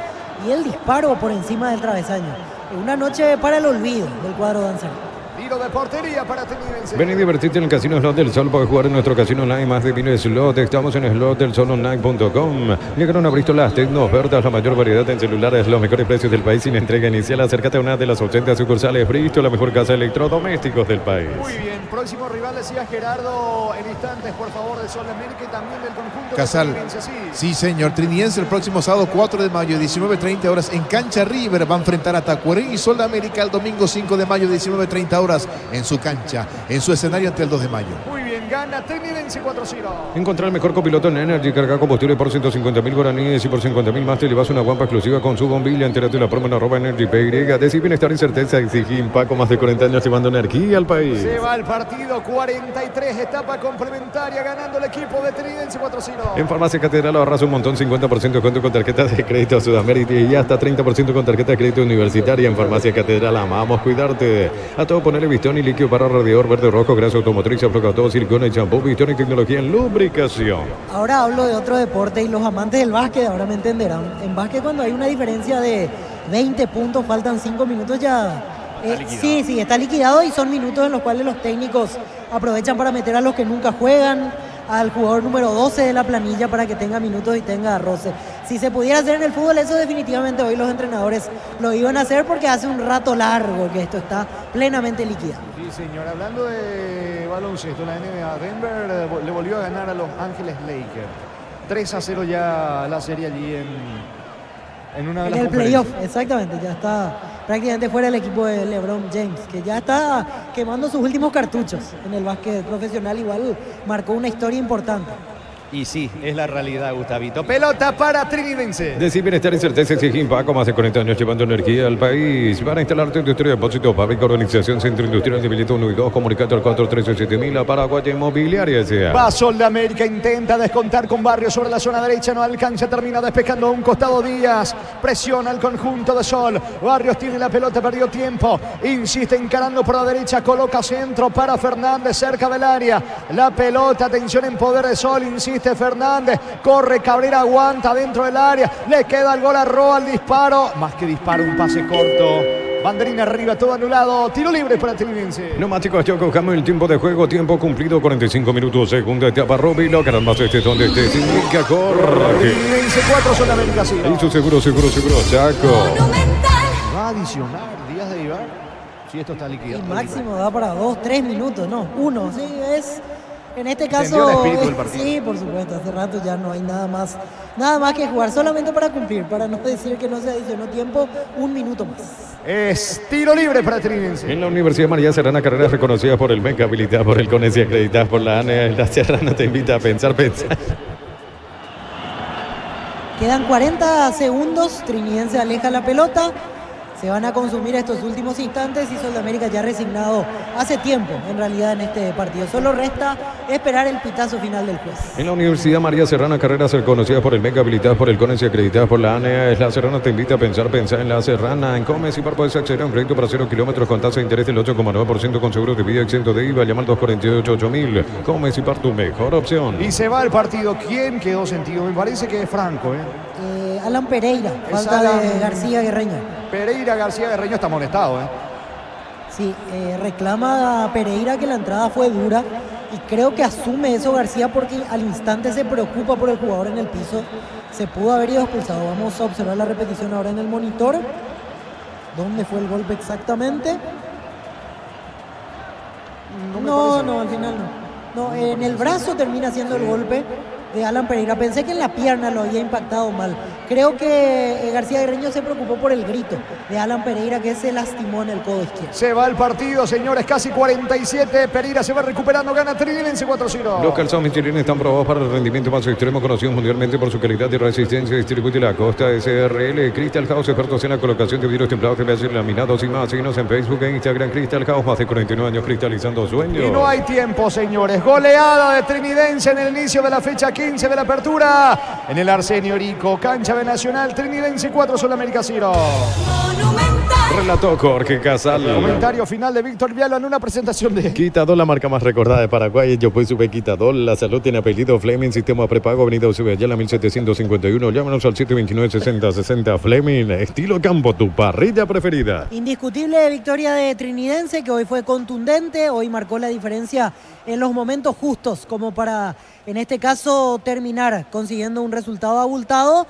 y el disparo por encima del travesaño. Una noche para el olvido del cuadro danzarín. tiro de portería para Trinidense. Ven y divertirte en el Casino Slot del Sol. Puedes jugar en nuestro casino online más de 1000 slots. Estamos en slotdelsolonline.com. Llegaron a Bristol las tecno-ofertas, la mayor variedad en celulares, los mejores precios del país sin entrega inicial. Acércate a una de las 80 sucursales Bristol, la mejor casa de electrodomésticos del país. Muy bien, próximo rival decía Gerardo en instantes, por favor, de Sol de América y también del conjunto Casal. de Trinidense. Sí, señor. Trinidense el próximo sábado 4 de mayo, 19:30 horas en Cancha River. Va a enfrentar a Tacuarembó y Sol de América el domingo 5 de mayo, 19:30 horas en su cancha, en su escenario ante el 2 de mayo. Muy bien, gana Trinidense 4-0. Encontrar el mejor copiloto en Energy. Carga combustible por 150.000 guaraníes y por 50.000 más te llevas una guampa exclusiva con su bombilla. Entérate de la promo en @EnergyPY. Decir bienestar y certeza. Exigir Paco, más de 40 años llevando energía al país. Se va el partido 43, etapa complementaria, ganando el equipo de Trinidense 4-0. En Farmacia Catedral ahorras un montón, 50% de descuento con tarjeta de crédito Sudamérica y hasta 30% con tarjeta de crédito universitaria. En Farmacia Catedral amamos cuidarte. A todo ponerle Vistón y líquido para radiador verde rojo, grasa automotriz, afloja todo, silicona y champú, Vistón y tecnología en lubricación. Ahora hablo de otro deporte y los amantes del básquet ahora me entenderán. En básquet cuando hay una diferencia de 20 puntos, faltan 5 minutos ya. Sí, está liquidado y son minutos en los cuales los técnicos aprovechan para meter a los que nunca juegan, al jugador número 12 de la planilla para que tenga minutos y tenga roce. Si se pudiera hacer en el fútbol, eso definitivamente hoy los entrenadores lo iban a hacer porque hace un rato largo que esto está plenamente liquidado. Sí, señor. Hablando de baloncesto, la NBA, Denver le volvió a ganar a Los Ángeles Lakers. 3-0 ya la serie allí en una de las el conferencias. playoff, exactamente, ya está prácticamente fuera el equipo de LeBron James, que ya está quemando sus últimos cartuchos en el básquet profesional, igual marcó una historia importante. Y sí, es la realidad, Gustavito. Pelota para Trinidense. Decir bienestar y certeza. Exigir Paco, más de 40 años llevando energía al país. Van a instalar tu industria de depósito, fábrica, organización, centro industrial de Vileta 1 y 2, comunicando al 4137000 a Paraguay Inmobiliaria S.A. Va Sol de América, intenta descontar con Barrio sobre la zona derecha, no alcanza, termina despejando a un costado Díaz, presiona al conjunto de Sol, Barrios tiene la pelota, perdió tiempo, insiste encarando por la derecha, coloca centro para Fernández cerca del área, la pelota, atención en poder de Sol, insiste Fernández, corre Cabrera, aguanta dentro del área, le queda el gol a Roa, al disparo, más que disparo, un pase corto. Banderina arriba, todo anulado. Tiro libre para Trinidense. No más, chicos, buscamos el tiempo de juego. Tiempo cumplido, 45 minutos. Segunda etapa, Roby. Lo ganan más este donde te indica corre. Trinidense 4, Sol de América 0. Hizo seguro, Chaco. Va a adicionar Díaz de Ibar. Sí, esto está liquidado. Y máximo da para 2-3 minutos, no, 1, sí, es... En este Entendió caso, el espíritu del partido. sí, por supuesto, hace rato ya no hay nada más que jugar, solamente para cumplir, para no decir que no se adicionó tiempo, 1 minuto más. Es tiro libre para Trinidense. En la Universidad María Serrana, carreras reconocidas por el MEC, habilitadas por el CONES y acreditadas por la ANE. La Serrana te invita a pensar. Quedan 40 segundos, Trinidense aleja la pelota. Se van a consumir estos últimos instantes y Sol de América ya resignado hace tiempo, en realidad, en este partido. Solo resta esperar el pitazo final del juez. En la Universidad María Serrana, carreras reconocidas por el MEC, habilitadas por el CONES y acreditadas por la ANE. La Serrana te invita a pensar en la Serrana. En Comes y Par puedes acceder a un crédito para 0 kilómetros con tasa de interés del 8,9% con seguro de vida exento de IVA. Llama al 248-8000. Comes y Par, tu mejor opción. Y se va el partido. ¿Quién quedó sentido? Me parece que es Franco, Alan Pereira, falta de García Guerreño. Pereira García Guerreño está molestado, Sí, reclama a Pereira que la entrada fue dura y creo que asume eso García porque al instante se preocupa por el jugador en el piso. Se pudo haber ido expulsado. Vamos a observar la repetición ahora en el monitor. ¿Dónde fue el golpe exactamente? No, al final no. No, en el brazo termina siendo el golpe de Alan Pereira. Pensé que en la pierna lo había impactado mal. Creo que García Guerreño se preocupó por el grito de Alan Pereira que se lastimó en el codo izquierdo. Se va el partido, señores, casi 47. Pereira se va recuperando, gana Trinidense 4-0. Los calzados Michelin están probados para el rendimiento más extremo, conocidos mundialmente por su calidad y resistencia. Distribuye la Costa SRL. Crystal House, expertos en la colocación de vidrios templados, TPS laminados y más. Síguenos en Facebook e Instagram. Crystal House, más de 49 años cristalizando sueños. Y no hay tiempo, señores. Goleada de Trinidense en el inicio de la fecha 15 de la apertura. En el Arsenio Rico, cancha de Nacional, Trinidense 4, Sol América 0. Monumental. Relató Jorge Casal. Comentario final de Víctor Vialo en una presentación de... Quitador, la marca más recordada de Paraguay. Yo pues sube Quitador. La salud tiene apellido Fleming. Sistema prepago. Avenida Ayala 1751. Llámanos al 729-6060. Fleming. Estilo campo. Tu parrilla preferida. Indiscutible victoria de Trinidense, que hoy fue contundente. Hoy marcó la diferencia en los momentos justos, como para, en este caso, terminar consiguiendo un resultado abultado.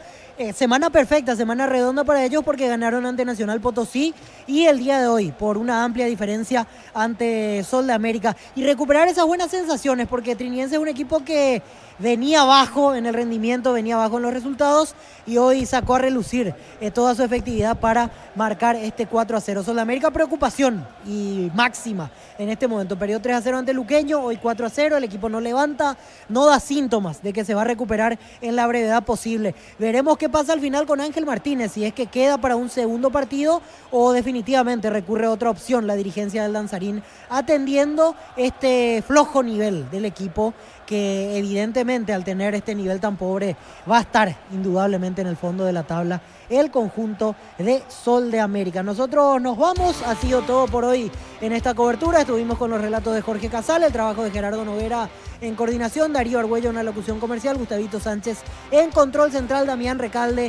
Semana perfecta, semana redonda para ellos porque ganaron ante Nacional Potosí y el día de hoy por una amplia diferencia ante Sol de América. Y recuperar esas buenas sensaciones porque Trinidense es un equipo que venía abajo en el rendimiento, venía abajo en los resultados y hoy sacó a relucir toda su efectividad para marcar este 4-0. Sol de América, preocupación y máxima en este momento. Perdió 3-0 ante Luqueño, hoy 4-0, el equipo no levanta, no da síntomas de que se va a recuperar en la brevedad posible. Veremos qué pasa al final con Ángel Martínez, si es que queda para un segundo partido o definitivamente recurre a otra opción la dirigencia del Danzarín, atendiendo este flojo nivel del equipo que evidentemente al tener este nivel tan pobre va a estar indudablemente en el fondo de la tabla el conjunto de Sol de América. Nosotros nos vamos, ha sido todo por hoy en esta cobertura. Estuvimos con los relatos de Jorge Casal, el trabajo de Gerardo Noguera en coordinación, Darío Argüello en la locución comercial, Gustavito Sánchez en control central, Damián Recalde